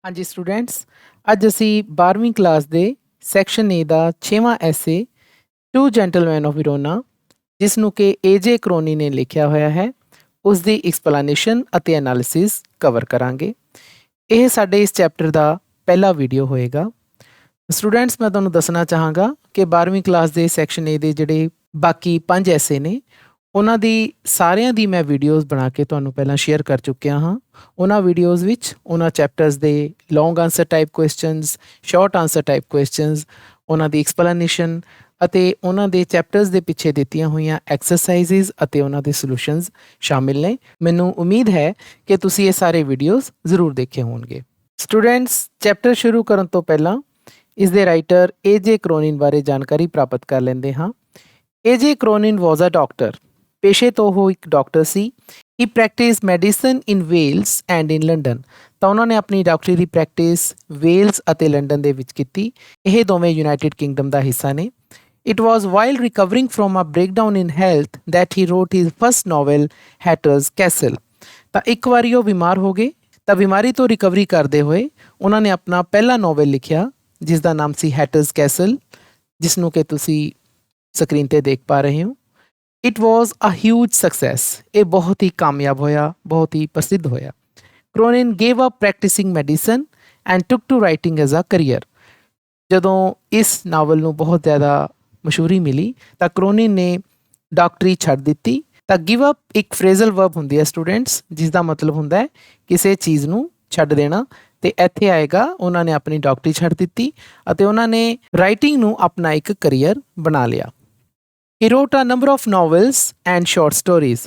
हाँ जी स्टूडेंट्स, ਅੱਜ ਅਸੀਂ 12ਵੀਂ ਕਲਾਸ ਦੇ ਸੈਕਸ਼ਨ ਏ ਦਾ 6ਵਾਂ ਐਸੇ ਟੂ ਜੈਂਟਲਮੈਨ ਆਫ ਵਿਰੋਨਾ ਜਿਸ ਨੂੰ ਕਿ ਏਜੇ ਕਰੋਨੀ ਨੇ ਲਿਖਿਆ ਹੋਇਆ ਹੈ ਉਸ ਦੀ ਐਕਸਪਲੇਨੇਸ਼ਨ ਅਤੇ ਐਨਾਲਿਸਿਸ ਕਵਰ ਕਰਾਂਗੇ। ਇਹ ਸਾਡੇ ਇਸ ਚੈਪਟਰ ਦਾ ਪਹਿਲਾ ਵੀਡੀਓ ਹੋਏਗਾ। ਸਟੂਡੈਂਟਸ ਮੈਂ ਤੁਹਾਨੂੰ ਦੱਸਣਾ ਚਾਹਾਂਗਾ ਕਿ 12ਵੀਂ ਕਲਾਸ ਦੇ ਸੈਕਸ਼ਨ ਏ ਦੇ ਜਿਹੜੇ ਬਾਕੀ 5 ਐਸੇ ਨੇ ਉਹਨਾਂ ਦੀ ਸਾਰਿਆਂ ਦੀ ਮੈਂ ਵੀਡੀਓਜ਼ ਬਣਾ ਕੇ ਤੁਹਾਨੂੰ ਪਹਿਲਾਂ ਸ਼ੇਅਰ ਕਰ ਚੁੱਕਿਆ ਹਾਂ। ਉਹਨਾਂ ਵੀਡੀਓਜ਼ ਵਿੱਚ ਉਹਨਾਂ ਚੈਪਟਰਸ ਦੇ long answer type questions, short answer type questions, ਉਹਨਾਂ ਦੀ ਐਕਸਪਲੇਨੇਸ਼ਨ ਅਤੇ ਉਹਨਾਂ ਦੇ ਚੈਪਟਰਸ ਦੇ ਪਿੱਛੇ ਦਿੱਤੀਆਂ ਹੋਈਆਂ ਐਕਸਰਸਾਈਜ਼ਸ ਅਤੇ ਉਹਨਾਂ ਦੇ ਸੋਲੂਸ਼ਨਸ ਸ਼ਾਮਿਲ ਨੇ। ਮੈਨੂੰ ਉਮੀਦ ਹੈ ਕਿ ਤੁਸੀਂ ਇਹ ਸਾਰੇ ਵੀਡੀਓਜ਼ ਜ਼ਰੂਰ ਦੇਖੇ ਹੋਣਗੇ। ਸਟੂਡੈਂਟਸ, ਚੈਪਟਰ ਸ਼ੁਰੂ ਕਰਨ ਤੋਂ ਪਹਿਲਾਂ ਇਸ ਦੇ ਰਾਈਟਰ ਏਜੇ ਕਰੋਨਿਨ ਬਾਰੇ ਜਾਣਕਾਰੀ ਪ੍ਰਾਪਤ ਕਰ ਲੈਂਦੇ ਹਾਂ। ਏਜੇ ਕਰੋਨਿਨ ਵਾਜ਼ ਅ ਡਾਕਟਰ। ਪੇਸ਼ੇ ਤੋਂ ਉਹ ਇੱਕ doctor C. He practice medicine in Wales and in London. ਤਾਂ ਉਹਨਾਂ ਨੇ ਆਪਣੀ ਡਾਕਟਰੀ ਦੀ ਪ੍ਰੈਕਟਿਸ ਵੇਲਸ ਅਤੇ ਲੰਡਨ ਦੇ ਵਿੱਚ ਕੀਤੀ। ਇਹ ਦੋਵੇਂ ਯੂਨਾਈਟਿਡ ਕਿੰਗਡਮ ਦਾ ਹਿੱਸਾ ਨੇ। It was while recovering from a breakdown in health that he wrote his first novel Hatter's Castle. ਤਾਂ ਇੱਕ ਵਾਰੀ ਉਹ ਬਿਮਾਰ ਹੋ ਗਏ ਤਾਂ ਬਿਮਾਰੀ ਤੋਂ ਰਿਕਵਰੀ ਕਰਦੇ ਹੋਏ ਉਹਨਾਂ ਨੇ ਆਪਣਾ ਪਹਿਲਾ ਨਾਵਲ ਲਿਖਿਆ ਜਿਸ ਦਾ ਨਾਮ ਸੀ ਹੈਟਰਸ ਕੈਸਲ, ਜਿਸ ਨੂੰ ਕਿ ਤੁਸੀਂ ਸਕਰੀਨ ਤੇ ਦੇਖ ਪਾ ਰਹੇ ਹੋ। It was a huge success. ਇਹ ਬਹੁਤ ਹੀ ਕਾਮਯਾਬ ਹੋਇਆ, ਬਹੁਤ ਹੀ ਪ੍ਰਸਿੱਧ ਹੋਇਆ। Cronin gave up practising medicine and took to writing as a career. ਜਦੋਂ ਇਸ ਨਾਵਲ ਨੂੰ ਬਹੁਤ ਜ਼ਿਆਦਾ ਮਸ਼ਹੂਰੀ ਮਿਲੀ ਤਾਂ ਕਰੋਨਿਨ ਨੇ ਡਾਕਟਰੀ ਛੱਡ ਦਿੱਤੀ। ਤਾਂ ਗਿਵ ਅਪ ਇੱਕ ਫਰੇਜ਼ਲ ਵਰਬ ਹੁੰਦੀ ਹੈ ਸਟੂਡੈਂਟਸ, ਜਿਸ ਦਾ ਮਤਲਬ ਹੁੰਦਾ ਹੈ ਕਿਸੇ ਚੀਜ਼ ਨੂੰ ਛੱਡ ਦੇਣਾ। ਤੇ ਇੱਥੇ ਆਏਗਾ ਉਹਨਾਂ ਨੇ ਆਪਣੀ ਡਾਕਟਰੀ ਛੱਡ ਦਿੱਤੀ ਅਤੇ ਉਹਨਾਂ ਨੇ ਰਾਈਟਿੰਗ ਨੂੰ ਆਪਣਾ ਇੱਕ ਕਰੀਅਰ ਬਣਾ ਲਿਆ। He wrote a number of novels and short stories.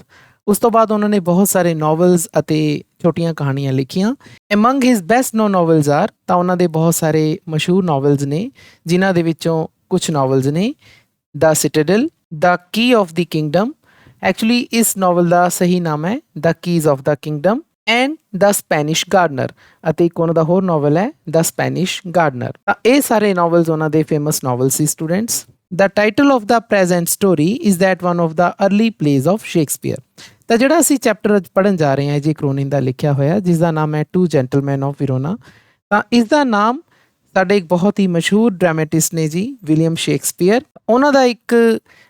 ਉਸ ਤੋਂ ਬਾਅਦ ਉਹਨਾਂ ਨੇ ਬਹੁਤ ਸਾਰੇ ਨਾਵਲਸ ਅਤੇ ਛੋਟੀਆਂ ਕਹਾਣੀਆਂ ਲਿਖੀਆਂ। ਐਮੰਗ ਹਿਜ਼ ਬੈਸਟ ਨੋ ਨਾਵਲਸ ਆਰ। ਤਾਂ ਉਹਨਾਂ ਦੇ ਬਹੁਤ ਸਾਰੇ ਮਸ਼ਹੂਰ ਨਾਵਲਸ ਨੇ ਜਿਨ੍ਹਾਂ ਦੇ ਵਿੱਚੋਂ ਕੁਝ ਨਾਵਲਸ ਨੇ the Citadel, the key of the kingdom. Actually ਇਸ ਨਾਵਲ ਦਾ ਸਹੀ ਨਾਮ ਹੈ the keys of the kingdom and the Spanish gardener. ਅਤੇ ਇੱਕ ਉਹਨਾਂ ਦਾ ਹੋਰ ਨਾਵਲ ਹੈ ਦ ਸਪੈਨਿਸ਼ ਗਾਰਡਨਰ। ਤਾਂ ਇਹ ਸਾਰੇ ਨਾਵਲਸ ਉਹਨਾਂ ਦੇ famous novel C students. The title of the present story is that one of the early plays of Shakespeare। ਤਾਂ ਜਿਹੜਾ ਅਸੀਂ ਚੈਪਟਰ ਅੱਜ ਪੜ੍ਹਨ ਜਾ ਰਹੇ ਹਾਂ ਜੀ ਕਰੋਨਿਨ ਦਾ ਲਿਖਿਆ ਹੋਇਆ ਜਿਸ ਦਾ ਨਾਮ ਹੈ ਟੂ ਜੈਂਟਲਮੈਨ ਆਫ ਵਿਰੋਨਾ। ਤਾਂ ਇਸ ਦਾ ਨਾਮ ਸਾਡੇ ਇੱਕ ਬਹੁਤ ਹੀ ਮਸ਼ਹੂਰ ਡਰਾਮੈਟਿਸਟ ਨੇ ਜੀ ਵਿਲੀਅਮ ਸ਼ੇਕਸਪੀਅਰ। ਉਹਨਾਂ ਦਾ ਇੱਕ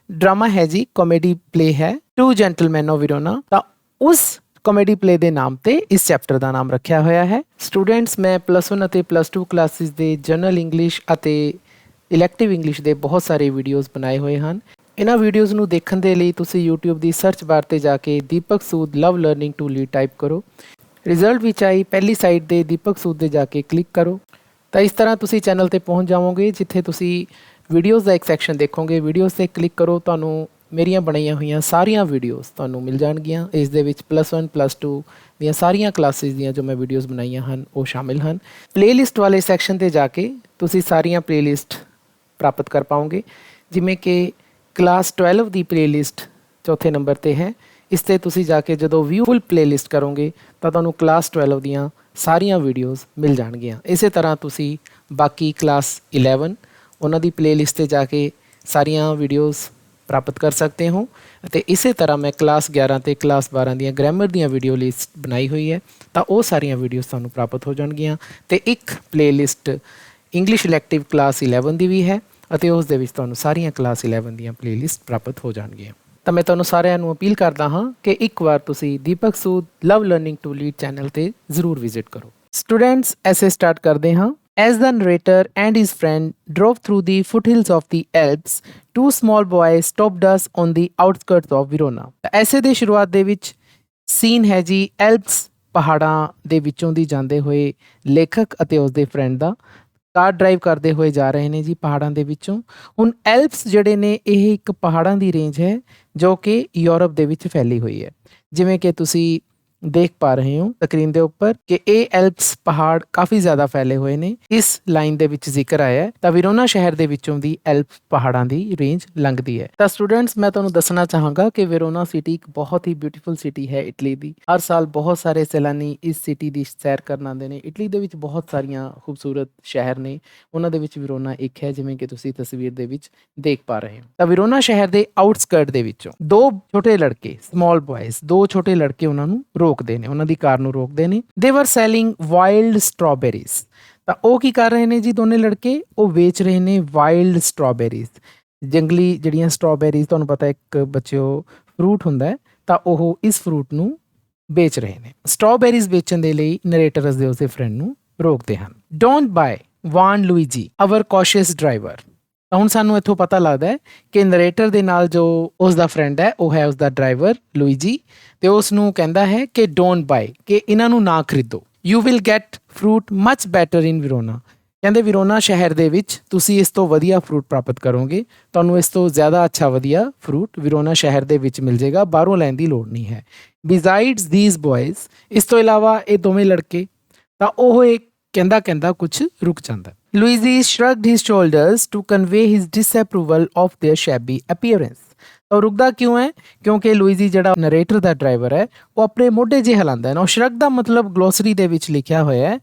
ਡਰਾਮਾ ਹੈ ਜੀ, ਕਾਮੇਡੀ ਪਲੇ ਹੈ ਟੂ ਜੈਂਟਲਮੈਨ ਆਫ ਵਿਰੋਨਾ। ਤਾਂ ਉਸ ਕਾਮੇਡੀ ਪਲੇ ਦੇ ਨਾਮ ਤੇ ਇਸ ਚੈਪਟਰ ਦਾ ਨਾਮ ਰੱਖਿਆ ਹੋਇਆ ਹੈ। ਸਟੂਡੈਂਟਸ, ਮੈਂ +1 ਅਤੇ +2 ਕਲਾਸਿਸ ਦੇ ਜਨਰਲ ਇੰਗਲਿਸ਼ ਅਤੇ ਇਲੈਕਟਿਵ ਇੰਗਲਿਸ਼ ਦੇ ਬਹੁਤ ਸਾਰੇ ਵੀਡੀਓਜ਼ ਬਣਾਏ ਹੋਏ ਹਨ। ਇਹਨਾਂ ਵੀਡੀਓਜ਼ ਨੂੰ ਦੇਖਣ ਦੇ ਲਈ ਤੁਸੀਂ YouTube ਦੀ ਸਰਚ ਬਾਰ 'ਤੇ ਜਾ ਕੇ ਦੀਪਕ ਸੂਦ ਲਵ ਲਰਨਿੰਗ ਟੂ ਲੀਡ ਟਾਈਪ ਕਰੋ। ਰਿਜ਼ਲਟ ਵਿੱਚ ਆਈ ਪਹਿਲੀ ਸਾਈਟ 'ਤੇ ਦੀਪਕ ਸੂਦ ਦੇ ਜਾ ਕੇ ਕਲਿੱਕ ਕਰੋ। ਤਾਂ ਇਸ ਤਰ੍ਹਾਂ ਤੁਸੀਂ ਚੈਨਲ 'ਤੇ ਪਹੁੰਚ ਜਾਵੋਗੇ ਜਿੱਥੇ ਤੁਸੀਂ ਵੀਡੀਓਜ਼ ਦਾ ਇੱਕ ਸੈਕਸ਼ਨ ਦੇਖੋਗੇ। ਵੀਡੀਓਜ਼ 'ਤੇ ਕਲਿੱਕ ਕਰੋ, ਤੁਹਾਨੂੰ ਮੇਰੀਆਂ ਬਣਾਈਆਂ ਹੋਈਆਂ ਸਾਰੀਆਂ ਵੀਡੀਓਜ਼ ਤੁਹਾਨੂੰ ਮਿਲ ਜਾਣਗੀਆਂ। ਇਸ ਦੇ ਵਿੱਚ +1 +2 ਦੀਆਂ ਸਾਰੀਆਂ ਕਲਾਸਿਸ ਦੀਆਂ ਜੋ ਮੈਂ ਵੀਡੀਓਜ਼ ਬਣਾਈਆਂ ਹਨ ਉਹ ਸ਼ਾਮਿਲ ਹਨ। ਪਲੇਲਿਸਟ ਵਾਲੇ ਸੈਕਸ਼ਨ 'ਤੇ ਜਾ ਕੇ ਤੁਸੀਂ ਸਾਰੀਆਂ ਪਲੇਲਿਸਟ ਪ੍ਰਾਪਤ ਕਰ ਪਾਓਗੇ, ਜਿਵੇਂ ਕਿ ਕਲਾਸ 12 ਦੀ ਪਲੇਲਿਸਟ ਚੌਥੇ ਨੰਬਰ 'ਤੇ ਹੈ। ਇਸ 'ਤੇ ਤੁਸੀਂ ਜਾ ਕੇ ਜਦੋਂ ਵਿਊ ਫੁੱਲ ਪਲੇਲਿਸਟ ਕਰੋਗੇ ਤਾਂ ਤੁਹਾਨੂੰ ਕਲਾਸ 12 ਦੀਆਂ ਸਾਰੀਆਂ ਵੀਡੀਓਜ਼ ਮਿਲ ਜਾਣਗੀਆਂ। ਇਸੇ ਤਰ੍ਹਾਂ ਤੁਸੀਂ ਬਾਕੀ ਕਲਾਸ 11 ਉਹਨਾਂ ਦੀ ਪਲੇਲਿਸਟ 'ਤੇ ਜਾ ਕੇ ਸਾਰੀਆਂ ਵੀਡੀਓਜ਼ ਪ੍ਰਾਪਤ ਕਰ ਸਕਦੇ ਹੋ। ਅਤੇ ਇਸੇ ਤਰ੍ਹਾਂ ਮੈਂ ਕਲਾਸ 11 ਅਤੇ ਕਲਾਸ 12 ਦੀਆਂ ਗ੍ਰਾਮਰ ਦੀਆਂ ਵੀਡੀਓ ਲਿਸਟ ਬਣਾਈ ਹੋਈ ਹੈ, ਤਾਂ ਉਹ ਸਾਰੀਆਂ ਵੀਡੀਓਜ਼ ਤੁਹਾਨੂੰ ਪ੍ਰਾਪਤ ਹੋ ਜਾਣਗੀਆਂ। ਅਤੇ ਇੱਕ ਪਲੇਲਿਸਟ ਇੰਗਲਿਸ਼ ਇਲੈਕਟਿਵ ਕਲਾਸ 11 ਦੀ ਵੀ ਹੈ ਅਤੇ ਉਸ ਦੇ ਵਿੱਚ ਤੁਹਾਨੂੰ ਸਾਰੀਆਂ ਕਲਾਸ 11 ਦੀਆਂ ਪਲੇਲਿਸਟ ਪ੍ਰਾਪਤ ਹੋ ਜਾਣਗੀਆਂ। ਤਾਂ ਮੈਂ ਤੁਹਾਨੂੰ ਸਾਰਿਆਂ ਨੂੰ ਅਪੀਲ ਕਰਦਾ ਹਾਂ ਕਿ ਇੱਕ ਵਾਰ ਤੁਸੀਂ ਦੀਪਕ ਸੂਦ ਲਵ ਲਰਨਿੰਗ ਟੂ ਲੀਡ ਚੈਨਲ 'ਤੇ ਜ਼ਰੂਰ ਵਿਜ਼ਿਟ ਕਰੋ। ਸਟੂਡੈਂਟਸ, ਐਸੇ ਸਟਾਰਟ ਕਰਦੇ ਹਾਂ। As the narrator and his friend drove through the foothills of the Alps, two small boys stopped us on the outskirts of Verona। ਐਸੇ ਦੇ ਸ਼ੁਰੂਆਤ ਦੇ ਵਿੱਚ ਸੀਨ ਹੈ ਜੀ ਐਲਪਸ ਪਹਾੜਾਂ ਦੇ ਵਿੱਚੋਂ ਦੀ ਜਾਂਦੇ ਹੋਏ ਲੇਖਕ ਅਤੇ ਉਸਦੇ ਫਰੈਂਡ ਦਾ। ਕਾਰ ਡਰਾਈਵ ਕਰਦੇ ਹੋਏ ਜਾ ਰਹੇ ਨੇ ਜੀ ਪਹਾੜਾਂ ਦੇ ਵਿੱਚੋਂ। ਹੁਣ ਐਲਪਸ ਜਿਹੜੇ ਨੇ ਇਹ ਇੱਕ ਪਹਾੜਾਂ ਦੀ ਰੇਂਜ ਹੈ ਜੋ ਕਿ ਯੂਰਪ ਦੇ ਵਿੱਚ ਫੈਲੀ ਹੋਈ ਹੈ। ਜਿਵੇਂ ਕਿ ਤੁਸੀਂ ਦੇਖ ਪਾ ਰਹੇ ਹੋ ਸਕਰੀਨ ਦੇ ਉੱਪਰ ਕਿ ਇਹ ਐਲਪਸ ਪਹਾੜ ਕਾਫੀ ਜ਼ਿਆਦਾ ਫੈਲੇ ਹੋਏ ਨੇ। ਇਸ ਲਾਈਨ ਦੇ ਵਿੱਚ ਜ਼ਿਕਰ ਆਇਆ ਹੈ ਤਾਂ ਵਿਰੋਨਾ ਸ਼ਹਿਰ ਦੇ ਵਿੱਚੋਂ ਦੀ ਐਲਪਸ ਪਹਾੜਾਂ ਦੀ ਰੇਂਜ ਲੰਘਦੀ ਹੈ। ਤਾਂ ਸਟੂਡੈਂਟਸ, ਮੈਂ ਤੁਹਾਨੂੰ ਦੱਸਣਾ ਚਾਹਾਂਗਾ ਕਿ ਵਿਰੋਨਾ ਸਿਟੀ ਇੱਕ ਬਹੁਤ ਹੀ ਬਿਊਟੀਫੁਲ ਸਿਟੀ ਹੈ ਇਟਲੀ ਦੀ। ਹਰ ਸਾਲ ਬਹੁਤ ਸਾਰੇ ਸੈਲਾਨੀ ਇਸ ਸਿਟੀ ਦੀ ਸੈਰ ਕਰਨ ਆਉਂਦੇ ਨੇ। ਇਟਲੀ ਦੇ ਵਿੱਚ ਬਹੁਤ ਸਾਰੀਆਂ ਖੂਬਸੂਰਤ ਸ਼ਹਿਰ ਨੇ, ਉਹਨਾਂ ਦੇ ਵਿੱਚ ਵਿਰੋਨਾ ਇੱਕ ਹੈ, ਜਿਵੇਂ ਕਿ ਤੁਸੀਂ ਤਸਵੀਰ ਦੇ ਵਿੱਚ ਦੇਖ ਪਾ ਰਹੇ ਹੋ। ਤਾਂ ਵਿਰੋਨਾ ਸ਼ਹਿਰ ਦੇ ਆਊਟਸਕਰਟ ਦੇ ਵਿੱਚੋਂ ਦੋ ਛੋਟੇ ਲੜਕੇ, ਸਮਾਲ ਬॉयਜ਼, ਦੋ ਛੋਟੇ ਲੜਕੇ ਉਹਨਾਂ ਨੂੰ ਰੋਕਦੇ ਨੇ, ਉਹਨਾਂ ਦੀ ਕਾਰ ਨੂੰ ਰੋਕਦੇ ਨੇ। ਦੇ ਵਰ ਸੈਲਿੰਗ ਵਾਈਲਡ ਸਟ੍ਰਾਬੇਰੀਜ਼। ਤਾਂ ਉਹ ਕੀ ਕਰ ਰਹੇ ਨੇ ਜੀ ਦੋਨੇ ਲੜਕੇ, ਉਹ ਵੇਚ ਰਹੇ ਨੇ ਵਾਈਲਡ ਸਟ੍ਰਾਬੇਰੀਜ਼, ਜੰਗਲੀ ਜਿਹੜੀਆਂ ਸਟ੍ਰਾਬੇਰੀਜ਼, ਤੁਹਾਨੂੰ ਪਤਾ ਇੱਕ ਬੱਚਿਓ ਫਰੂਟ ਹੁੰਦਾ ਹੈ, ਤਾਂ ਉਹ ਇਸ ਫਰੂਟ ਨੂੰ ਵੇਚ ਰਹੇ ਨੇ। ਸਟ੍ਰਾਬੇਰੀਜ਼ ਵੇਚਣ ਦੇ ਲਈ ਨਰੇਟਰ ਉਸਦੇ ਉਸਦੇ ਫਰੈਂਡ ਨੂੰ ਰੋਕਦੇ ਹਨ। ਡੋਂਟ ਬਾਏ ਵਾਨ ਲੂਈਜੀ ਅਵਰ ਕੌਸ਼ੀਅਸ ਡਰਾਈਵਰ। ਤਾਂ ਹੁਣ ਸਾਨੂੰ ਇੱਥੋਂ ਪਤਾ ਲੱਗਦਾ ਹੈ ਕਿ ਨਰੇਟਰ ਦੇ ਨਾਲ ਜੋ ਉਸਦਾ ਫਰੈਂਡ ਹੈ ਉਹ ਹੈ ਉਸਦਾ ਡਰਾਈਵਰ ਲੂਈਜੀ, ਤੇ ਉਸ ਨੂੰ ਕਹਿੰਦਾ ਹੈ ਕਿ ਡੋਂਟ ਬਾਏ, ਕਿ ਇਹਨਾਂ ਨੂੰ ਨਾ ਖਰੀਦੋ। You will get fruit much better in Verona. ਕਹਿੰਦੇ ਵਿਰੋਨਾ ਸ਼ਹਿਰ ਦੇ ਵਿੱਚ ਤੁਸੀਂ ਇਸ ਤੋਂ ਵਧੀਆ ਫਰੂਟ ਪ੍ਰਾਪਤ ਕਰੋਗੇ, ਤੁਹਾਨੂੰ ਇਸ ਤੋਂ ਜ਼ਿਆਦਾ ਅੱਛਾ ਵਧੀਆ ਫਰੂਟ ਵਿਰੋਨਾ ਸ਼ਹਿਰ ਦੇ ਵਿੱਚ ਮਿਲ ਜਾਏਗਾ, ਬਾਹਰੋਂ ਲੈਣ ਦੀ ਲੋੜ ਨਹੀਂ ਹੈ। ਬਿਜ਼ਾਈਡਸ ਦੀਜ਼ ਬॉयਜ਼, ਇਸ ਤੋਂ ਇਲਾਵਾ ਇਹ ਦੋਵੇਂ ਲੜਕੇ, ਤਾਂ ਉਹ ਇਹ ਕਹਿੰਦਾ ਕੁਝ ਰੁਕ ਜਾਂਦਾ। ਲੂਈਜੀ shrugged his shoulders to convey his disapproval of their shabby appearance। ਉਹ ਰੁਕਦਾ ਕਿਉਂ ਹੈ? ਕਿਉਂਕਿ ਲੂਈਜੀ ਜਿਹੜਾ ਨਰੇਟਰ ਦਾ ਡਰਾਈਵਰ ਹੈ ਉਹ ਆਪਣੇ ਮੋਢੇ ਜਿਹੇ ਹਿਲਾਉਂਦਾ ਹੈ ਨਾ। ਸ਼ਰਗ ਦਾ ਮਤਲਬ ਗਲੋਸਰੀ ਦੇ ਵਿੱਚ ਲਿਖਿਆ ਹੋਇਆ ਹੈ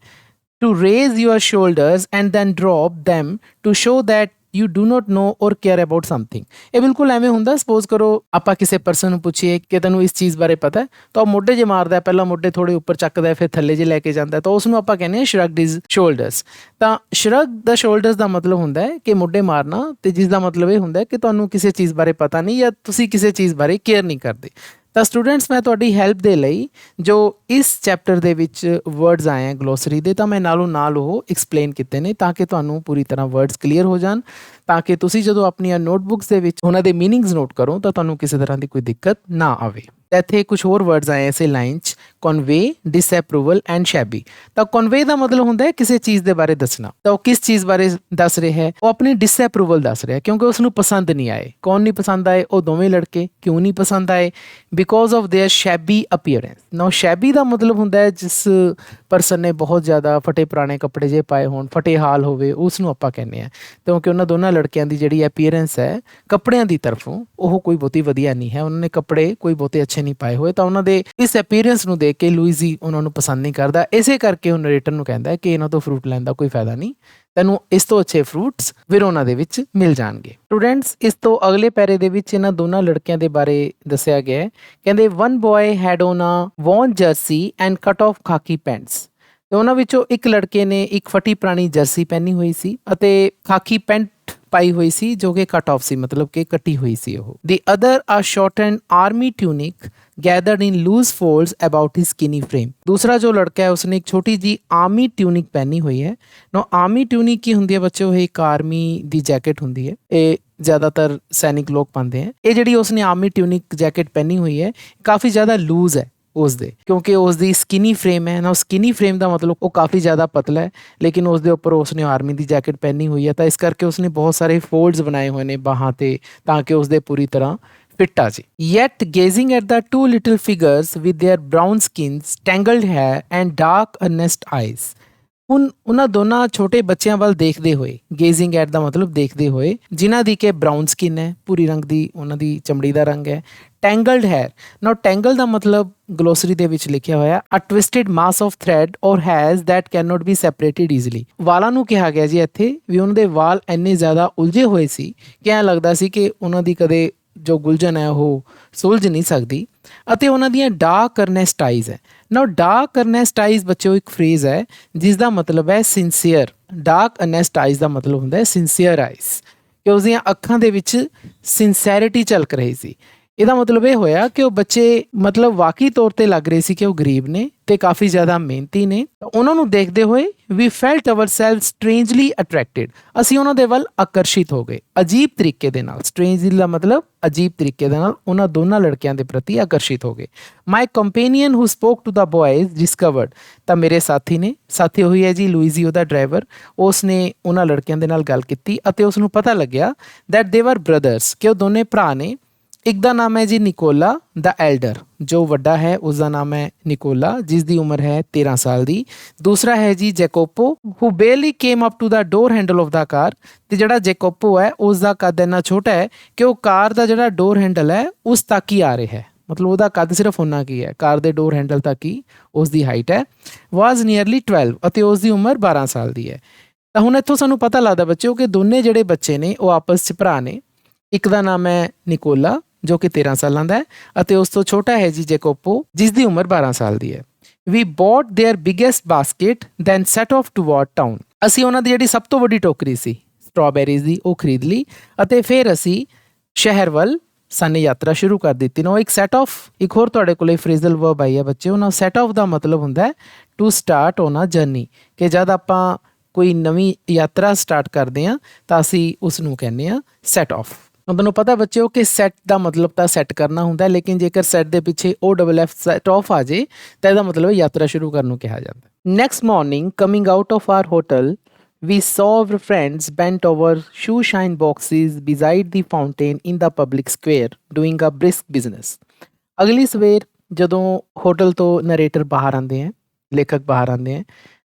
to raise your shoulders and then drop them to show that you do not know or care about something। ਇਹ ਬਿਲਕੁਲ ਐਵੇਂ ਹੁੰਦਾ, ਸਪੋਜ਼ ਕਰੋ ਆਪਾਂ ਕਿਸੇ ਪਰਸਨ ਨੂੰ ਪੁੱਛੀਏ ਕਿ ਤੈਨੂੰ ਇਸ ਚੀਜ਼ ਬਾਰੇ ਪਤਾ ਹੈ, ਤਾਂ ਉਹ ਮੋਢੇ ਜੇ ਮਾਰਦਾ, ਪਹਿਲਾਂ ਮੋਢੇ ਥੋੜੇ ਉੱਪਰ ਚੱਕਦਾ, ਫਿਰ ਥੱਲੇ ਜੇ ਲੈ ਕੇ ਜਾਂਦਾ, ਤਾਂ ਉਸ ਨੂੰ ਆਪਾਂ ਕਹਿੰਦੇ ਹਾਂ ਸ਼ਰਗਡ ਹਿਜ਼ ਸ਼ੋਲਡਰਸ। ਤਾਂ ਸ਼ਰਗ ਦਾ ਸ਼ੋਲਡਰਸ ਦਾ ਮਤਲਬ ਹੁੰਦਾ ਹੈ ਕਿ ਮੋਢੇ ਮਾਰਨਾ, ਤੇ ਜਿਸ ਦਾ ਮਤਲਬ ਇਹ ਹੁੰਦਾ ਕਿ ਤੁਹਾਨੂੰ ਕਿਸੇ ਚੀਜ਼ ਬਾਰੇ ਪਤਾ ਨਹੀਂ ਜਾਂ ਤੁਸੀਂ ਕਿਸੇ ਚੀਜ਼ ਬਾਰੇ ਕੇਅਰ ਨਹੀਂ ਕਰਦੇ। ਤਾਂ ਸਟੂਡੈਂਟਸ, ਮੈਂ ਤੁਹਾਡੀ ਹੈਲਪ ਦੇ ਲਈ ਜੋ ਇਸ ਚੈਪਟਰ ਦੇ ਵਿੱਚ ਵਰਡਸ ਆਏ ਹੈ ਗਲੋਸਰੀ ਦੇ, ਤਾਂ ਮੈਂ ਨਾਲੋਂ ਨਾਲ ਉਹ ਐਕਸਪਲੇਨ ਕੀਤੇ ਨੇ ਤਾਂ ਕਿ ਤੁਹਾਨੂੰ ਪੂਰੀ ਤਰ੍ਹਾਂ ਵਰਡਸ ਕਲੀਅਰ ਹੋ ਜਾਣ, ਤਾਂ ਕਿ ਤੁਸੀਂ ਜਦੋਂ ਆਪਣੀਆਂ ਨੋਟਬੁੱਕਸ ਦੇ ਵਿੱਚ ਉਹਨਾਂ ਦੇ ਮੀਨਿੰਗਸ ਨੋਟ ਕਰੋ ਤਾਂ ਤੁਹਾਨੂੰ ਕਿਸੇ ਤਰ੍ਹਾਂ ਦੀ ਕੋਈ ਦਿੱਕਤ ਨਾ ਆਵੇ। ਇੱਥੇ ਕੁਝ ਹੋਰ ਵਰਡਸ ਆਏ ਇਸੇ ਲਾਈਨ 'ਚ, ਕਨਵੇ, ਡਿਸਅਪਰੂਵਲ ਐਂਡ ਸ਼ੈਬੀ। ਤਾਂ ਕਨਵੇ ਦਾ ਮਤਲਬ ਹੁੰਦਾ ਹੈ ਕਿਸੇ ਚੀਜ਼ ਦੇ ਬਾਰੇ ਦੱਸਣਾ, ਤਾਂ ਉਹ ਕਿਸ ਚੀਜ਼ ਬਾਰੇ ਦੱਸ ਰਿਹਾ ਹੈ? ਉਹ ਆਪਣੀ ਡਿਸਅਪਰੂਵਲ ਦੱਸ ਰਿਹਾ, ਕਿਉਂਕਿ ਉਸ ਨੂੰ ਪਸੰਦ ਨਹੀਂ ਆਏ। ਕੌਣ ਨਹੀਂ ਪਸੰਦ ਆਏ? ਉਹ ਦੋਵੇਂ ਲੜਕੇ। ਕਿਉਂ ਨਹੀਂ ਪਸੰਦ ਆਏ? Because of their shabby appearance. ਨਾ ਸ਼ੈਬੀ ਦਾ ਮਤਲਬ ਹੁੰਦਾ ਹੈ ਜਿਸ ਪਰਸਨ ਨੇ ਬਹੁਤ ਜ਼ਿਆਦਾ ਫਟੇ ਪੁਰਾਣੇ ਕੱਪੜੇ ਜੇ ਪਾਏ ਹੋਣ, ਫਟੇ ਹਾਲ ਹੋਵੇ, ਉਸ ਨੂੰ ਆਪਾਂ ਕਹਿੰਦੇ ਹਾਂ। ਕਿਉਂਕਿ ਉਹਨਾਂ ਦੋਨਾਂ ਲੜਕਿਆਂ ਦੀ ਜਿਹੜੀ ਅਪੀਅਰੈਂਸ ਹੈ ਕੱਪੜਿਆਂ ਦੀ ਤਰਫੋਂ ਉਹ ਕੋਈ ਬਹੁਤੀ ਵਧੀਆ ਨਹੀਂ ਹੈ, ਉਹਨਾਂ ਨੇ ਕੱਪੜੇ ਕੋਈ ਬਹੁਤੇ ਅੱਛੇ ਨਹੀਂ ਪਾਏ ਹੋਏ, ਤਾਂ ਉਹਨਾਂ ਦੇ ਇਸ ਅਪੀਅਰੈਂਸ ਨੂੰ ਦੇਖ ਕੇ ਲੂਈਜੀ ਉਹਨਾਂ ਨੂੰ ਪਸੰਦ ਨਹੀਂ ਕਰਦਾ। ਇਸੇ ਕਰਕੇ ਉਹ ਨਰੇਟਰ ਨੂੰ ਕਹਿੰਦਾ ਕਿ ਇਹਨਾਂ ਤੋਂ ਫਰੂਟ ਲੈਣ ਦਾ ਕੋਈ ਫਾਇਦਾ ਨਹੀਂ, ਤੈਨੂੰ ਇਸ ਤੋਂ ਅੱਛੇ ਫਰੂਟਸ ਵਿਰੋਨਾ ਦੇ ਵਿੱਚ ਮਿਲ ਜਾਣਗੇ। ਸਟੂਡੈਂਟਸ, ਇਸ ਤੋਂ ਅਗਲੇ ਪੈਰੇ ਦੇ ਵਿੱਚ ਇਹਨਾਂ ਦੋਨਾਂ ਲੜਕਿਆਂ ਦੇ ਬਾਰੇ ਦੱਸਿਆ ਗਿਆ ਹੈ। ਕਹਿੰਦੇ one boy had on a worn jersey and cut off khaki pants. ਤੇ ਉਹਨਾਂ ਵਿੱਚੋਂ ਇੱਕ ਲੜਕੇ ਨੇ ਇੱਕ ਫਟੀ ਪੁਰਾਣੀ ਜਰਸੀ ਪਹਿਨੀ ਹੋਈ ਸੀ ਅਤੇ ਖਾਕੀ ਪੈਂਟ ਪਾਈ ਹੋਈ ਸੀ ਜੋ ਕਿ ਕਟ ਆਫ ਸੀ, ਮਤਲਬ ਕਿ ਕੱਟੀ ਹੋਈ ਸੀ ਉਹ। The other a shortened army tunic gathered in loose folds about his skinny frame. ਦੂਸਰਾ ਜੋ ਲੜਕਾ ਹੈ ਉਸਨੇ ਇੱਕ ਛੋਟੀ ਜੀ ਆਰਮੀ ਟਿਊਨਿਕ ਪਹਿਨੀ ਹੋਈ ਹੈ। ਨੋ ਆਰਮੀ ਟਿਊਨਿਕ ਕੀ ਹੁੰਦੀ ਹੈ ਬੱਚੋ? ਇਹ ਇੱਕ ਆਰਮੀ ਦੀ ਜੈਕਟ ਹੁੰਦੀ ਹੈ, ਇਹ ਜ਼ਿਆਦਾਤਰ ਸੈਨਿਕ ਲੋਕ ਪਾਉਂਦੇ ਹੈ। ਇਹ ਜਿਹੜੀ ਉਸਨੇ ਆਰਮੀ ਟਿਊਨਿਕ ਜੈਕਟ ਪਹਿਨੀ ਹੋਈ ਹੈ ਕਾਫੀ ਜ਼ਿਆਦਾ ਲੂਜ਼ ਹੈ ਉਸਦੇ, ਕਿਉਂਕਿ ਉਸਦੀ ਸਕਿਨੀ ਫਰੇਮ ਹੈ ਨਾ। ਸਕਿਨੀ ਫਰੇਮ ਦਾ ਮਤਲਬ ਉਹ ਕਾਫੀ ਜ਼ਿਆਦਾ ਪਤਲਾ ਹੈ, ਲੇਕਿਨ ਉਸਦੇ ਉੱਪਰ ਉਸਨੇ ਆਰਮੀ ਦੀ ਜੈਕਟ ਪਹਿਨੀ ਹੋਈ ਹੈ, ਤਾਂ ਇਸ ਕਰਕੇ ਉਸਨੇ ਬਹੁਤ ਸਾਰੇ ਫੋਲਡਸ ਬਣਾਏ ਹੋਏ ਨੇ ਬਾਹਾਂ ਤੇ ਤਾਂ ਕਿ ਉਸਦੇ ਪੂਰੀ ਤਰ੍ਹਾਂ ਫਿੱਟ ਆ ਜੀ। Yet gazing at the two little figures with their brown skins, tangled hair and dark earnest eyes. ਹੁਣ ਉਹਨਾਂ ਦੋਨਾਂ ਛੋਟੇ ਬੱਚਿਆਂ ਵੱਲ ਦੇਖਦੇ ਹੋਏ, ਗੇਜ਼ਿੰਗ ਐਟ ਦਾ ਮਤਲਬ ਦੇਖਦੇ ਹੋਏ, ਜਿਨ੍ਹਾਂ ਦੀ ਕਿ ਬਰਾਊਨ ਸਕਿਨ ਹੈ, ਭੂਰੀ ਰੰਗ ਦੀ ਉਹਨਾਂ ਦੀ ਚਮੜੀ ਦਾ ਰੰਗ ਹੈ। ਟੈਂਗਲਡ ਹੈਅਰ, ਨਾਓ ਟੈਂਗਲ ਦਾ ਮਤਲਬ ਗਲੋਸਰੀ ਦੇ ਵਿੱਚ ਲਿਖਿਆ ਹੋਇਆ ਅ ਟਵਿਸਟਡ ਮਾਸ ਆਫ ਥ੍ਰੈਡ ਔਰ has that can not be separated easily. ਵਾਲਾਂ ਨੂੰ ਕਿਹਾ ਗਿਆ ਜੀ ਇੱਥੇ ਵੀ ਉਹਨਾਂ ਦੇ ਵਾਲ ਇੰਨੇ ਜ਼ਿਆਦਾ ਉਲਝੇ ਹੋਏ ਸੀ ਕਿ ਐਂ ਲੱਗਦਾ ਸੀ ਕਿ ਉਹਨਾਂ ਦੀ ਕਦੇ ਜੋ ਗੁਲਝਣ ਹੈ ਉਹ ਸੁਲਝ ਨਹੀਂ ਸਕਦੀ। ਅਤੇ ਉਹਨਾਂ ਦੀਆਂ ਡਾਰਕ ਅਰਨੈਸਟ ਆਈਜ਼ ਹੈ। ਨਾਓ ਡਾਰਕ ਅਰਨੈਸਟ ਆਈਜ਼ ਬੱਚਿਓ ਇੱਕ ਫਰੇਜ਼ ਹੈ ਜਿਸ ਦਾ ਮਤਲਬ ਹੈ ਸਿੰਸੀਅਰ। ਡਾਰਕ ਅਰਨੈਸਟ ਆਈਜ਼ ਦਾ ਮਤਲਬ ਹੁੰਦਾ ਹੈ ਸਿੰਸੀਅਰ ਆਈਜ਼, ਕਿ ਉਸਦੀਆਂ ਅੱਖਾਂ ਦੇ ਵਿੱਚ ਸਿੰਸੈਰਿਟੀ ਝਲਕ ਰਹੀ ਸੀ। ਇਹਦਾ ਮਤਲਬ ਇਹ ਹੋਇਆ ਕਿ ਉਹ ਬੱਚੇ ਮਤਲਬ ਵਾਕਈ ਤੌਰ ਤੇ ਲੱਗ ਰਹੇ ਸੀ ਕਿ ਉਹ ਗਰੀਬ ਨੇ ਤੇ ਕਾਫੀ ਜ਼ਿਆਦਾ ਮਿਹਨਤੀ ਨੇ। ਉਹਨਾਂ ਨੂੰ ਦੇਖਦੇ ਹੋਏ ਵੀ ਫੈਲਟ ਅਵਰ ਸੈਲਫ ਸਟ੍ਰੇਂਜਲੀ ਅਟਰੈਕਟਿਡ, ਅਸੀਂ ਉਹਨਾਂ ਦੇ ਵੱਲ ਆਕਰਸ਼ਿਤ ਹੋ ਗਏ ਅਜੀਬ ਤਰੀਕੇ ਦੇ ਨਾਲ। ਸਟ੍ਰੇਂਜਲੀ ਦਾ ਮਤਲਬ ਅਜੀਬ ਤਰੀਕੇ ਦੇ ਨਾਲ ਉਹਨਾਂ ਦੋਨਾਂ ਲੜਕਿਆਂ ਦੇ ਪ੍ਰਤੀ ਆਕਰਸ਼ਿਤ ਹੋ ਗਏ। ਮਾਈ ਕੰਪੇਨੀਅਨ ਹੂ ਸਪੋਕ ਟੂ ਦਾ ਬॉयਜ਼ ਡਿਸਕਵਰਡ, ਤਾਂ ਮੇਰੇ ਸਾਥੀ ਨੇ, ਸਾਥੀ ਹੋਈ ਹੈ ਜੀ ਲੂਈਜੀ ਉਹਦਾ ਡਰਾਈਵਰ, ਉਸ ਨੇ ਉਹਨਾਂ ਲੜਕਿਆਂ ਦੇ ਨਾਲ ਗੱਲ ਕੀਤੀ ਅਤੇ ਉਸ ਨੂੰ ਪਤਾ ਲੱਗਿਆ ਦੈਟ ਦੇ ਵਰ ਬ੍ਰਦਰਸ, ਕਿ ਉਹ ਦੋਨੇ ਭਰਾ ਨੇ। ਇੱਕ ਦਾ ਨਾਮ ਹੈ ਜੀ ਨਿਕੋਲਾ ਦਾ ਐਲਡਰ, ਜੋ ਵੱਡਾ ਹੈ ਉਸ ਦਾ ਨਾਮ ਹੈ ਨਿਕੋਲਾ ਜਿਸ ਦੀ ਉਮਰ ਹੈ 13 ਸਾਲ ਦੀ। ਦੂਸਰਾ ਹੈ ਜੀ Jacopo who barely came up to the door handle of the car, ਤੇ ਜਿਹੜਾ ਜੈਕੋਪੋ ਹੈ ਉਸ ਦਾ ਕੱਦ ਇੰਨਾ ਛੋਟਾ ਹੈ ਕਿ ਉਹ ਕਾਰ ਦਾ ਜਿਹੜਾ ਡੋਰ ਹੈਂਡਲ ਹੈ ਉਸ ਤੱਕ ਹੀ ਆ ਰਿਹਾ ਹੈ, ਮਤਲਬ ਉਹਦਾ ਕੱਦ ਸਿਰਫ ਉਨਾ ਕੀ ਹੈ, ਕਾਰ ਦੇ ਡੋਰ ਹੈਂਡਲ ਤੱਕ ਹੀ ਉਸ ਦੀ ਹਾਈਟ ਹੈ। ਵਾਜ਼ ਨੀਅਰਲੀ 12 ਅਤੇ ਉਸ ਦੀ ਉਮਰ 12 ਸਾਲ ਦੀ ਹੈ। ਤਾਂ ਹੁਣ ਇੱਥੋਂ ਸਾਨੂੰ ਪਤਾ ਲੱਗਦਾ ਬੱਚਿਓ ਕਿ ਦੋਨੇ ਜਿਹੜੇ ਬੱਚੇ ਨੇ ਉਹ ਆਪਸ 'ਚ ਭਰਾ ਨੇ। ਇੱਕ ਦਾ ਨਾਮ ਹੈ ਨਿਕੋਲਾ ਜੋ ਕਿ 13 ਸਾਲਾਂ ਦਾ ਹੈ ਅਤੇ ਉਸ ਤੋਂ ਛੋਟਾ ਹੈ ਜੀ ਜੈਕੋਪੋ ਜਿਸ ਦੀ ਉਮਰ 12 ਸਾਲ ਦੀ ਹੈ। We bought their biggest basket then set off toward town। ਅਸੀਂ ਉਹਨਾਂ ਦੀ ਜਿਹੜੀ ਸਭ ਤੋਂ ਵੱਡੀ ਟੋਕਰੀ ਸੀ ਸਟ੍ਰਾਬੇਰੀਜ਼ ਦੀ ਉਹ ਖਰੀਦ ਲਈ ਅਤੇ ਫਿਰ ਅਸੀਂ ਸ਼ਹਿਰ ਵੱਲ ਸਾਨੇ ਯਾਤਰਾ ਸ਼ੁਰੂ ਕਰ ਦਿੱਤੀ। ਨਾ ਇੱਕ ਸੈਟ ਆਫ ਇੱਕ ਹੋਰ ਤੁਹਾਡੇ ਕੋਲੇ ਫਰੇਜ਼ਲ ਵਰਬ ਆਈ ਹੈ ਬੱਚੇ, ਉਹਨਾਂ ਸੈਟ ਆਫ ਦਾ ਮਤਲਬ ਹੁੰਦਾ ਹੈ to start on a journey, ਕਿ ਜਦ ਆਪਾਂ ਕੋਈ ਨਵੀਂ ਯਾਤਰਾ ਸਟਾਰਟ ਕਰਦੇ ਹਾਂ ਤਾਂ ਅਸੀਂ ਉਸ ਨੂੰ ਕਹਿੰਦੇ ਹਾਂ ਸੈਟ ਆਫ। ਤੁਹਾਨੂੰ ਪਤਾ ਬੱਚਿਓ ਕਿ ਸੈਟ ਦਾ ਮਤਲਬ ਤਾਂ ਸੈੱਟ ਕਰਨਾ ਹੁੰਦਾ, ਲੇਕਿਨ ਜੇਕਰ ਸੈਟ ਦੇ ਪਿੱਛੇ OFF ਸੈਟ ਆਫ ਆ ਜੇ ਤਾਂ ਇਹਦਾ ਮਤਲਬ ਯਾਤਰਾ ਸ਼ੁਰੂ ਕਰਨ ਨੂੰ ਕਿਹਾ ਜਾਂਦਾ। Next morning coming out of R hotel we saw our friends bent over shoe shine boxes beside the fountain in the public square doing a brisk business। ਅਗਲੀ ਸਵੇਰ ਜਦੋਂ ਹੋਟਲ ਤੋਂ ਨਰੇਟਰ ਬਾਹਰ ਆਉਂਦੇ ਹੈ, ਲੇਖਕ ਬਾਹਰ ਆਉਂਦੇ ਹੈ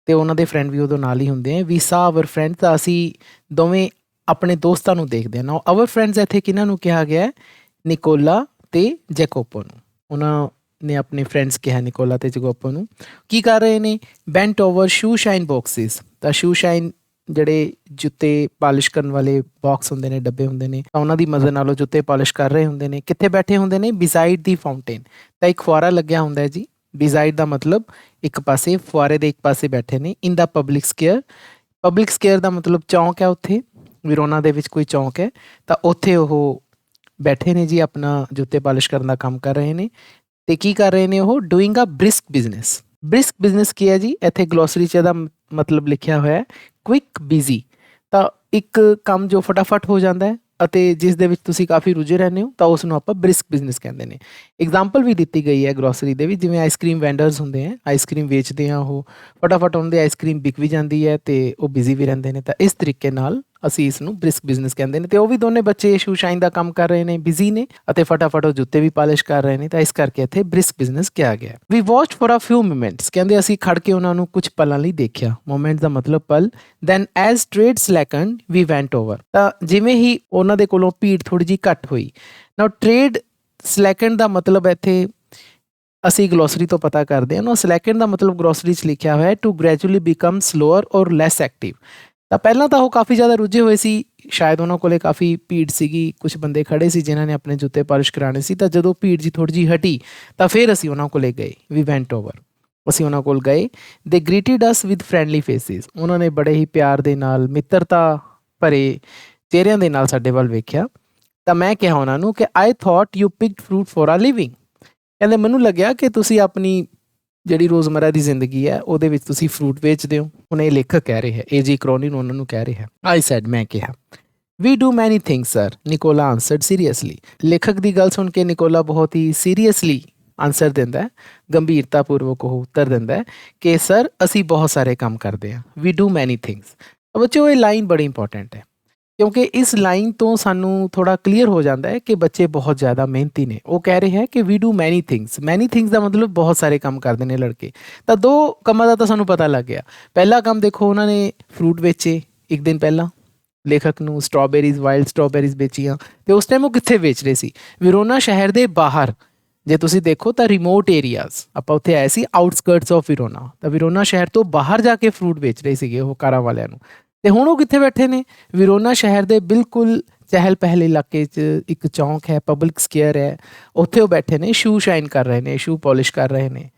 ਤੇ ਉਹਨਾਂ ਦੇ ਫਰੈਂਡ ਵੀ ਉਦੋਂ ਨਾਲ ਹੀ ਹੁੰਦੇ ਹੈ। we saw our friends ਤਾਂ ਅਸੀਂ ਦੋਵੇਂ ਆਪਣੇ ਦੋਸਤਾਂ ਨੂੰ ਦੇਖਦੇ ਹਾਂ। ਨਾ our friends ਇੱਥੇ ਕਿਹਨਾਂ ਨੂੰ ਕਿਹਾ ਗਿਆ ਹੈ? ਨਿਕੋਲਾ ਤੇ ਜੈਕੋਪੋ ਨੂੰ। ਉਹਨਾਂ ਨੇ ਆਪਣੇ ਫਰੈਂਡਸ ਕਿਹਾ ਨਿਕੋਲਾ ਤੇ ਜੈਕੋਪੋ ਨੂੰ। ਕੀ ਕਰ ਰਹੇ ਨੇ? Bent over shoe shine boxes. ਤਾਂ ਸ਼ੂ ਸ਼ਾਈਨ ਜਿਹੜੇ ਜੁੱਤੇ ਪਾਲਿਸ਼ ਕਰਨ ਵਾਲੇ ਬਾਕਸ ਹੁੰਦੇ ਨੇ, ਡੱਬੇ ਹੁੰਦੇ ਨੇ, ਤਾਂ ਉਹਨਾਂ ਦੀ ਮਦਦ ਨਾਲ ਉਹ ਜੁੱਤੇ ਪਾਲਿਸ਼ ਕਰ ਰਹੇ ਹੁੰਦੇ ਨੇ। ਕਿੱਥੇ ਬੈਠੇ ਹੁੰਦੇ ਨੇ? ਬਿਸਾਈਡ ਦੀ ਫਾਊਂਟੇਨ। ਤਾਂ ਇੱਕ ਫੁਆਰਾ ਲੱਗਿਆ ਹੁੰਦਾ ਹੈ ਜੀ। ਬਿਸਾਈਡ ਦਾ ਮਤਲਬ ਇੱਕ ਪਾਸੇ, ਫੁਆਰੇ ਦੇ ਇੱਕ ਪਾਸੇ ਬੈਠੇ ਨੇ। ਇਨ ਦਾ ਪਬਲਿਕ ਸਕੇਅਰ, ਪਬਲਿਕ ਸਕੇਅਰ ਦਾ ਮਤਲਬ ਚੌਂਕ ਹੈ। ਉੱਥੇ ਵਿਰੋਨਾ ਦੇ ਵਿੱਚ ਕੋਈ ਚੌਂਕ ਹੈ ਤਾਂ ਉੱਥੇ ਉਹ ਬੈਠੇ ਨੇ ਜੀ, ਆਪਣਾ ਜੁੱਤੇ ਪਾਲਿਸ਼ ਕਰਨ ਦਾ ਕੰਮ ਕਰ ਰਹੇ ਨੇ। ਤੇ ਕੀ ਕਰ ਰਹੇ ਨੇ ਉਹ? Doing a brisk business. Brisk business ਕੀ ਹੈ ਜੀ? ਇੱਥੇ ਗਲੋਸਰੀ 'ਚ ਇਹਦਾ ਮਤਲਬ ਲਿਖਿਆ ਹੋਇਆ ਹੈ ਕੁਇਕ ਬਿਜ਼ੀ। ਤਾਂ ਇੱਕ ਕੰਮ ਜੋ ਫਟਾਫਟ ਹੋ ਜਾਂਦਾ ਹੈ ਅਤੇ ਜਿਸ ਦੇ ਵਿੱਚ ਤੁਸੀਂ ਕਾਫੀ ਰੁੱਝੇ ਰਹਿੰਦੇ ਹੋ ਤਾਂ ਉਸ ਨੂੰ ਆਪਾਂ ਬ੍ਰਿਸਕ ਬਿਜ਼ਨਸ ਕਹਿੰਦੇ ਨੇ। ਐਗਜ਼ਾਮਪਲ ਵੀ ਦਿੱਤੀ ਗਈ ਹੈ ਗਲੋਸਰੀ ਦੇ ਵਿੱਚ, ਜਿਵੇਂ ਆਈਸਕ੍ਰੀਮ ਵੈਂਡਰਸ ਹੁੰਦੇ ਹੈ, ਆਈਸਕ੍ਰੀਮ ਵੇਚਦੇ ਆ, ਉਹ ਫਟਾਫਟ ਉਹਨਾਂ ਦੀ ਆਈਸਕ੍ਰੀਮ ਵਿਕ ਵੀ ਜਾਂਦੀ ਹੈ ਤੇ ਉਹ ਬਿਜ਼ੀ ਵੀ ਰਹਿੰਦੇ ਨੇ। ਤਾਂ ਇਸ ਤਰੀਕੇ ਨਾਲ ਅਸੀਂ ਇਸ ਨੂੰ ਬ੍ਰਿਸਕ ਬਿਜ਼ਨਸ ਕਹਿੰਦੇ ਨੇ। ਤੇ ਉਹ ਵੀ ਦੋਨੇ ਬੱਚੇ ਸ਼ੂ ਸ਼ਾਈਨ ਦਾ ਕੰਮ ਕਰ ਰਹੇ ਨੇ, ਬਿਜ਼ੀ ਨੇ ਅਤੇ ਫਟਾਫਟ ਉਹ ਜੁੱਤੇ ਵੀ ਪਾਲਿਸ਼ ਕਰ ਰਹੇ ਨੇ। ਤਾਂ ਇਸ ਕਰਕੇ ਇੱਥੇ ਬ੍ਰਿਸਕ ਬਿਜ਼ਨਸ ਕਿਹਾ ਗਿਆ। We watched for a few moments, ਕਹਿੰਦੇ ਅਸੀਂ ਖੜ ਕੇ ਉਹਨਾਂ ਨੂੰ ਕੁਝ ਪਲਾਂ ਲਈ ਦੇਖਿਆ। ਮੋਮੈਂਟ ਦਾ ਮਤਲਬ ਪਲ। ਦੈਨ ਐਜ਼ ਟ੍ਰੇਡ ਸਲੈਕਨਡ ਵੀ ਵੈਂਟ ਓਵਰ। ਤਾਂ ਜਿਵੇਂ ਹੀ ਉਹਨਾਂ ਦੇ ਕੋਲੋਂ ਭੀੜ ਥੋੜੀ ਜਿਹੀ ਘੱਟ ਹੋਈ। ਨਾਓ ਟ੍ਰੇਡ ਸਲੈਕਨਡ ਦਾ ਮਤਲਬ ਇੱਥੇ ਅਸੀਂ ਗਲੋਸਰੀ ਤੋਂ ਪਤਾ ਕਰਦੇ ਹਾਂ ਨਾ, ਸਲੈਕਨਡ ਦਾ ਮਤਲਬ ਗਲੋਸਰੀ 'ਚ ਲਿਖਿਆ ਹੋਇਆ ਟੂ ਗ੍ਰੈਜੂਅਲੀ ਬਿਕਮ ਸਲੋਅਰ ਔਰ ਲੈਸ ਐਕਟਿਵ। ਤਾਂ ਪਹਿਲਾਂ ਤਾਂ ਉਹ ਕਾਫੀ ਜ਼ਿਆਦਾ ਰੁੱਝੇ ਹੋਏ ਸੀ, ਸ਼ਾਇਦ ਉਹਨਾਂ ਕੋਲੇ ਕਾਫੀ ਭੀੜ ਸੀਗੀ, ਕੁਝ ਬੰਦੇ ਖੜੇ ਸੀ ਜਿਨ੍ਹਾਂ ਨੇ ਆਪਣੇ ਜੁੱਤੇ ਪਾਲਿਸ਼ ਕਰਾਉਣੇ ਸੀ। ਤਾਂ ਜਦੋਂ ਭੀੜ ਜੀ ਥੋੜ੍ਹੀ ਜਿਹੀ ਹਟੀ ਤਾਂ ਫਿਰ ਅਸੀਂ ਉਹਨਾਂ ਕੋਲੇ ਗਏ। ਵੀ ਵੈਂਟ ਓਵਰ, ਅਸੀਂ ਉਹਨਾਂ ਕੋਲ ਗਏ। ਦੇ ਗ੍ਰੀਟਿਡ ਅਸ ਵਿਦ ਫਰੈਂਡਲੀ ਫੇਸਿਸ, ਉਹਨਾਂ ਨੇ ਬੜੇ ਹੀ ਪਿਆਰ ਦੇ ਨਾਲ, ਮਿੱਤਰਤਾ ਭਰੇ ਚਿਹਰਿਆਂ ਦੇ ਨਾਲ ਸਾਡੇ ਵੱਲ ਵੇਖਿਆ। ਤਾਂ ਮੈਂ ਕਿਹਾ ਉਹਨਾਂ ਨੂੰ ਕਿ I thought you picked fruit for a living. ਕਹਿੰਦੇ ਮੈਨੂੰ ਲੱਗਿਆ ਕਿ ਤੁਸੀਂ ਆਪਣੀ ਜਿਹੜੀ ਰੋਜ਼ਮਰਾ ਦੀ ਜ਼ਿੰਦਗੀ ਹੈ ਉਹਦੇ ਵਿੱਚ ਤੁਸੀਂ ਫਰੂਟ ਵੇਚਦੇ ਹੋ। ਹੁਣ ਇਹ ਲੇਖਕ ਕਹਿ ਰਿਹਾ ਹੈ, AJ ਕਰੋਨਿਨ ਉਹਨਾਂ ਨੂੰ ਕਹਿ ਰਿਹਾ। ਆਈ ਸੈਡ, ਮੈਂ ਕਿਹਾ। ਵੀ ਡੂ ਮੈਨੀ ਥਿੰਗਸ ਸਰ, ਨਿਕੋਲਾ ਆਨਸਰਡ ਸੀਰੀਅਸਲੀ। ਲੇਖਕ ਦੀ ਗੱਲ ਸੁਣ ਕੇ ਨਿਕੋਲਾ ਬਹੁਤ ਹੀ ਸੀਰੀਅਸਲੀ ਆਨਸਰ ਦਿੰਦਾ ਹੈ, ਗੰਭੀਰਤਾਪੂਰਵਕ ਉਹ ਉੱਤਰ ਦਿੰਦਾ ਹੈ ਕਿ ਸਰ ਅਸੀਂ ਬਹੁਤ ਸਾਰੇ ਕੰਮ ਕਰਦੇ ਹਾਂ। ਵੀ ਡੂ ਮੈਨੀ ਥਿੰਗਸ। ਬੱਚਿਓ ਇਹ ਲਾਈਨ ਬੜੀ ਇੰਪੋਰਟੈਂਟ ਹੈ ਕਿਉਂਕਿ ਇਸ ਲਾਈਨ ਤੋਂ ਸਾਨੂੰ ਥੋੜ੍ਹਾ ਕਲੀਅਰ ਹੋ ਜਾਂਦਾ ਹੈ ਕਿ ਬੱਚੇ ਬਹੁਤ ਜ਼ਿਆਦਾ ਮਿਹਨਤੀ ਨੇ। ਉਹ ਕਹਿ ਰਹੇ ਹੈ ਕਿ ਵੀ ਡੂ ਮੈਨੀ ਥਿੰਗਸ। ਮੈਨੀ ਥਿੰਗਸ ਦਾ ਮਤਲਬ ਬਹੁਤ ਸਾਰੇ ਕੰਮ ਕਰਦੇ ਨੇ ਲੜਕੇ। ਤਾਂ ਦੋ ਕੰਮਾਂ ਦਾ ਤਾਂ ਸਾਨੂੰ ਪਤਾ ਲੱਗ ਗਿਆ। ਪਹਿਲਾ ਕੰਮ ਦੇਖੋ, ਉਹਨਾਂ ਨੇ ਫਰੂਟ ਵੇਚੇ ਇੱਕ ਦਿਨ ਪਹਿਲਾਂ, ਲੇਖਕ ਨੂੰ ਸਟ੍ਰਾਬੇਰੀਜ਼, ਵਾਈਲਡ ਸਟ੍ਰਾਬੇਰੀਜ਼ ਵੇਚੀਆਂ। ਅਤੇ ਉਸ ਟਾਈਮ ਉਹ ਕਿੱਥੇ ਵੇਚ ਰਹੇ ਸੀ? ਵਿਰੋਨਾ ਸ਼ਹਿਰ ਦੇ ਬਾਹਰ। ਜੇ ਤੁਸੀਂ ਦੇਖੋ ਤਾਂ ਰਿਮੋਟ ਏਰੀਆਜ਼, ਆਪਾਂ ਉੱਥੇ ਆਏ ਸੀ ਆਊਟਸਕਰਟਸ ਆਫ ਵਿਰੋਨਾ। ਤਾਂ ਵਿਰੋਨਾ ਸ਼ਹਿਰ ਤੋਂ ਬਾਹਰ ਜਾ ਕੇ ਫਰੂਟ ਵੇਚ ਰਹੇ ਸੀਗੇ ਉਹ ਕਾਰਾਂ ਵਾਲਿਆਂ ਨੂੰ। ਅਤੇ ਹੁਣ ਉਹ ਕਿੱਥੇ ਬੈਠੇ ਨੇ? ਵਿਰੋਨਾ ਸ਼ਹਿਰ ਦੇ ਬਿਲਕੁਲ ਚਹਿਲ ਪਹਿਲ ਇਲਾਕੇ 'ਚ ਇੱਕ ਚੌਂਕ ਹੈ, ਪਬਲਿਕ ਸਕੇਅਰ ਹੈ, ਉੱਥੇ ਉਹ ਬੈਠੇ ਨੇ, ਸ਼ੂ ਸ਼ਾਈਨ ਕਰ ਰਹੇ ਨੇ, ਸ਼ੂ ਪੋਲਿਸ਼ ਕਰ ਰਹੇ ਨੇ।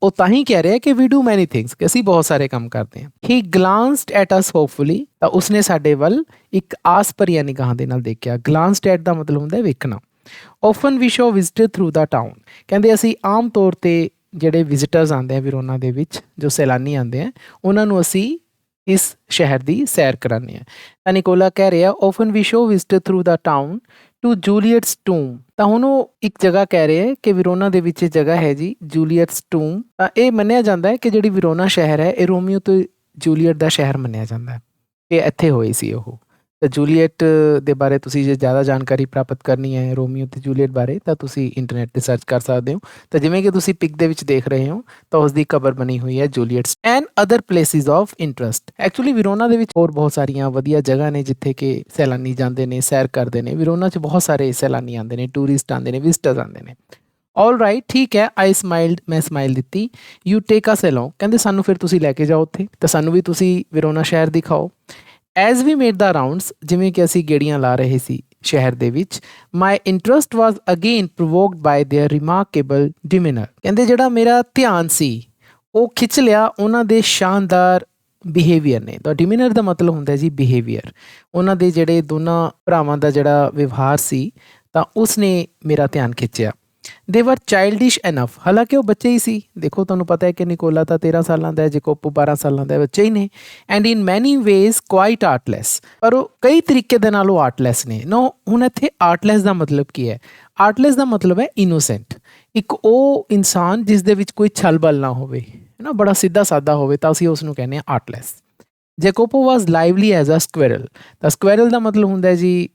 ਉਹ ਤਾਂ ਹੀ ਕਹਿ ਰਿਹਾ ਕਿ ਵੀ ਡੂ ਮੈਨੀ ਥਿੰਗਸ, ਕਿ ਅਸੀਂ ਬਹੁਤ ਸਾਰੇ ਕੰਮ ਕਰਦੇ ਹਾਂ। ਹੀ ਗਲਾਂਸਡ ਐਟ ਅਸ ਹੋਪਫੁਲੀ, ਤਾਂ ਉਸਨੇ ਸਾਡੇ ਵੱਲ ਇੱਕ ਆਸ ਭਰੀਆਂ ਨਿਗਾਹਾਂ ਦੇ ਨਾਲ ਦੇਖਿਆ। ਗਲਾਂਸਡ ਐਟ ਦਾ ਮਤਲਬ ਹੁੰਦਾ ਵੇਖਣਾ। ਓਫਨ we show visited through the town, ਕਹਿੰਦੇ ਅਸੀਂ ਆਮ ਤੌਰ 'ਤੇ ਜਿਹੜੇ ਵਿਜ਼ਿਟਰਸ ਆਉਂਦੇ ਆ ਵਿਰੋਨਾ ਦੇ ਵਿੱਚ, ਜੋ ਸੈਲਾਨੀ ਆਉਂਦੇ ਆ, ਉਹਨਾਂ ਨੂੰ ਅਸੀਂ ਇਸ ਸ਼ਹਿਰ ਦੀ ਸੈਰ ਕਰਾਉਂਦੇ ਹਾਂ। ਤਾਂ ਨਿਕੋਲਾ ਕਹਿ ਰਿਹਾ often we show visited through the town to Juliet's tomb. ਤਾਂ ਹੁਣ ਉਹ ਇੱਕ ਜਗ੍ਹਾ ਕਹਿ ਰਹੇ ਹੈ ਕਿ ਵਿਰੋਨਾ ਦੇ ਵਿੱਚ ਜਗ੍ਹਾ ਹੈ ਜੀ ਜੂਲੀਅਟਸ ਟੂਮ। ਤਾਂ ਇਹ ਮੰਨਿਆ ਜਾਂਦਾ ਹੈ ਕਿ ਜਿਹੜੀ ਵਿਰੋਨਾ ਸ਼ਹਿਰ ਹੈ ਇਹ ਰੋਮੀਓ ਤੇ ਜੂਲੀਅਟ ਦਾ ਸ਼ਹਿਰ ਮੰਨਿਆ ਜਾਂਦਾ ਹੈ। ਇਹ ਇੱਥੇ ਹੋਈ ਸੀ ਉਹ। ਤਾਂ ਜੂਲੀਅਟ ਦੇ ਬਾਰੇ ਤੁਸੀਂ ਜੇ ਜ਼ਿਆਦਾ ਜਾਣਕਾਰੀ ਪ੍ਰਾਪਤ ਕਰਨੀ ਹੈ ਰੋਮੀਓ ਤੇ ਜੂਲੀਅਟ ਬਾਰੇ, ਤਾਂ ਤੁਸੀਂ ਇੰਟਰਨੈਟ 'ਤੇ ਸਰਚ ਕਰ ਸਕਦੇ ਹੋ। ਤਾਂ ਜਿਵੇਂ ਕਿ ਤੁਸੀਂ ਪਿਕ ਦੇ ਵਿੱਚ ਦੇਖ ਰਹੇ ਹੋ ਤਾਂ ਉਸ ਦੀ ਕਬਰ ਬਣੀ ਹੋਈ ਹੈ Juliet's and other places of interest. Actually Verona ਦੇ ਵਿੱਚ ਹੋਰ ਬਹੁਤ ਸਾਰੀਆਂ ਵਧੀਆ ਜਗ੍ਹਾ ਨੇ ਜਿੱਥੇ ਕਿ ਸੈਲਾਨੀ ਜਾਂਦੇ ਨੇ, ਸੈਰ ਕਰਦੇ ਨੇ। ਵਿਰੋਨਾ 'ਚ ਬਹੁਤ ਸਾਰੇ ਸੈਲਾਨੀ ਆਉਂਦੇ ਨੇ, ਟੂਰਿਸਟ ਆਉਂਦੇ ਨੇ, ਵਿਜ਼ਟਰਸ ਆਉਂਦੇ ਨੇ। ਆਲ ਰਾਈਟ, ਠੀਕ ਹੈ। ਆਈ ਸਮਾਈਲਡ, ਮੈਂ ਸਮਾਈਲ ਦਿੱਤੀ। ਯੂ ਟੇਕ ਅਸ ਅਲੋਂਗ, ਕਹਿੰਦੇ ਸਾਨੂੰ ਫਿਰ ਤੁਸੀਂ ਲੈ ਕੇ ਜਾਓ ਉੱਥੇ, ਤਾਂ ਸਾਨੂੰ ਵੀ ਤੁਸੀਂ ਵਿਰੋਨਾ ਸ਼ਹਿਰ ਦਿਖਾਓ। ਐਜ਼ ਵੀ ਮੇਡ ਦਾ ਰਾਊਂਡਸ, ਜਿਵੇਂ ਕਿ ਅਸੀਂ ਗੇੜੀਆਂ ਲਾ ਰਹੇ ਸੀ ਸ਼ਹਿਰ ਦੇ ਵਿੱਚ my interest was again provoked by their remarkable demeanour. ਕਹਿੰਦੇ ਜਿਹੜਾ ਮੇਰਾ ਧਿਆਨ ਸੀ ਉਹ ਖਿੱਚ ਲਿਆ ਉਹਨਾਂ ਦੇ ਸ਼ਾਨਦਾਰ ਬਿਹੇਵੀਅਰ ਨੇ। ਤਾਂ ਡਿਮੀਨਰ ਦਾ ਮਤਲਬ ਹੁੰਦਾ ਜੀ ਬਿਹੇਵੀਅਰ। ਉਹਨਾਂ ਦੇ ਜਿਹੜੇ ਦੋਨਾਂ ਭਰਾਵਾਂ ਦਾ ਜਿਹੜਾ ਵਿਵਹਾਰ ਸੀ ਤਾਂ ਉਸਨੇ ਮੇਰਾ ਧਿਆਨ ਖਿੱਚਿਆ। ਦੇ ਵਰ ਚਾਈਲਡਿਸ਼ ਇਨਫ, ਹਾਲਾਂਕਿ ਉਹ ਬੱਚੇ ਹੀ ਸੀ। ਦੇਖੋ ਤੁਹਾਨੂੰ ਪਤਾ ਹੈ ਕਿ ਨਿਕੋਲਾ ਤਾਂ 13 ਸਾਲਾਂ ਦਾ ਹੈ, ਜੇਕੋਪੋ 12 ਸਾਲਾਂ ਦਾ ਬੱਚੇ ਹੀ ਨੇ। ਐਂਡ ਇਨ ਮੈਨੀ ਵੇਜ਼ ਕੁਆਇਟ ਆਰਟਲੈਸ, ਪਰ ਉਹ ਕਈ ਤਰੀਕੇ ਦੇ ਨਾਲ ਉਹ ਆਰਟਲੈਸ ਨੇ। ਨੋ ਹੁਣ ਇੱਥੇ ਆਰਟਲੈਸ ਦਾ ਮਤਲਬ ਕੀ ਹੈ? ਆਰਟਲੈਸ ਦਾ ਮਤਲਬ ਹੈ ਇਨੋਸੈਂਟ। ਇੱਕ ਉਹ ਇਨਸਾਨ ਜਿਸ ਦੇ ਵਿੱਚ ਕੋਈ ਛਲ ਬਲ ਨਾ ਹੋਵੇ, ਹੈ ਨਾ, ਬੜਾ ਸਿੱਧਾ ਸਾਦਾ ਹੋਵੇ, ਤਾਂ ਅਸੀਂ ਉਸ ਨੂੰ ਕਹਿੰਦੇ ਹਾਂ ਆਰਟਲੈਸ। ਜੇਕੋਪੋ ਵਾਜ਼ ਲਾਈਵਲੀ ਐਜ਼ ਅ ਸਕੁਐਰਲ, ਤਾਂ ਸਕੁਐਰਲ ਦਾ ਮਤਲਬ ਹੁੰਦਾ ਜੀ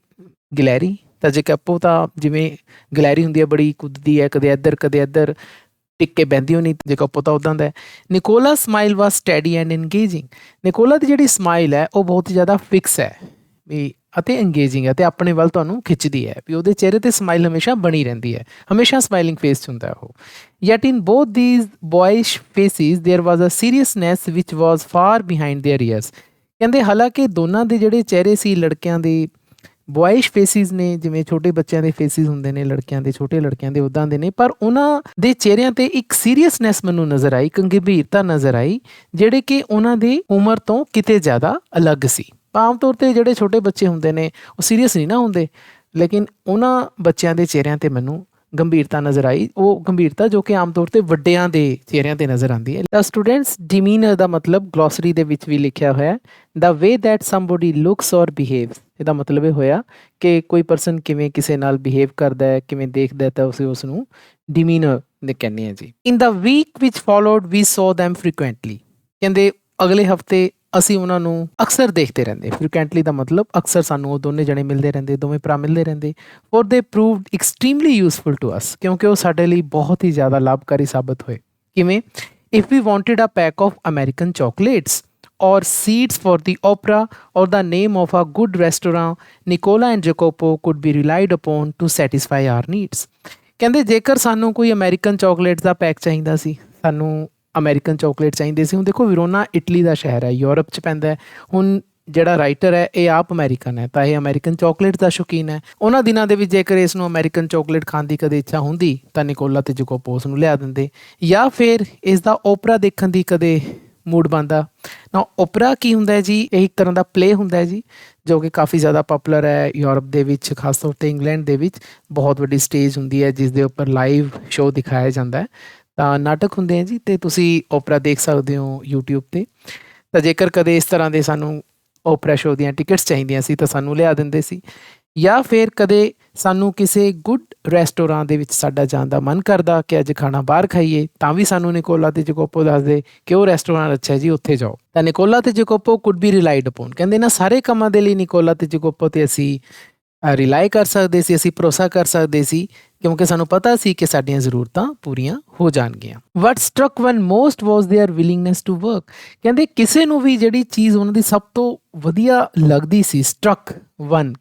ਗਿਲੈਰੀ। ਤਾਂ ਜੇਕੋਪੋ ਤਾਂ ਜਿਵੇਂ ਗਿਲੈਰੀ ਹੁੰਦੀ ਹੈ, ਬੜੀ ਕੁੱਦਦੀ ਹੈ, ਕਦੇ ਇੱਧਰ ਟਿਕ ਕੇ ਬਹਿੰਦੀ ਹੋਣੀ, ਜੇਕੋਪੋ ਤਾਂ ਉੱਦਾਂ ਦਾ ਹੈ। Nicola smile was steady and engaging, Nicola ਦੀ ਜਿਹੜੀ ਸਮਾਈਲ ਹੈ ਉਹ ਬਹੁਤ ਹੀ ਜ਼ਿਆਦਾ ਫਿਕਸ ਹੈ ਵੀ ਅਤੇ ਇੰਗੇਜਿੰਗ ਹੈ, ਅਤੇ ਆਪਣੇ ਵੱਲ ਤੁਹਾਨੂੰ ਖਿੱਚਦੀ ਹੈ, ਵੀ ਉਹਦੇ ਚਿਹਰੇ 'ਤੇ ਸਮਾਈਲ ਹਮੇਸ਼ਾ ਬਣੀ ਰਹਿੰਦੀ ਹੈ, ਹਮੇਸ਼ਾ ਸਮਾਈਲਿੰਗ ਫੇਸ 'ਚ ਹੁੰਦਾ ਉਹ। Yet in both these boyish faces there was a seriousness which was far beyond their years. ਕਹਿੰਦੇ ਹਾਲਾਂਕਿ ਦੋਨਾਂ ਦੇ ਜਿਹੜੇ ਚਿਹਰੇ ਸੀ ਲੜਕਿਆਂ ਦੇ ਬॉयਿਸ਼ ਫੇਸਿਸ ਨੇ, ਜਿਵੇਂ ਛੋਟੇ ਬੱਚਿਆਂ ਦੇ ਫੇਸਿਸ ਹੁੰਦੇ ਨੇ ਲੜਕਿਆਂ ਦੇ, ਛੋਟੇ ਲੜਕਿਆਂ ਦੇ ਉੱਦਾਂ ਦੇ ਨੇ, ਪਰ ਉਹਨਾਂ ਦੇ ਚਿਹਰਿਆਂ 'ਤੇ ਇੱਕ ਸੀਰੀਅਸਨੈਸ ਮੈਨੂੰ ਨਜ਼ਰ ਆਈ, ਇੱਕ ਗੰਭੀਰਤਾ ਨਜ਼ਰ ਆਈ, ਜਿਹੜੇ ਕਿ ਉਹਨਾਂ ਦੀ ਉਮਰ ਤੋਂ ਕਿਤੇ ਜ਼ਿਆਦਾ ਅਲੱਗ ਸੀ। ਆਮ ਤੌਰ 'ਤੇ ਜਿਹੜੇ ਛੋਟੇ ਬੱਚੇ ਹੁੰਦੇ ਨੇ ਉਹ ਸੀਰੀਅਸ ਨਹੀਂ ਨਾ ਹੁੰਦੇ, ਲੇਕਿਨ ਉਹਨਾਂ ਬੱਚਿਆਂ ਦੇ ਚਿਹਰਿਆਂ 'ਤੇ ਮੈਨੂੰ ਗੰਭੀਰਤਾ ਨਜ਼ਰ ਆਈ, ਉਹ ਗੰਭੀਰਤਾ ਜੋ ਕਿ ਆਮ ਤੌਰ 'ਤੇ ਵੱਡਿਆਂ ਦੇ ਚਿਹਰਿਆਂ 'ਤੇ ਨਜ਼ਰ ਆਉਂਦੀ ਹੈ। ਤਾਂ ਸਟੂਡੈਂਟਸ, ਡਿਮੀਨਰ ਦਾ ਮਤਲਬ ਗਲੋਸਰੀ ਦੇ ਵਿੱਚ ਵੀ ਲਿਖਿਆ ਹੋਇਆ ਦਾ ਵੇ ਦੈਟ ਸਮਬਡੀ ਲੁਕਸ ਔਰ ਬਿਹੇਵਸ। ਇਹਦਾ ਮਤਲਬ ਇਹ ਹੋਇਆ ਕਿ ਕੋਈ ਪਰਸਨ ਕਿਵੇਂ ਕਿਸੇ ਨਾਲ ਬਿਹੇਵ ਕਰਦਾ ਹੈ, ਕਿਵੇਂ ਦੇਖਦਾ, ਤਾਂ ਅਸੀਂ ਉਸ ਨੂੰ ਡਿਮੀਨਰ ਦੇ ਕਹਿੰਦੇ ਹਾਂ ਜੀ। ਇਨ ਦਾ ਵੀਕ ਵਿਚ ਫੋਲੋਡ ਵੀ ਸੋ ਦੈਮ ਫ੍ਰੀਕੁਐਂਟਲੀ, ਕਹਿੰਦੇ ਅਗਲੇ ਹਫਤੇ ਅਸੀਂ ਉਹਨਾਂ ਨੂੰ ਅਕਸਰ ਦੇਖਦੇ ਰਹਿੰਦੇ। ਫ੍ਰੀਕੁਐਂਟਲੀ ਦਾ ਮਤਲਬ ਅਕਸਰ ਸਾਨੂੰ ਉਹ ਦੋਨੇ ਜਣੇ ਮਿਲਦੇ ਰਹਿੰਦੇ, ਦੋਵੇਂ ਭਰਾ ਮਿਲਦੇ ਰਹਿੰਦੇ। ਔਰ they proved extremely useful to us, ਕਿਉਂਕਿ ਉਹ ਸਾਡੇ ਲਈ ਬਹੁਤ ਹੀ ਜ਼ਿਆਦਾ ਲਾਭਕਾਰੀ ਸਾਬਤ ਹੋਏ। ਕਿਵੇਂ? If we wanted a pack of American chocolates or seats for the opera or the name of a good restaurant, Nicola and Jacopo could be relied upon to satisfy our needs. ਕਹਿੰਦੇ ਜੇਕਰ ਸਾਨੂੰ ਕੋਈ American chocolates ਦਾ pack ਚਾਹੀਦਾ ਸੀ, ਸਾਨੂੰ American chocolate ਚਾਹੀਦੇ ਸੀ। ਹੁਣ ਦੇਖੋ ਵਿਰੋਨਾ Italy ਦਾ ਸ਼ਹਿਰ ਹੈ, ਯੂਰਪ 'ਚ ਪੈਂਦਾ ਹੈ। ਹੁਣ ਜਿਹੜਾ ਰਾਈਟਰ ਹੈ ਇਹ ਆਪ ਅਮਰੀਕਨ ਹੈ, ਤਾਂ ਇਹ ਅਮਰੀਕਨ ਚੋਕਲੇਟ ਦਾ ਸ਼ੌਕੀਨ ਹੈ। ਉਹਨਾਂ ਦਿਨਾਂ ਦੇ ਵਿੱਚ ਜੇਕਰ ਇਸ ਨੂੰ ਅਮਰੀਕਨ ਚੋਕਲੇਟ ਖਾਣ ਦੀ ਕਦੇ ਇੱਛਾ ਹੁੰਦੀ ਤਾਂ ਨਿਕੋਲਾ ਤੇ ਜੈਕੋਪੋ ਉਸ ਨੂੰ ਲਿਆ ਦਿੰਦੇ, ਜਾਂ ਫਿਰ ਇਸ ਦਾ ਓਪਰਾ ਦੇਖਣ ਦੀ ਕਦੇ ਮੂਡ ਬਣਦਾ। ਨਾ ਓਪਰਾ ਕੀ ਹੁੰਦਾ ਹੈ ਜੀ? ਇਹ ਇੱਕ ਤਰ੍ਹਾਂ ਦਾ ਪਲੇ ਹੁੰਦਾ ਹੈ ਜੀ, ਜੋ ਕਿ ਕਾਫੀ ਜ਼ਿਆਦਾ ਪਾਪੂਲਰ ਹੈ ਯੂਰਪ ਦੇ ਵਿੱਚ, ਖਾਸ ਤੌਰ 'ਤੇ ਇੰਗਲੈਂਡ ਦੇ ਵਿੱਚ। ਬਹੁਤ ਵੱਡੀ ਸਟੇਜ ਹੁੰਦੀ ਹੈ ਜਿਸ ਦੇ ਉੱਪਰ ਲਾਈਵ ਸ਼ੋਅ ਦਿਖਾਇਆ ਜਾਂਦਾ ਹੈ, ਤਾਂ ਨਾਟਕ ਹੁੰਦੇ ਆ ਜੀ, ਅਤੇ ਤੁਸੀਂ ਓਪਰਾ ਦੇਖ ਸਕਦੇ ਹੋ ਯੂਟਿਊਬ 'ਤੇ। ਤਾਂ ਜੇਕਰ ਕਦੇ ਇਸ ਤਰ੍ਹਾਂ ਦੇ ਸਾਨੂੰ ਓਪਰਾ ਸ਼ੋਅ ਦੀਆਂ ਟਿਕਟਸ ਚਾਹੀਦੀਆਂ ਸੀ ਤਾਂ ਸਾਨੂੰ ਲਿਆ ਦਿੰਦੇ ਸੀ। ਜਾਂ ਫਿਰ ਕਦੇ ਸਾਨੂੰ ਕਿਸੇ ਗੁੱਡ ਰੈਸਟੋਰਾਂ ਦੇ ਵਿੱਚ ਸਾਡਾ ਜਾਣ ਦਾ ਮਨ ਕਰਦਾ ਕਿ ਅੱਜ ਖਾਣਾ ਬਾਹਰ ਖਾਈਏ, ਤਾਂ ਵੀ ਸਾਨੂੰ ਨਿਕੋਲਾ ਤੇ ਜੈਕੋਪੋ ਦੱਸਦੇ ਕਿ ਉਹ ਰੈਸਟੋਰੈਂਟ ਅੱਛਾ ਜੀ, ਉੱਥੇ ਜਾਓ। ਤਾਂ ਨਿਕੋਲਾ ਤੇ ਜੈਕੋਪੋ ਕੁਡ ਬੀ ਰਿਲਾਈਡ ਅਪੋਨ, ਕਹਿੰਦੇ ਨਾ ਸਾਰੇ ਕੰਮਾਂ ਦੇ ਲਈ ਨਿਕੋਲਾ ਤੇ ਜੈਕੋਪੋ 'ਤੇ ਅਸੀਂ ਰਿਲਾਈ ਕਰ ਸਕਦੇ ਸੀ, ਅਸੀਂ ਭਰੋਸਾ ਕਰ ਸਕਦੇ ਸੀ, ਕਿਉਂਕਿ ਸਾਨੂੰ ਪਤਾ ਸੀ ਕਿ ਸਾਡੀਆਂ ਜ਼ਰੂਰਤਾਂ ਪੂਰੀਆਂ ਹੋ ਜਾਣਗੀਆਂ। What struck one most was their willingness to work, ਕਹਿੰਦੇ ਕਿਸੇ ਨੂੰ ਵੀ ਜਿਹੜੀ ਚੀਜ਼ ਉਹਨਾਂ ਦੀ ਸਭ ਤੋਂ ਵਧੀਆ ਲੱਗਦੀ ਸੀ, ਸਟਰਕ ਵਨ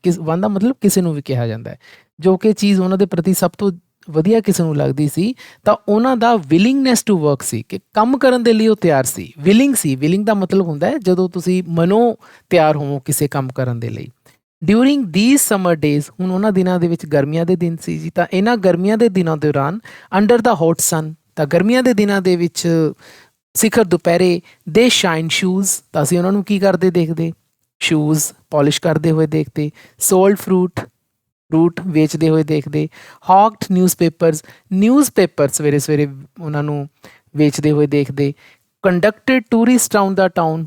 ਦਾ ਮਤਲਬ ਕਿਸੇ ਨੂੰ ਵੀ ਕਿਹਾ ਜਾਂਦਾ ਹੈ, ਜੋ ਕਿ ਚੀਜ਼ ਉਹਨਾਂ ਦੇ ਪ੍ਰਤੀ ਸਭ ਤੋਂ ਵਧੀਆ ਕਿਸੇ ਨੂੰ ਲੱਗਦੀ ਸੀ, ਤਾਂ ਉਹਨਾਂ ਦਾ ਵਿਲਿੰਗਨੈਸ ਟੂ ਵਰਕ ਸੀ, ਕਿ ਕੰਮ ਕਰਨ ਦੇ ਲਈ ਉਹ ਤਿਆਰ ਸੀ। ਵਿਲਿੰਗ ਸੀ, ਵਿਲਿੰਗ ਦਾ ਮਤਲਬ ਹੁੰਦਾ ਹੈ ਜਦੋਂ ਤੁਸੀਂ ਮਨੋਂ ਤਿਆਰ ਹੋਵੋ ਕਿਸੇ ਕੰਮ ਕਰਨ ਦੇ ਲਈ। ਡਿਊਰਿੰਗ ਦੀਜ਼ ਸਮਰ ਡੇਜ਼, ਹੁਣ ਉਹਨਾਂ ਦਿਨਾਂ ਦੇ ਵਿੱਚ ਗਰਮੀਆਂ ਦੇ ਦਿਨ ਸੀ ਜੀ, ਤਾਂ ਇਹਨਾਂ ਗਰਮੀਆਂ ਦੇ ਦਿਨਾਂ ਦੌਰਾਨ ਅੰਡਰ ਦਾ ਹੌਟ ਸਨ, ਤਾਂ ਗਰਮੀਆਂ ਦੇ ਦਿਨਾਂ ਦੇ ਵਿੱਚ ਸਿਖਰ ਦੁਪਹਿਰੇ ਦੇ ਸ਼ਾਈਨ ਸ਼ੂਜ਼, ਤਾਂ ਅਸੀਂ ਉਹਨਾਂ ਨੂੰ ਕੀ ਕਰਦੇ ਦੇਖਦੇ? ਸ਼ੂਜ਼ ਪੋਲਿਸ਼ ਕਰਦੇ ਹੋਏ ਦੇਖਦੇ। ਸੋਲਡ ਫਰੂਟ ਵੇਚਦੇ ਹੋਏ ਦੇਖਦੇ। ਹੌਕਡ ਨਿਊਜ਼ਪੇਪਰ ਸਵੇਰੇ ਸਵੇਰੇ ਉਹਨਾਂ ਨੂੰ ਵੇਚਦੇ ਹੋਏ ਦੇਖਦੇ। ਕੰਡਕਟਡ ਟੂਰਿਸਟ ਰਾਊਂਡ ਦਾ ਟਾਊਨ,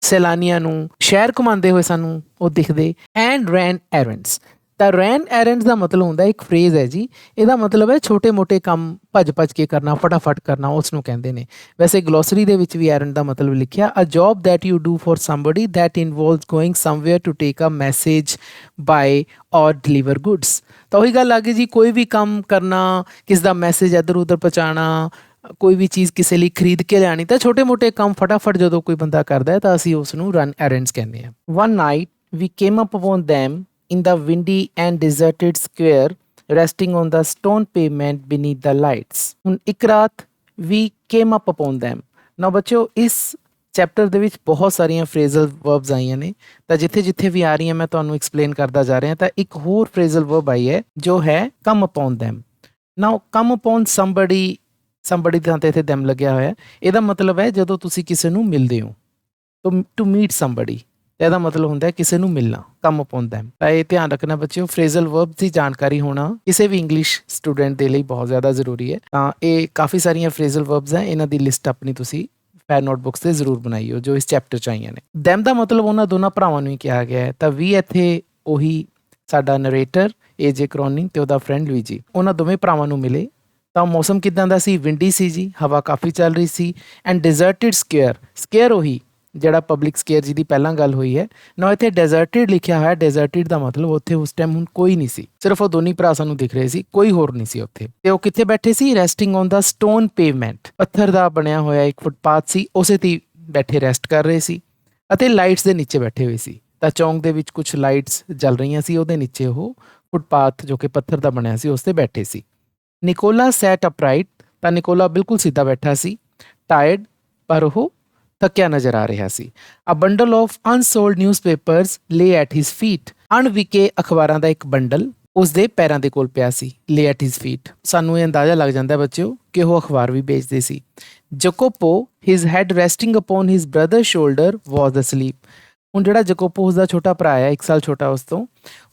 ਸੈਲਾਨੀਆਂ ਨੂੰ ਸ਼ਹਿਰ ਘੁਮਾਉਂਦੇ ਹੋਏ ਸਾਨੂੰ ਉਹ ਦਿਖਦੇ। ਐਂਡ ਰੈਨ ਐਰੈਂਡਸ, ਤਾਂ ਰੈਨ ਐਰੈਂਡਸ ਦਾ ਮਤਲਬ ਹੁੰਦਾ, ਇੱਕ ਫਰੇਜ਼ ਹੈ ਜੀ, ਇਹਦਾ ਮਤਲਬ ਹੈ ਛੋਟੇ ਮੋਟੇ ਕੰਮ ਭੱਜ ਕੇ ਕਰਨਾ, ਫਟਾਫਟ ਕਰਨਾ, ਉਸ ਨੂੰ ਕਹਿੰਦੇ ਨੇ। ਵੈਸੇ ਗਲੋਸਰੀ ਦੇ ਵਿੱਚ ਵੀ ਐਰੈਂਡ ਦਾ ਮਤਲਬ ਲਿਖਿਆ, a job that you do for somebody that involves going somewhere to take a message by or deliver goods. ਤਾਂ ਉਹੀ ਗੱਲ ਆ ਗਈ ਜੀ, ਕੋਈ ਵੀ ਕੰਮ ਕਰਨਾ, ਕਿਸ ਦਾ ਮੈਸੇਜ ਇੱਧਰ ਉੱਧਰ ਪਹੁੰਚਾਉਣਾ, ਕੋਈ ਵੀ ਚੀਜ਼ ਕਿਸੇ ਲਈ ਖਰੀਦ ਕੇ ਲਿਆਉਣੀ, ਤਾਂ ਛੋਟੇ ਮੋਟੇ ਕੰਮ ਫਟਾਫਟ ਜਦੋਂ ਕੋਈ ਬੰਦਾ ਕਰਦਾ ਹੈ ਤਾਂ ਅਸੀਂ ਉਸ ਨੂੰ ਰਨ ਐਰੈਂਡਸ ਕਹਿੰਦੇ ਹਾਂ। One night we came up upon them in the windy and deserted square resting on the stone pavement beneath the lights. ਹੁਣ ਇੱਕ ਰਾਤ we came up upon them, ਨਾ ਬੱਚਿਓ ਇਸ ਚੈਪਟਰ ਦੇ ਵਿੱਚ ਬਹੁਤ ਸਾਰੀਆਂ ਫਰੇਜ਼ਲ ਵਰਬਸ ਆਈਆਂ ਨੇ, ਤਾਂ ਜਿੱਥੇ-ਜਿੱਥੇ ਵੀ ਆ ਰਹੀਆਂ ਮੈਂ ਤੁਹਾਨੂੰ ਐਕਸਪਲੇਨ ਕਰਦਾ ਜਾ ਰਿਹਾ। ਤਾਂ ਇੱਕ ਹੋਰ ਫਰੇਜ਼ਲ ਵਰਬ ਆਈ ਹੈ ਜੋ ਹੈ ਕਮ ਅਪੋਨ them। ਨਾਓ ਕਮ ਅਪੋਨ somebody ਦਾ ਤੇ ਇੱਥੇ them ਲੱਗਿਆ ਹੋਇਆ। ਇਹਦਾ ਮਤਲਬ ਹੈ ਜਦੋਂ ਤੁਸੀਂ ਕਿਸੇ ਨੂੰ ਮਿਲਦੇ ਹੋ, ਟੂ ਮੀਟ somebody, ਤਾਂ ਇਹਦਾ ਮਤਲਬ ਹੁੰਦਾ ਹੈ ਕਿਸੇ ਨੂੰ ਮਿਲਣਾ, ਕਮ ਅਪੋਨ them। ਤਾਂ ਇਹ ਧਿਆਨ ਰੱਖਣਾ ਬੱਚਿਓ, ਫਰੇਜ਼ਲ ਵਰਬ ਦੀ ਜਾਣਕਾਰੀ ਹੋਣਾ ਕਿਸੇ ਵੀ ਇੰਗਲਿਸ਼ ਸਟੂਡੈਂਟ ਦੇ ਲਈ ਬਹੁਤ ਜ਼ਿਆਦਾ ਜ਼ਰੂਰੀ ਹੈ। ਤਾਂ ਇਹ ਕਾਫੀ ਸਾਰੀਆਂ ਫਰੇਜ਼ਲ ਵਰਬਸ ਹੈ, ਇਹਨਾਂ ਦੀ ਲਿਸਟ ਆਪਣੀ ਤੁਸੀਂ ਪੈਨ ਨੋਟਬੁੱਕਸ ਤੇ ਜ਼ਰੂਰ ਬਣਾਈਓ ਜੋ ਇਸ ਚੈਪਟਰ 'ਚ ਆਈਆਂ ਨੇ। them ਦਾ ਮਤਲਬ ਉਹਨਾਂ ਦੋਨਾਂ ਭਰਾਵਾਂ ਨੂੰ ਹੀ ਕਿਹਾ ਗਿਆ ਹੈ। ਤਾਂ ਵੀ ਇੱਥੇ ਉਹੀ ਸਾਡਾ ਨਰੇਟਰ ਏਜੇ ਕਰੋਨਿੰਗ ਤੇ ਉਹਦਾ ਫਰੈਂਡ ਲੂਈਜੀ, ਉਹਨਾਂ ਦੋਵੇਂ ਭਰਾਵਾਂ ਨੂੰ ਮਿਲੇ। ਤਾਂ ਮੌਸਮ ਕਿੱਦਾਂ ਦਾ ਸੀ? ਵਿੰਡੀ ਸੀ ਜੀ, ਹਵਾ ਕਾਫੀ ਚੱਲ ਰਹੀ ਸੀ। ਐਂਡ ਡਿਜ਼ਰਟਿਡ ਸਕੇਅਰ ਉਹੀ ਜਿਹੜਾ ਪਬਲਿਕ ਸਕੇਅਰ ਜਿਹਦੀ ਪਹਿਲਾਂ ਗੱਲ ਹੋਈ ਹੈ ਨਾ, ਇੱਥੇ ਡੈਜ਼ਰਟਿਡ ਲਿਖਿਆ ਹੋਇਆ। ਡੈਜ਼ਰਟਿਡ ਦਾ ਮਤਲਬ ਉੱਥੇ ਉਸ ਟਾਈਮ ਹੁਣ ਕੋਈ ਨਹੀਂ ਸੀ, ਸਿਰਫ ਉਹ ਦੋਨੀ ਭਰਾ ਸਾਨੂੰ ਦਿਖ ਰਹੇ ਸੀ, ਕੋਈ ਹੋਰ ਨਹੀਂ ਸੀ ਉੱਥੇ। ਤੇ ਉਹ ਕਿੱਥੇ ਬੈਠੇ ਸੀ? ਰੈਸਟਿੰਗ ਔਨ ਦਾ ਸਟੋਨ ਪੇਵਮੈਂਟ, ਪੱਥਰ ਦਾ ਬਣਿਆ ਹੋਇਆ ਇੱਕ ਫੁੱਟਪਾਥ ਸੀ, ਉਸੇ ਤੇ ਬੈਠੇ ਰੈਸਟ ਕਰ ਰਹੇ ਸੀ ਅਤੇ ਲਾਈਟਸ ਦੇ ਨੀਚੇ ਬੈਠੇ ਹੋਏ ਸੀ। ਤਾਂ ਚੌਂਕ ਦੇ ਵਿੱਚ ਕੁਝ ਲਾਈਟਸ ਜਲ ਰਹੀਆਂ ਸੀ, ਉਹਦੇ ਨੀਚੇ ਉਹ ਫੁੱਟਪਾਥ ਜੋ ਕਿ ਪੱਥਰ ਦਾ ਬਣਿਆ ਸੀ ਉਸ ਤੇ ਬੈਠੇ ਸੀ। ਨਿਕੋਲਾ ਸੈਟ ਅਪਰਾਈਟ, ਤਾਂ ਨਿਕੋਲਾ ਬਿਲਕੁਲ ਸਿੱਧਾ ਬੈਠਾ ਸੀ। ਟਾਇਰਡ, ਪਰ ਉਹ ਥੱਕਿਆ ਨਜ਼ਰ ਆ ਰਿਹਾ ਸੀ। ਅ ਬੰਡਲ ਆਫ ਅਨਸੋਲਡ ਨਿਊਜ਼ਪੇਪਰਸ ਲੇ ਐਟ ਹਿਸ ਫੀਟ, ਅਣਵਿਕੇ ਅਖਬਾਰਾਂ ਦਾ ਇੱਕ ਬੰਡਲ ਉਸ ਦੇ ਪੈਰਾਂ ਦੇ ਕੋਲ ਪਿਆ ਸੀ। ਲੇ ਐਟ ਹਿਸ ਫੀਟ, ਸਾਨੂੰ ਇਹ ਅੰਦਾਜ਼ਾ ਲੱਗ ਜਾਂਦਾ ਬੱਚਿਓ ਕਿ ਉਹ ਅਖਬਾਰ ਵੀ ਵੇਚਦੇ ਸੀ। ਜਕੋਪੋ, ਹਿਸ ਹੈਡ ਰੈਸਟਿੰਗ ਅਪੋਨ ਹਿਸ ਬ੍ਰਦਰ ਸ਼ੋਲਡਰ ਵਾਜ਼ ਅਸਲੀਪ। ਹੁਣ ਜਿਹੜਾ ਜਕੋਪੋ ਉਸਦਾ ਛੋਟਾ ਭਰਾ ਹੈ, 1 ਸਾਲ ਛੋਟਾ ਉਸ ਤੋਂ,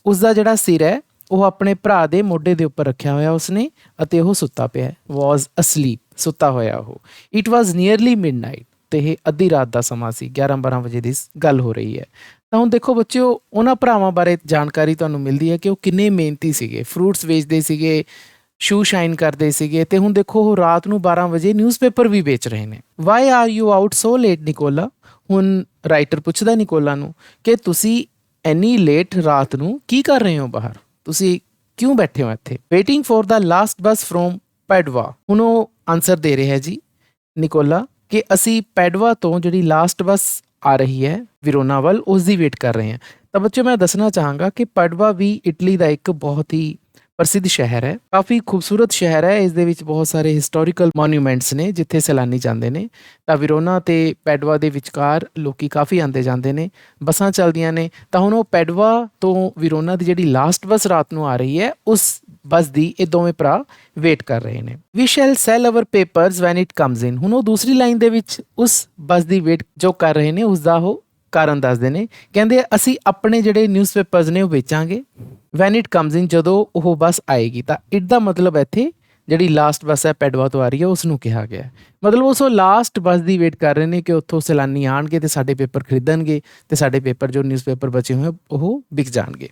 ਉਸਦਾ ਜਿਹੜਾ ਸਿਰ ਹੈ ਉਹ ਆਪਣੇ ਭਰਾ ਦੇ ਮੋਢੇ ਦੇ ਉੱਪਰ ਰੱਖਿਆ ਹੋਇਆ ਉਸਨੇ ਅਤੇ ਉਹ ਸੁੱਤਾ ਪਿਆ। ਵਾਜ਼ ਅਸਲੀਪ, ਸੁੱਤਾ ਹੋਇਆ ਉਹ। ਇਟ ਵਾਜ਼ ਨੀਅਰਲੀ ਮਿਡਨਾਈਟ, ਤੇ ਇਹ ਅੱਧੀ ਰਾਤ ਦਾ ਸਮਾਂ ਸੀ, 11-12 ਵਜੇ ਦੀ ਗੱਲ ਹੋ ਰਹੀ ਹੈ। ਤਾਂ ਹੁਣ ਦੇਖੋ ਬੱਚਿਓ, ਉਹਨਾਂ ਭਰਾਵਾਂ ਬਾਰੇ ਜਾਣਕਾਰੀ ਤੁਹਾਨੂੰ ਮਿਲਦੀ ਹੈ ਕਿ ਉਹ ਕਿੰਨੇ ਮਿਹਨਤੀ ਸੀਗੇ, ਫਰੂਟਸ ਵੇਚਦੇ ਸੀਗੇ, ਸ਼ੂ ਸ਼ਾਈਨ ਕਰਦੇ ਸੀਗੇ, ਤੇ ਹੁਣ ਦੇਖੋ ਉਹ ਰਾਤ ਨੂੰ 12 ਵਜੇ ਨਿਊਜ਼ਪੇਪਰ ਵੀ ਵੇਚ ਰਹੇ ਨੇ। Why are you out so late Nicola? ਹੁਣ ਰਾਈਟਰ ਪੁੱਛਦਾ ਨਿਕੋਲਾ ਨੂੰ ਕਿ ਤੁਸੀਂ ਇੰਨੀ ਲੇਟ ਰਾਤ ਨੂੰ ਕੀ ਕਰ ਰਹੇ ਹੋ ਬਾਹਰ, ਤੁਸੀਂ ਕਿਉਂ ਬੈਠੇ ਹੋ ਇੱਥੇ? Waiting for the last bus from Padua. ਹੁਣ ਉਹ ਆਨਸਰ ਦੇ ਰਿਹਾ ਜੀ ਨਿਕੋਲਾ ਕਿ ਅਸੀਂ ਪੈਡਵਾ ਤੋਂ ਜਿਹੜੀ ਲਾਸਟ ਬੱਸ ਆ ਰਹੀ ਹੈ ਵਿਰੋਨਾ ਵੱਲ, ਉਸ ਦੀ ਵੇਟ ਕਰ ਰਹੇ ਹਾਂ। ਤਾਂ ਬੱਚੇ ਮੈਂ ਦੱਸਣਾ ਚਾਹਾਂਗਾ ਕਿ ਪੈਡਵਾ ਵੀ ਇਟਲੀ ਦਾ ਇੱਕ ਬਹੁਤ ਹੀ ਪ੍ਰਸਿੱਧ ਸ਼ਹਿਰ ਹੈ, ਕਾਫੀ ਖੂਬਸੂਰਤ ਸ਼ਹਿਰ ਹੈ। ਇਸ ਦੇ ਵਿੱਚ ਬਹੁਤ ਸਾਰੇ ਹਿਸਟੋਰੀਕਲ ਮੋਨੂਮੈਂਟਸ ਨੇ ਜਿੱਥੇ ਸੈਲਾਨੀ ਜਾਂਦੇ ਨੇ। ਤਾਂ ਵਿਰੋਨਾ ਤੇ ਪੈਡਵਾ ਦੇ ਵਿਚਕਾਰ ਲੋਕੀ ਕਾਫੀ ਆਉਂਦੇ ਜਾਂਦੇ ਨੇ, ਬੱਸਾਂ ਚੱਲਦੀਆਂ ਨੇ। ਤਾਂ ਹੁਣ ਉਹ ਪੈਡਵਾ ਤੋਂ ਵਿਰੋਨਾ ਦੀ ਜਿਹੜੀ ਲਾਸਟ ਬੱਸ ਰਾਤ ਨੂੰ ਆ ਰਹੀ ਹੈ, ਉਸ ਬੱਸ ਦੀ ਇਹ ਦੋਵੇਂ ਭਰਾ ਵੇਟ ਕਰ ਰਹੇ ਨੇ। We shall sell our papers when it comes in. ਹੁਣ ਉਹ ਦੂਸਰੀ ਲਾਈਨ ਦੇ ਵਿੱਚ ਉਸ ਬੱਸ ਦੀ ਵੇਟ ਜੋ ਕਰ ਰਹੇ ਨੇ ਉਸ ਦਾ ਉਹ ਕਾਰਨ ਦੱਸਦੇ ਨੇ। ਕਹਿੰਦੇ ਅਸੀਂ ਆਪਣੇ ਜਿਹੜੇ ਨਿਊਜ਼ਪੇਪਰਸ ਨੇ ਉਹ ਵੇਚਾਂਗੇ ਵੈਨ ਇਟ ਕਮਸ ਇਨ, ਜਦੋਂ ਉਹ ਬੱਸ ਆਏਗੀ। ਤਾਂ ਇਟ ਦਾ ਮਤਲਬ ਇੱਥੇ ਜਿਹੜੀ ਲਾਸਟ ਬੱਸ ਹੈ ਪੈਡਵਾ ਤੋਂ ਆ ਰਹੀ ਹੈ ਉਸ ਨੂੰ ਕਿਹਾ ਗਿਆ। ਮਤਲਬ ਉਸ ਲਾਸਟ ਬੱਸ ਦੀ ਵੇਟ ਕਰ ਰਹੇ ਨੇ ਕਿ ਉੱਥੋਂ ਸੈਲਾਨੀ ਆਉਣਗੇ ਤੇ ਸਾਡੇ ਪੇਪਰ ਖਰੀਦਣਗੇ ਤੇ ਸਾਡੇ ਪੇਪਰ ਜੋ ਨਿਊਜ਼ਪੇਪਰ ਬਚੇ ਹੋਏ ਉਹ ਵਿਕ ਜਾਣਗੇ।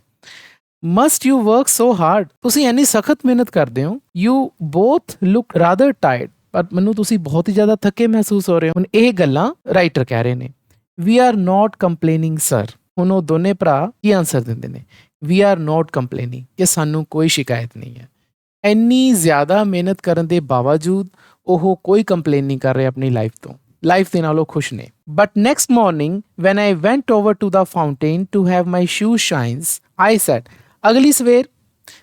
Must you work so hard, ਤੁਸੀਂ ਇੰਨੀ ਸਖਤ ਮਿਹਨਤ ਕਰਦੇ ਹੋ। ਯੂ ਬੋਥ ਲੁੱਕ ਰਾਦਰ ਟਾਇਰਡ, ਪਰ ਮੈਨੂੰ ਤੁਸੀਂ ਬਹੁਤ ਹੀ ਜ਼ਿਆਦਾ ਥੱਕੇ ਮਹਿਸੂਸ ਹੋ ਰਹੇ ਹੋ। ਹੁਣ ਇਹ ਗੱਲਾਂ ਰਾਈਟਰ ਕਹਿ ਰਹੇ ਨੇ। We are not complaining sir. ਹੁਣ ਉਹ ਦੋਨੇ ਭਰਾ ਕੀ ਆਨਸਰ ਦਿੰਦੇ ਨੇ? ਵੀ ਆਰ ਨੋਟ ਕੰਪਲੇਨਿੰਗ, ਕਿ ਸਾਨੂੰ ਕੋਈ ਸ਼ਿਕਾਇਤ ਨਹੀਂ ਹੈ। ਇੰਨੀ ਜ਼ਿਆਦਾ ਮਿਹਨਤ ਕਰਨ ਦੇ ਬਾਵਜੂਦ ਉਹ ਕੋਈ ਕੰਪਲੇਨ ਨਹੀਂ ਕਰ ਰਹੇ ਆਪਣੀ ਲਾਈਫ ਤੋਂ, ਲਾਈਫ ਦੇ ਨਾਲ ਉਹ ਖੁਸ਼ ਨੇ। But next morning when I went over to the fountain to have my shoes shines I said. ਅਗਲੀ ਸਵੇਰ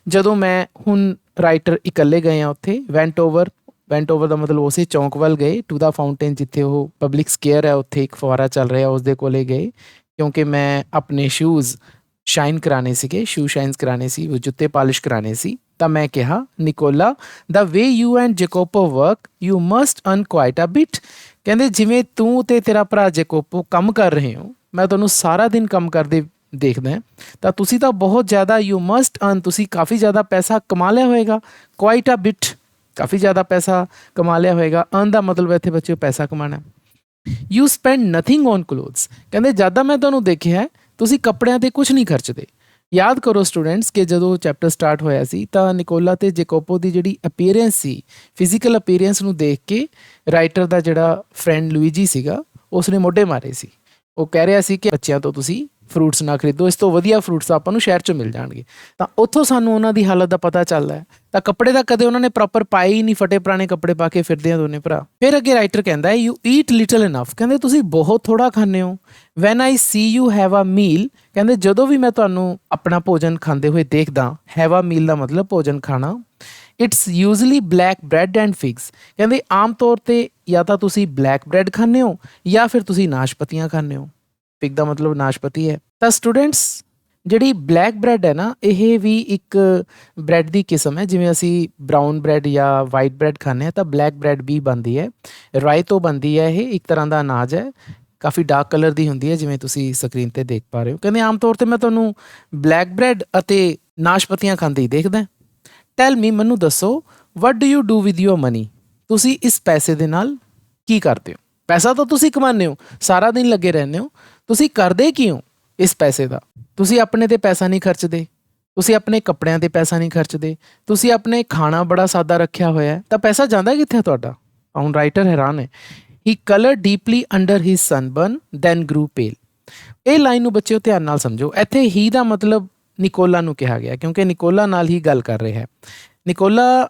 ਜਦੋਂ ਮੈਂ, ਹੁਣ ਰਾਈਟਰ ਇਕੱਲੇ ਗਏ ਆ ਉੱਥੇ, ਵੈਂਟ ਓਵਰ ਦਾ ਮਤਲਬ ਉਸੇ ਚੌਂਕ ਵੱਲ ਗਏ, ਟੂ ਦਾ ਫਾਊਂਟੇਨ ਜਿੱਥੇ ਉਹ ਪਬਲਿਕ ਸਕੇਅਰ ਹੈ, ਉੱਥੇ ਇੱਕ ਫੁਆਰਾ ਚੱਲ ਰਿਹਾ ਉਸ ਦੇ ਕੋਲੇ ਗਏ, ਕਿਉਂਕਿ ਮੈਂ ਆਪਣੇ ਸ਼ੂਜ਼ ਸ਼ਾਈਨ ਕਰਾਣੇ ਸੀਗੇ, ਸ਼ੂ ਸ਼ਾਈਨਸ ਕਰਾਣੇ ਸੀ, ਉਹ ਜੁੱਤੇ ਪਾਲਿਸ਼ ਕਰਾਣੇ ਸੀ। ਤਾਂ ਮੈਂ ਕਿਹਾ Nicola the way you and Jacopo work you must earn quite a bit. ਕਹਿੰਦੇ ਜਿਵੇਂ ਤੂੰ ਤੇ ਤੇਰਾ ਭਰਾ ਜੈਕੋਪੋ ਕੰਮ ਕਰ ਰਹੇ ਹੋ, ਮੈਂ ਤੁਹਾਨੂੰ ਸਾਰਾ ਦਿਨ ਕੰਮ ਕਰਦੇ ਦੇਖਦਾ, ਤਾਂ ਤੁਸੀਂ ਤਾਂ ਬਹੁਤ ਜ਼ਿਆਦਾ, ਯੂ ਮਸਟ ਅਰਨ, ਤੁਸੀਂ ਕਾਫੀ ਜ਼ਿਆਦਾ ਪੈਸਾ ਕਮਾ ਲਿਆ ਹੋਏਗਾ। ਕੁਆਇਟ ਅ ਬਿਟ, ਕਾਫੀ ਜ਼ਿਆਦਾ ਪੈਸਾ ਕਮਾ ਲਿਆ ਹੋਏਗਾ। ਅਰਨ ਦਾ ਮਤਲਬ ਇੱਥੇ ਬੱਚਿਓ ਪੈਸਾ Kamana. You spend nothing on clothes, ਕਹਿੰਦੇ ਜ਼ਿਆਦਾ ਮੈਂ ਤੁਹਾਨੂੰ ਦੇਖਿਆ ਤੁਸੀਂ ਕੱਪੜਿਆਂ 'ਤੇ ਕੁਛ ਨਹੀਂ ਖਰਚਦੇ। ਯਾਦ ਕਰੋ ਸਟੂਡੈਂਟਸ ਕਿ ਜਦੋਂ ਚੈਪਟਰ ਸਟਾਰਟ ਹੋਇਆ ਸੀ ਤਾਂ ਨਿਕੋਲਾ ਤੇ ਜੈਕੋਪੋ ਦੀ ਜਿਹੜੀ ਅਪੀਅਰੈਂਸ ਸੀ, ਫਿਜ਼ੀਕਲ ਅਪੀਅਰੈਂਸ ਨੂੰ ਦੇਖ ਕੇ ਰਾਈਟਰ ਦਾ ਜਿਹੜਾ ਫਰੈਂਡ ਲੂਈਜੀ ਸੀਗਾ ਉਸਨੇ ਮੋਢੇ ਮਾਰੇ ਸੀ। ਉਹ ਕਹਿ ਰਿਹਾ ਸੀ ਕਿ ਬੱਚਿਆਂ ਤੋਂ ਤੁਸੀਂ ਫਰੂਟਸ ਨਾ ਖਰੀਦੋ, ਇਸ ਤੋਂ ਵਧੀਆ ਫਰੂਟਸ ਆਪਾਂ ਨੂੰ ਸ਼ਹਿਰ 'ਚ ਮਿਲ ਜਾਣਗੇ। ਤਾਂ ਉੱਥੋਂ ਸਾਨੂੰ ਉਹਨਾਂ ਦੀ ਹਾਲਤ ਦਾ ਪਤਾ ਚੱਲਦਾ ਹੈ। ਤਾਂ ਕੱਪੜੇ ਤਾਂ ਕਦੇ ਉਹਨਾਂ ਨੇ ਪ੍ਰੋਪਰ ਪਾਏ ਹੀ ਨਹੀਂ, ਫਟੇ ਪੁਰਾਣੇ ਕੱਪੜੇ ਪਾ ਕੇ ਫਿਰਦੇ ਆ ਦੋਨੇ ਭਰਾ। ਫਿਰ ਅੱਗੇ ਰਾਈਟਰ ਕਹਿੰਦਾ ਹੈ ਯੂ ਈਟ ਲਿਟਲ ਇਨਫ, ਕਹਿੰਦੇ ਤੁਸੀਂ ਬਹੁਤ ਥੋੜ੍ਹਾ ਖਾਂਦੇ ਹੋ। When I see you have a meal, ਕਹਿੰਦੇ ਜਦੋਂ ਵੀ ਮੈਂ ਤੁਹਾਨੂੰ ਆਪਣਾ ਭੋਜਨ ਖਾਂਦੇ ਹੋਏ ਦੇਖਦਾ, ਹੈਵ ਅ ਮੀਲ ਦਾ ਮਤਲਬ ਭੋਜਨ ਖਾਣਾ, it's usually black bread and figs. ਕਹਿੰਦੇ ਆਮ ਤੌਰ 'ਤੇ ਜਾਂ ਤਾਂ ਤੁਸੀਂ ਬਲੈਕ ਬ੍ਰੈਡ ਖਾਂਦੇ ਹੋ ਜਾਂ ਫਿਰ ਤੁਸੀਂ ਨਾਸ਼ਪਤੀਆਂ ਖਾਂਦੇ ਹੋ। ਫਿਗ ਦਾ ਮਤਲਬ ਨਾਸ਼ਪਤੀ ਹੈ। ਤਾਂ ਸਟੂਡੈਂਟਸ ਜਿਹੜੀ ਬਲੈਕ ਬ੍ਰੈਡ ਹੈ ਨਾ, ਇਹ ਵੀ ਇੱਕ ਬ੍ਰੈਡ ਦੀ ਕਿਸਮ ਹੈ। ਜਿਵੇਂ ਅਸੀਂ ਬਰਾਊਨ ਬ੍ਰੈਡ ਜਾਂ ਵਾਈਟ ਬ੍ਰੈਡ ਖਾਂਦੇ ਹਾਂ ਤਾਂ ਬਲੈਕ ਬ੍ਰੈਡ ਵੀ ਬਣਦੀ ਹੈ। ਰਾਈ ਤੋਂ ਬਣਦੀ ਹੈ। ਇਹ ਇੱਕ ਤਰ੍ਹਾਂ ਦਾ ਅਨਾਜ ਹੈ, ਕਾਫੀ ਡਾਰਕ ਕਲਰ ਦੀ ਹੁੰਦੀ ਹੈ, ਜਿਵੇਂ ਤੁਸੀਂ ਸਕਰੀਨ 'ਤੇ ਦੇਖ ਪਾ ਰਹੇ ਹੋ। ਕਹਿੰਦੇ ਆਮ ਤੌਰ 'ਤੇ ਮੈਂ ਤੁਹਾਨੂੰ ਬਲੈਕ ਬ੍ਰੈਡ ਅਤੇ ਨਾਸ਼ਪਤੀਆਂ ਖਾਂਦੇ ਹੀ ਦੇਖਦਾ। ਟੈਲ ਮੀ, ਮੈਨੂੰ ਦੱਸੋ, what do you do with your money? ਤੁਸੀਂ ਇਸ ਪੈਸੇ ਦੇ ਨਾਲ ਕੀ ਕਰਦੇ ਹੋ? ਪੈਸਾ ਤਾਂ ਤੁਸੀਂ ਕਮਾਉਂਦੇ ਹੋ, ਸਾਰਾ ਦਿਨ ਲੱਗੇ ਰਹਿੰਦੇ ਹੋ, ਤੁਸੀਂ ਕਰਦੇ ਕੀ ਹੋ ਇਸ ਪੈਸੇ ਦਾ? ਤੁਸੀਂ ਆਪਣੇ 'ਤੇ ਪੈਸਾ ਨਹੀਂ ਖਰਚਦੇ, ਤੁਸੀਂ ਆਪਣੇ ਕੱਪੜਿਆਂ 'ਤੇ ਪੈਸਾ ਨਹੀਂ ਖਰਚਦੇ, ਤੁਸੀਂ ਆਪਣੇ ਖਾਣਾ ਬੜਾ ਸਾਦਾ ਰੱਖਿਆ ਹੋਇਆ, ਤਾਂ ਪੈਸਾ ਜਾਂਦਾ ਕਿੱਥੇ ਤੁਹਾਡਾ? ਹੁਣ ਰਾਈਟਰ ਹੈਰਾਨ ਹੈ। ਹੀ ਕਲਰ ਡੀਪਲੀ ਅੰਡਰ ਹਿਸ ਸਨਬਰਨ ਦੈਨ ਗਰੂ ਪੇਲ। ਇਹ ਲਾਈਨ ਨੂੰ ਬੱਚਿਓ ਧਿਆਨ ਨਾਲ ਸਮਝੋ। ਇੱਥੇ ਹੀ ਦਾ ਮਤਲਬ ਨਿਕੋਲਾ ਨੂੰ ਕਿਹਾ ਗਿਆ, ਕਿਉਂਕਿ ਨਿਕੋਲਾ ਨਾਲ ਹੀ ਗੱਲ ਕਰ ਰਿਹਾ ਹੈ। ਨਿਕੋਲਾ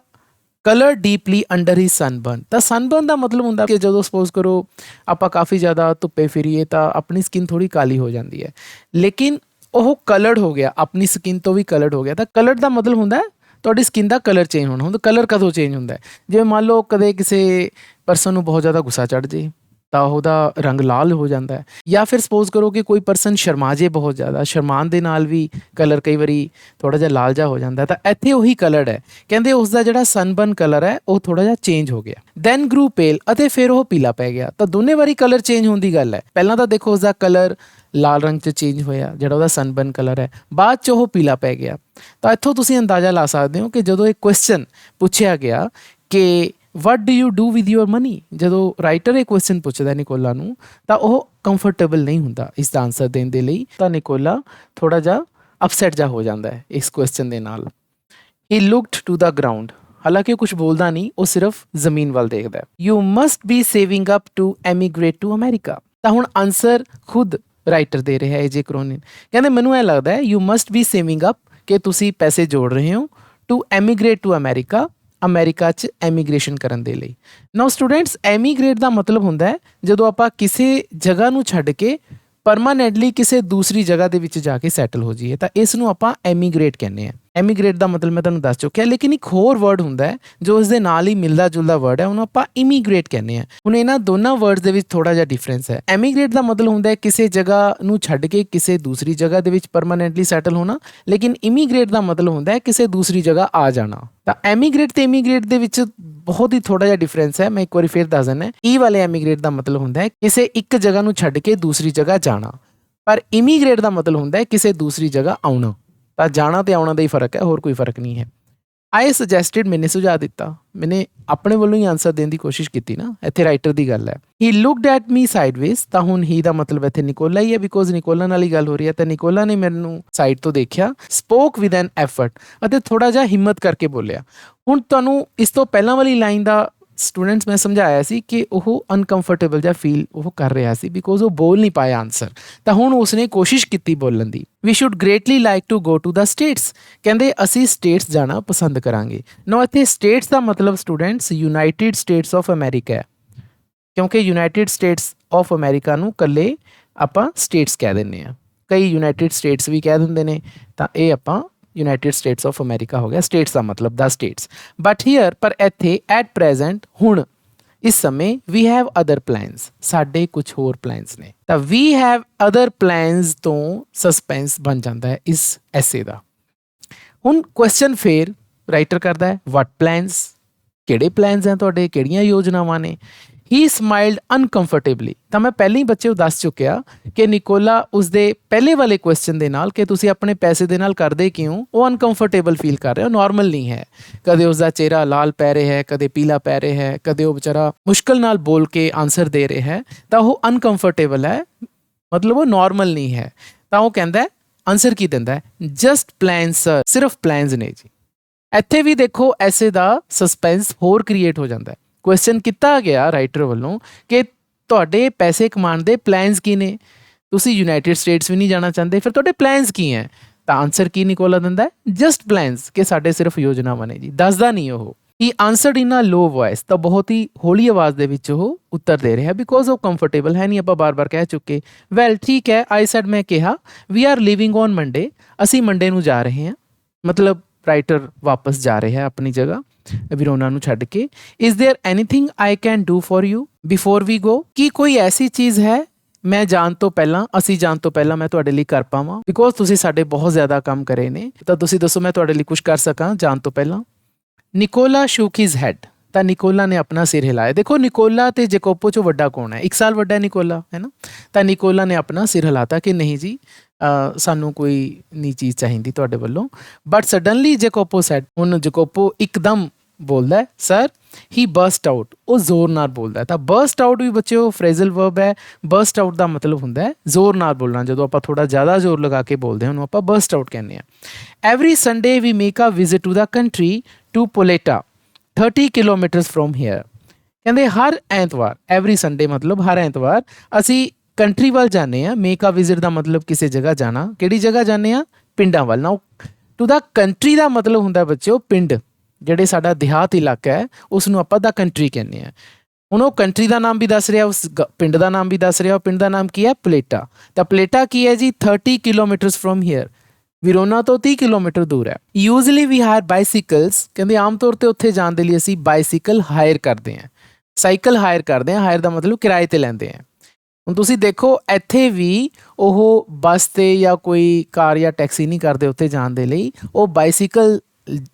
ਕਲਰ ਡੀਪਲੀ ਅੰਡਰ ਹਿਸ ਸਨਬਰਨ। ਤਾਂ ਸਨਬਰਨ ਦਾ ਮਤਲਬ ਹੁੰਦਾ ਕਿ ਜਦੋਂ ਸਪੋਜ਼ ਕਰੋ ਆਪਾਂ ਕਾਫੀ ਜ਼ਿਆਦਾ ਧੁੱਪੇ ਫਿਰੀਏ ਤਾਂ ਆਪਣੀ ਸਕਿਨ ਥੋੜ੍ਹੀ ਕਾਲੀ ਹੋ ਜਾਂਦੀ ਹੈ, ਲੇਕਿਨ ਉਹ ਕਲਰਡ ਹੋ ਗਿਆ, ਆਪਣੀ ਸਕਿਨ ਤੋਂ ਵੀ ਕਲਰਡ ਹੋ ਗਿਆ। ਤਾਂ ਕਲਰਡ ਦਾ ਮਤਲਬ ਹੁੰਦਾ ਤੁਹਾਡੀ ਸਕਿਨ ਦਾ ਕਲਰ ਚੇਂਜ ਹੋਣਾ। ਹੁੰਦਾ ਕਲਰ ਕਦੋਂ ਚੇਂਜ ਹੁੰਦਾ? ਜਿਵੇਂ ਮੰਨ ਲਓ ਕਦੇ ਕਿਸੇ ਪਰਸਨ ਨੂੰ ਬਹੁਤ ਜ਼ਿਆਦਾ ਗੁੱਸਾ ਚੜ੍ਹ ਜੇ ਤਾਂ ਉਹਦਾ ਰੰਗ ਲਾਲ ਹੋ ਜਾਂਦਾ ਹੈ, ਜਾਂ ਫਿਰ ਸਪੋਜ਼ ਕਰੋ ਕਿ ਕੋਈ ਪਰਸਨ ਸ਼ਰਮਾ ਜੇ ਬਹੁਤ ਜ਼ਿਆਦਾ, ਸ਼ਰਮਾਨ ਦੇ ਨਾਲ ਵੀ ਕਲਰ ਕਈ ਵਾਰੀ ਥੋੜ੍ਹਾ ਜਿਹਾ ਲਾਲ ਜਿਹਾ ਹੋ ਜਾਂਦਾ। ਤਾਂ ਇੱਥੇ ਉਹੀ ਕਲਰਡ ਹੈ। ਕਹਿੰਦੇ ਉਸ ਦਾ ਜਿਹੜਾ ਸਨਬਰਨ ਕਲਰ ਹੈ ਉਹ ਥੋੜ੍ਹਾ ਜਿਹਾ ਚੇਂਜ ਹੋ ਗਿਆ। ਦੈਨ ਗਰੂ ਪੇਲ, ਅਤੇ ਫਿਰ ਉਹ ਪੀਲਾ ਪੈ ਗਿਆ। ਤਾਂ ਦੋਨੇ ਵਾਰੀ ਕਲਰ ਚੇਂਜ ਹੋਣ ਦੀ ਗੱਲ ਹੈ। ਪਹਿਲਾਂ ਤਾਂ ਦੇਖੋ ਉਸਦਾ ਕਲਰ ਲਾਲ ਰੰਗ 'ਚ ਚੇਂਜ ਹੋਇਆ, ਜਿਹੜਾ ਉਹਦਾ ਸਨਬਰਨ ਕਲਰ ਹੈ, ਬਾਅਦ 'ਚ ਉਹ ਪੀਲਾ ਪੈ ਗਿਆ। ਤਾਂ ਇੱਥੋਂ ਤੁਸੀਂ ਅੰਦਾਜ਼ਾ ਲਾ ਸਕਦੇ ਹੋ ਕਿ ਜਦੋਂ ਇਹ ਕੁਐਸਚਨ ਪੁੱਛਿਆ ਗਿਆ ਕਿ what do you do with your money, ਜਦੋਂ ਰਾਈਟਰ ਇਹ ਕੁਐਸਚਨ ਪੁੱਛਦਾ ਨਿਕੋਲਾ ਨੂੰ ਤਾਂ ਉਹ ਕੰਫਰਟੇਬਲ ਨਹੀਂ ਹੁੰਦਾ ਇਸ ਦਾ ਆਨਸਰ ਦੇਣ ਦੇ ਲਈ। ਤਾਂ ਨਿਕੋਲਾ ਥੋੜ੍ਹਾ ਜਿਹਾ ਅਪਸੈਟ ਜਿਹਾ ਹੋ ਜਾਂਦਾ ਹੈ ਇਸ ਕੁਐਸਚਨ ਦੇ ਨਾਲ। ਹੀ ਲੁਕਡ ਟੂ ਦਾ ਗਰਾਊਂਡ, ਹਾਲਾਂਕਿ ਉਹ ਕੁਝ ਬੋਲਦਾ ਨਹੀਂ, ਉਹ ਸਿਰਫ ਜ਼ਮੀਨ ਵੱਲ ਦੇਖਦਾ। You must be saving up to emigrate to America. ਤਾਂ ਹੁਣ ਆਨਸਰ ਖੁਦ ਰਾਈਟਰ ਦੇ ਰਿਹਾ ਏ ਜੇ ਕਰੋਨਿਨ। ਕਹਿੰਦੇ ਮੈਨੂੰ ਇਹ ਲੱਗਦਾ ਹੈ you must be saving up, ਕਿ ਤੁਸੀਂ ਪੈਸੇ ਜੋੜ ਰਹੇ ਹੋ, to emigrate to America, America 'ਚ ਐਮੀਗ੍ਰੇਸ਼ਨ ਕਰਨ ਦੇ ਲਈ। ਨਾਓ ਸਟੂਡੈਂਟਸ, ਐਮੀਗ੍ਰੇਟ ਦਾ ਮਤਲਬ ਹੁੰਦਾ ਹੈ ਜਦੋਂ ਆਪਾਂ ਕਿਸੇ ਜਗ੍ਹਾ ਨੂੰ ਛੱਡ ਕੇ ਪਰਮਾਨੈਂਟਲੀ ਕਿਸੇ ਦੂਸਰੀ ਜਗ੍ਹਾ ਦੇ ਵਿੱਚ ਜਾ ਕੇ ਸੈਟਲ ਹੋ ਜਾਈਏ, ਤਾਂ ਇਸ ਨੂੰ ਆਪਾਂ ਐਮੀਗ੍ਰੇਟ ਕਹਿੰਦੇ ਹਾਂ। ਐਮੀਗ੍ਰੇਟ ਦਾ ਮਤਲਬ ਮੈਂ ਤੁਹਾਨੂੰ ਦੱਸ ਚੁੱਕਿਆ, ਲੇਕਿਨ ਇੱਕ ਹੋਰ ਵਰਡ ਹੁੰਦਾ ਹੈ ਜੋ ਇਸ ਦੇ ਨਾਲ ਹੀ ਮਿਲਦਾ ਜੁਲਦਾ ਵਰਡ ਹੈ, ਉਹਨੂੰ ਆਪਾਂ ਇਮੀਗ੍ਰੇਟ ਕਹਿੰਦੇ ਹਾਂ। ਹੁਣ ਇਹਨਾਂ ਦੋਨਾਂ ਵਰਡਸ ਦੇ ਵਿੱਚ ਥੋੜਾ ਜਿਹਾ ਡਿਫਰੈਂਸ ਹੈ। ਐਮੀਗ੍ਰੇਟ ਦਾ ਮਤਲਬ ਹੁੰਦਾ ਹੈ ਕਿਸੇ ਜਗ੍ਹਾ ਨੂੰ ਛੱਡ ਕੇ ਕਿਸੇ ਦੂਸਰੀ ਜਗ੍ਹਾ ਦੇ ਵਿੱਚ ਪਰਮਾਨੈਂਟਲੀ ਸੈਟਲ ਹੋਣਾ, ਲੇਕਿਨ ਇਮੀਗ੍ਰੇਟ ਦਾ ਮਤਲਬ ਹੁੰਦਾ ਹੈ ਕਿਸੇ ਦੂਸਰੀ ਜਗ੍ਹਾ ਆ ਜਾਣਾ। ਤਾਂ ਐਮੀਗ੍ਰੇਟ ਤੇ ਇਮੀਗ੍ਰੇਟ ਦੇ ਵਿੱਚ ਬਹੁਤ ਹੀ ਥੋੜਾ ਜਿਹਾ ਡਿਫਰੈਂਸ ਹੈ। ਮੈਂ ਇੱਕ ਵਾਰੀ ਫਿਰ ਦੱਸ ਦਿੰਦਾ। ਈ ਵਾਲੇ ਐਮੀਗ੍ਰੇਟ ਦਾ ਮਤਲਬ ਹੁੰਦਾ ਹੈ ਕਿਸੇ ਇੱਕ ਜਗ੍ਹਾ ਨੂੰ ਛੱਡ ਕੇ ਦੂਸਰੀ ਜਗ੍ਹਾ ਜਾਣਾ, ਪਰ ਇਮੀਗ੍ਰੇਟ ਦਾ ਮਤਲਬ ਹੁੰਦਾ ਹੈ ਕਿਸੇ ਦੂਸਰੀ ਜਗ੍ਹਾ ਆਉਣਾ। ਤਾਂ ਜਾਣਾ ਤੇ ਆਉਣਾ ਦਾ ਹੀ ਫਰਕ ਹੈ, ਹੋਰ ਕੋਈ ਫਰਕ ਨਹੀਂ ਹੈ। ਆਈ ਸੁਜੈਸਟਿਡ, ਮੈਨੇ ਸੁਝਾਅ ਦਿੱਤਾ, ਮੈਨੇ ਆਪਣੇ ਵੱਲੋਂ ਹੀ ਆਨਸਰ ਦੇਣ ਦੀ ਕੋਸ਼ਿਸ਼ ਕੀਤੀ ਨਾ। ਇੱਥੇ ਰਾਈਟਰ ਦੀ ਗੱਲ ਹੈ। ਹੀ ਲੁਕਡ ਐਟ ਮੀ ਸਾਈਡਵੇਜ਼, ਤਾਂ ਹੁਣ ਹੀ ਦਾ ਮਤਲਬ ਇੱਥੇ ਨਿਕੋਲਾ ਹੀ ਹੈ, ਬਿਕੋਜ਼ ਨਿਕੋਲਾ ਨਾਲ ਹੀ ਗੱਲ ਹੋ ਰਹੀ ਹੈ। ਤਾਂ ਨਿਕੋਲਾ ਨੇ ਮੈਨੂੰ ਸਾਈਡ ਤੋਂ ਦੇਖਿਆ, ਸਪੋਕ ਵਿਦ ਐਨ ਐਫਰਟ, ਅਤੇ ਥੋੜਾ ਜਿਹਾ ਹਿੰਮਤ ਕਰਕੇ ਬੋਲਿਆ। ਹੁਣ ਤੁਹਾਨੂੰ ਇਸ ਤੋਂ ਪਹਿਲਾਂ ਵਾਲੀ ਲਾਈਨ ਦਾ ਸਟੂਡੈਂਟਸ ਮੈਂ ਸਮਝਾਇਆ ਸੀ ਕਿ ਉਹ ਅਨਕੰਫਰਟੇਬਲ ਜਿਹਾ ਫੀਲ ਉਹ ਕਰ ਰਿਹਾ ਸੀ, ਬਿਕੋਜ਼ ਉਹ ਬੋਲ ਨਹੀਂ ਪਾਇਆ ਆਨਸਰ। ਤਾਂ ਹੁਣ ਉਸਨੇ ਕੋਸ਼ਿਸ਼ ਕੀਤੀ ਬੋਲਣ ਦੀ। We should greatly like to go to the States, ਕਹਿੰਦੇ ਅਸੀਂ ਸਟੇਟਸ ਜਾਣਾ ਪਸੰਦ ਕਰਾਂਗੇ। ਨੋ, ਇੱਥੇ ਸਟੇਟਸ ਦਾ ਮਤਲਬ students United States of America ਹੈ, ਕਿਉਂਕਿ ਯੂਨਾਈਟਿਡ ਸਟੇਟਸ ਆਫ ਅਮੈਰੀਕਾ ਨੂੰ ਇਕੱਲੇ ਆਪਾਂ ਸਟੇਟਸ ਕਹਿ ਦਿੰਦੇ ਹਾਂ। ਕਈ ਯੂਨਾਈਟਿਡ ਸਟੇਟਸ ਵੀ ਕਹਿ ਦਿੰਦੇ ਨੇ, ਤਾਂ ਇਹ ਆਪਾਂ ਯੂਨਾਈਟਿਡ ਸਟੇਟਸ ਆਫ ਅਮੈਰੀਕਾ ਹੋ ਗਿਆ। ਸਟੇਟਸ ਦਾ ਮਤਲਬ ਦਾ ਸਟੇਟਸ। ਬਟ ਹੀਅਰ, ਪਰ ਇੱਥੇ ਐਟ ਪ੍ਰੈਜ਼ੈਂਟ, ਹੁਣ ਇਸ ਸਮੇਂ, ਵੀ ਹੈਵ ਅਦਰ ਪਲਾਨਸ, ਸਾਡੇ ਕੁਝ ਹੋਰ ਪਲਾਨਸ ਨੇ। ਤਾਂ ਵੀ ਹੈਵ ਅਦਰ ਪਲਾਨਸ ਤੋਂ ਸਸਪੈਂਸ ਬਣ ਜਾਂਦਾ ਹੈ ਇਸ ਐਸੇ ਦਾ। ਹੁਣ ਕੁਐਸਚਨ ਫੇਰ ਰਾਈਟਰ ਕਰਦਾ ਹੈ, ਵਾਟ ਪਲਾਨਸ, ਕਿਹੜੇ ਪਲਾਨਸ ਹੈ ਤੁਹਾਡੇ, ਕਿਹੜੀਆਂ ਯੋਜਨਾਵਾਂ ਨੇ। ਹੀ ਸਮਾਈਲਡ ਅਨਕੰਫਰਟੇਬਲੀ, ਤਾਂ ਮੈਂ ਪਹਿਲਾਂ ਹੀ ਬੱਚੇ ਨੂੰ ਦੱਸ ਚੁੱਕਿਆ ਕਿ ਨਿਕੋਲਾ ਉਸਦੇ ਪਹਿਲੇ ਵਾਲੇ ਕੁਐਸਚਨ ਦੇ ਨਾਲ ਕਿ ਤੁਸੀਂ ਆਪਣੇ ਪੈਸੇ ਦੇ ਨਾਲ ਕਰਦੇ ਕਿਉਂ, ਉਹ ਅਨਕੰਫਰਟੇਬਲ ਫੀਲ ਕਰ ਰਿਹਾ, ਉਹ ਨੋਰਮਲ ਨਹੀਂ ਹੈ। ਕਦੇ ਉਸਦਾ ਚਿਹਰਾ ਲਾਲ ਪੈ ਰਿਹਾ ਹੈ, ਕਦੇ ਪੀਲਾ ਪੈ ਰਿਹਾ ਹੈ, ਕਦੇ ਉਹ ਵਿਚਾਰਾ ਮੁਸ਼ਕਿਲ ਨਾਲ ਬੋਲ ਕੇ ਆਨਸਰ ਦੇ ਰਿਹਾ ਹੈ, ਤਾਂ ਉਹ ਅਨਕੰਫਰਟੇਬਲ ਹੈ, ਮਤਲਬ ਉਹ ਨੋਰਮਲ ਨਹੀਂ ਹੈ। ਤਾਂ ਉਹ ਕਹਿੰਦਾ, ਆਨਸਰ ਕੀ ਦਿੰਦਾ ਹੈ, ਜਸਟ ਪਲਾਨਸ ਸਰ, ਸਿਰਫ ਪਲਾਨਸ ਨੇ ਜੀ। ਇੱਥੇ ਵੀ ਦੇਖੋ ਐਸੇ ਦਾ ਸਸਪੈਂਸ ਹੋਰ ਕ੍ਰੀਏਟ ਹੋ ਜਾਂਦਾ ਹੈ। ਕੁਐਸਚਨ ਕੀਤਾ ਗਿਆ ਰਾਈਟਰ ਵੱਲੋਂ ਕਿ ਤੁਹਾਡੇ ਪੈਸੇ ਕਮਾਉਣ ਦੇ ਪਲਾਨਸ ਕੀ ਨੇ, ਤੁਸੀਂ ਯੂਨਾਈਟਿਡ ਸਟੇਟਸ ਵੀ ਨਹੀਂ ਜਾਣਾ ਚਾਹੁੰਦੇ, ਫਿਰ ਤੁਹਾਡੇ ਪਲਾਨਸ ਕੀ ਹੈ। ਤਾਂ ਆਨਸਰ ਕੀ ਨਿਕੋਲਾ ਦਿੰਦਾ, ਜਸਟ ਪਲਾਨਸ, ਕਿ ਸਾਡੇ ਸਿਰਫ ਯੋਜਨਾਵਾਂ ਨੇ ਜੀ, ਦੱਸਦਾ ਨਹੀਂ ਉਹ। ਹੀ ਆਨਸਰਡ ਇਨ ਅ ਲੋ ਵੌਇਸ, ਤਾਂ ਬਹੁਤ ਹੀ ਹੌਲੀ ਆਵਾਜ਼ ਦੇ ਵਿੱਚ ਉਹ ਉੱਤਰ ਦੇ ਰਿਹਾ, ਬਿਕੋਜ਼ ਉਹ ਕੰਫਰਟੇਬਲ ਹੈ ਨਹੀਂ, ਆਪਾਂ ਬਾਰ-ਬਾਰ ਕਹਿ ਚੁੱਕੇ। ਵੈਲ ਠੀਕ ਹੈ, ਆਈ ਸੈਡ, ਮੈਂ ਕਿਹਾ, we are leaving on Monday, ਅਸੀਂ ਮੰਡੇ ਨੂੰ ਜਾ ਰਹੇ ਹਾਂ, ਮਤਲਬ ਰਾਈਟਰ ਵਾਪਸ ਜਾ ਰਿਹਾ ਹੈ ਆਪਣੀ ਜਗ੍ਹਾ। ਵਿਰੋਨਾ ਨੂੰ ਛੱਡ ਕੇ। Is there anything I can do for you before we go? ਕੀ ਕੋਈ ਐਸੀ ਚੀਜ਼ ਹੈ ਮੈਂ ਜਾਣ ਤੋਂ ਪਹਿਲਾਂ, ਅਸੀਂ ਜਾਣ ਤੋਂ ਪਹਿਲਾਂ ਮੈਂ ਤੁਹਾਡੇ ਲਈ ਕਰ ਪਾਵਾਂ? ਬਿਕੋਜ਼ ਤੁਸੀਂ ਸਾਡੇ ਬਹੁਤ ਜ਼ਿਆਦਾ ਕੰਮ ਕਰੇ ਨੇ, ਤਾਂ ਤੁਸੀਂ ਦੱਸੋ ਮੈਂ ਤੁਹਾਡੇ ਲਈ ਕੁਝ ਕਰ ਸਕਾਂ ਜਾਣ ਤੋਂ ਪਹਿਲਾਂ? ਨਿਕੋਲਾ ਸ਼ੂਕ ਹਿਜ਼ ਹੈਡ, ਤਾਂ ਨਿਕੋਲਾ ਨੇ ਆਪਣਾ ਸਿਰ ਹਿਲਾਇਆ। ਦੇਖੋ ਨਿਕੋਲਾ ਤੇ ਜੈਕੋਪੋ ਚੋਂ ਵੱਡਾ ਕੌਣ ਹੈ? 1 ਸਾਲ ਵੱਡਾ ਨਿਕੋਲਾ, ਹੈ ਨਾ। ਤਾਂ ਨਿਕੋਲਾ ਨੇ ਆਪਣਾ ਸਿਰ ਹਿਲਾਤਾ ਕਿ ਨਹੀਂ ਜੀ, ਸਾਨੂੰ ਕੋਈ ਨਹੀਂ ਚੀਜ਼ ਚਾਹੀਦੀ ਤੁਹਾਡੇ ਵੱਲੋਂ। ਬਟ ਸਡਨਲੀ ਜੈਕੋਪੋ ਸੈਡ, ਹੁਣ ਜੈਕੋਪੋ ਇੱਕਦਮ ਬੋਲਦਾ ਹੈ ਸਰ, ਹੀ ਬਰਸਟ ਆਊਟ, ਉਹ ਜ਼ੋਰ ਨਾਲ ਬੋਲਦਾ। ਤਾਂ ਬਰਸਟ ਆਊਟ ਵੀ ਬੱਚਿਓ ਫਰੇਜ਼ਲ ਵਰਬ ਹੈ। ਬਰਸਟ ਆਊਟ ਦਾ ਮਤਲਬ ਹੁੰਦਾ ਹੈ ਜ਼ੋਰ ਨਾਲ ਬੋਲਣਾ। ਜਦੋਂ ਆਪਾਂ ਥੋੜ੍ਹਾ ਜ਼ਿਆਦਾ ਜ਼ੋਰ ਲਗਾ ਕੇ ਬੋਲਦੇ ਹਾਂ ਉਹਨੂੰ ਆਪਾਂ ਬਰਸਟ ਆਊਟ ਕਹਿੰਦੇ ਹਾਂ। Every Sunday we make a visit to the country to Poletta 30 kilometres from here. ਕਹਿੰਦੇ ਹਰ ਐਤਵਾਰ, ਐਵਰੀ ਸੰਡੇ ਮਤਲਬ ਹਰ ਐਤਵਾਰ ਅਸੀਂ ਕੰਟਰੀ ਵੱਲ ਜਾਂਦੇ ਹਾਂ। ਮੇਕ ਅ ਵਿਜ਼ਿਟ ਦਾ ਮਤਲਬ ਕਿਸੇ ਜਗ੍ਹਾ ਜਾਣਾ। ਕਿਹੜੀ ਜਗ੍ਹਾ ਜਾਂਦੇ ਹਾਂ? ਪਿੰਡਾਂ ਵੱਲ। ਨਾ ਟੂ ਦਾ ਕੰਟਰੀ ਦਾ ਮਤਲਬ ਹੁੰਦਾ ਬੱਚਿਓ ਪਿੰਡ। ਜਿਹੜੇ ਸਾਡਾ ਦਿਹਾਤ ਇਲਾਕਾ ਹੈ ਉਸ ਨੂੰ ਆਪਾਂ ਦਾ ਕੰਟਰੀ ਕਹਿੰਦੇ ਹਾਂ। ਹੁਣ ਉਹ ਕੰਟਰੀ ਦਾ ਨਾਮ ਵੀ ਦੱਸ ਰਿਹਾ, ਉਸ ਪਿੰਡ ਦਾ ਨਾਮ ਵੀ ਦੱਸ ਰਿਹਾ। ਉਹ ਪਿੰਡ ਦਾ ਨਾਮ ਕੀ ਹੈ? ਪਲੇਟਾ। ਤਾਂ ਪਲੇਟਾ ਕੀ ਹੈ ਜੀ? 30 ਕਿਲੋਮੀਟਰਸ ਫਰੋਮ ਹੇਅਰ, ਵਿਰੋਨਾ ਤੋਂ 30 ਕਿਲੋਮੀਟਰ ਦੂਰ ਹੈ। ਯੂਜ਼ਲੀ ਵੀ ਹਾਇਰ ਬਾਈਸਿਕਲਸ, ਕਹਿੰਦੇ ਆਮ ਤੌਰ ਤੇ ਉੱਥੇ ਜਾਣ ਦੇ ਲਈ ਅਸੀਂ ਬਾਈਸਿਕਲ ਹਾਇਰ ਕਰਦੇ ਹਾਂ, ਸਾਈਕਲ ਹਾਇਰ ਕਰਦੇ ਹਾਂ। ਹਾਇਰ ਦਾ ਮਤਲਬ ਕਿਰਾਏ ਤੇ ਲੈਂਦੇ ਹਾਂ। ਹੁਣ ਤੁਸੀਂ ਦੇਖੋ ਇੱਥੇ ਵੀ ਉਹ ਬੱਸ ਤੇ ਜਾਂ ਕੋਈ ਕਾਰ ਜਾਂ ਟੈਕਸੀ ਨਹੀਂ ਕਰਦੇ ਉੱਥੇ ਜਾਣ ਦੇ ਲਈ, ਉਹ ਬਾਈਸਿਕਲ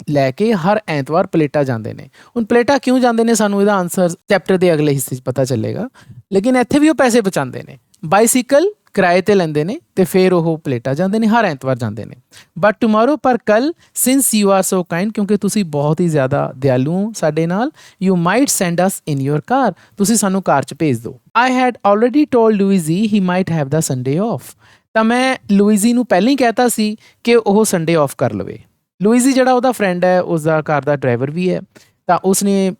ਲੈ ਕੇ ਹਰ ਐਤਵਾਰ ਪਲੇਟਾ ਜਾਂਦੇ ਨੇ। ਹੁਣ ਪਲੇਟਾ ਕਿਉਂ ਜਾਂਦੇ ਨੇ ਸਾਨੂੰ ਇਹਦਾ ਆਨਸਰ ਚੈਪਟਰ ਦੇ ਅਗਲੇ ਹਿੱਸੇ 'ਚ ਪਤਾ ਚੱਲੇਗਾ। ਲੇਕਿਨ ਇੱਥੇ ਵੀ ਉਹ ਪੈਸੇ ਬਚਾਉਂਦੇ ਨੇ, ਬਾਈਸਿਕਲ ਕਿਰਾਏ ਤੇ ਲੈਂਦੇ ਨੇ ਤੇ ਫਿਰ ਉਹ ਪਲੇਟਾ ਜਾਂਦੇ ਨੇ, ਹਰ ਐਤਵਾਰ ਜਾਂਦੇ ਨੇ। ਬਟ ਟੁਮਾਰੋ, ਪਰ ਕੱਲ, since you are so kind, ਕਿਉਂਕਿ ਤੁਸੀਂ ਬਹੁਤ ਹੀ ਜ਼ਿਆਦਾ ਦਿਆਲੂ ਹੋ ਸਾਡੇ ਨਾਲ, you might send us in your car, ਤੁਸੀਂ ਸਾਨੂੰ ਕਾਰ 'ਚ ਭੇਜ ਦਿਓ। I had already told Luigi he might have the Sunday off, ਤਾਂ ਮੈਂ ਲੂਈਜ਼ੀ ਨੂੰ ਪਹਿਲਾਂ ਹੀ ਕਹਿਤਾ ਸੀ ਕਿ ਉਹ ਸੰਡੇ ਆਫ ਕਰ ਲਵੇ। ਲੂਈਜ਼ੀ ਜਿਹੜਾ ਉਹਦਾ ਫਰੈਂਡ ਹੈ, ਉਸਦਾ ਕਾਰ ਦਾ ਡਰਾਈਵਰ ਵੀ ਹੈ। ਤਾਂ ਉਸਨੇ,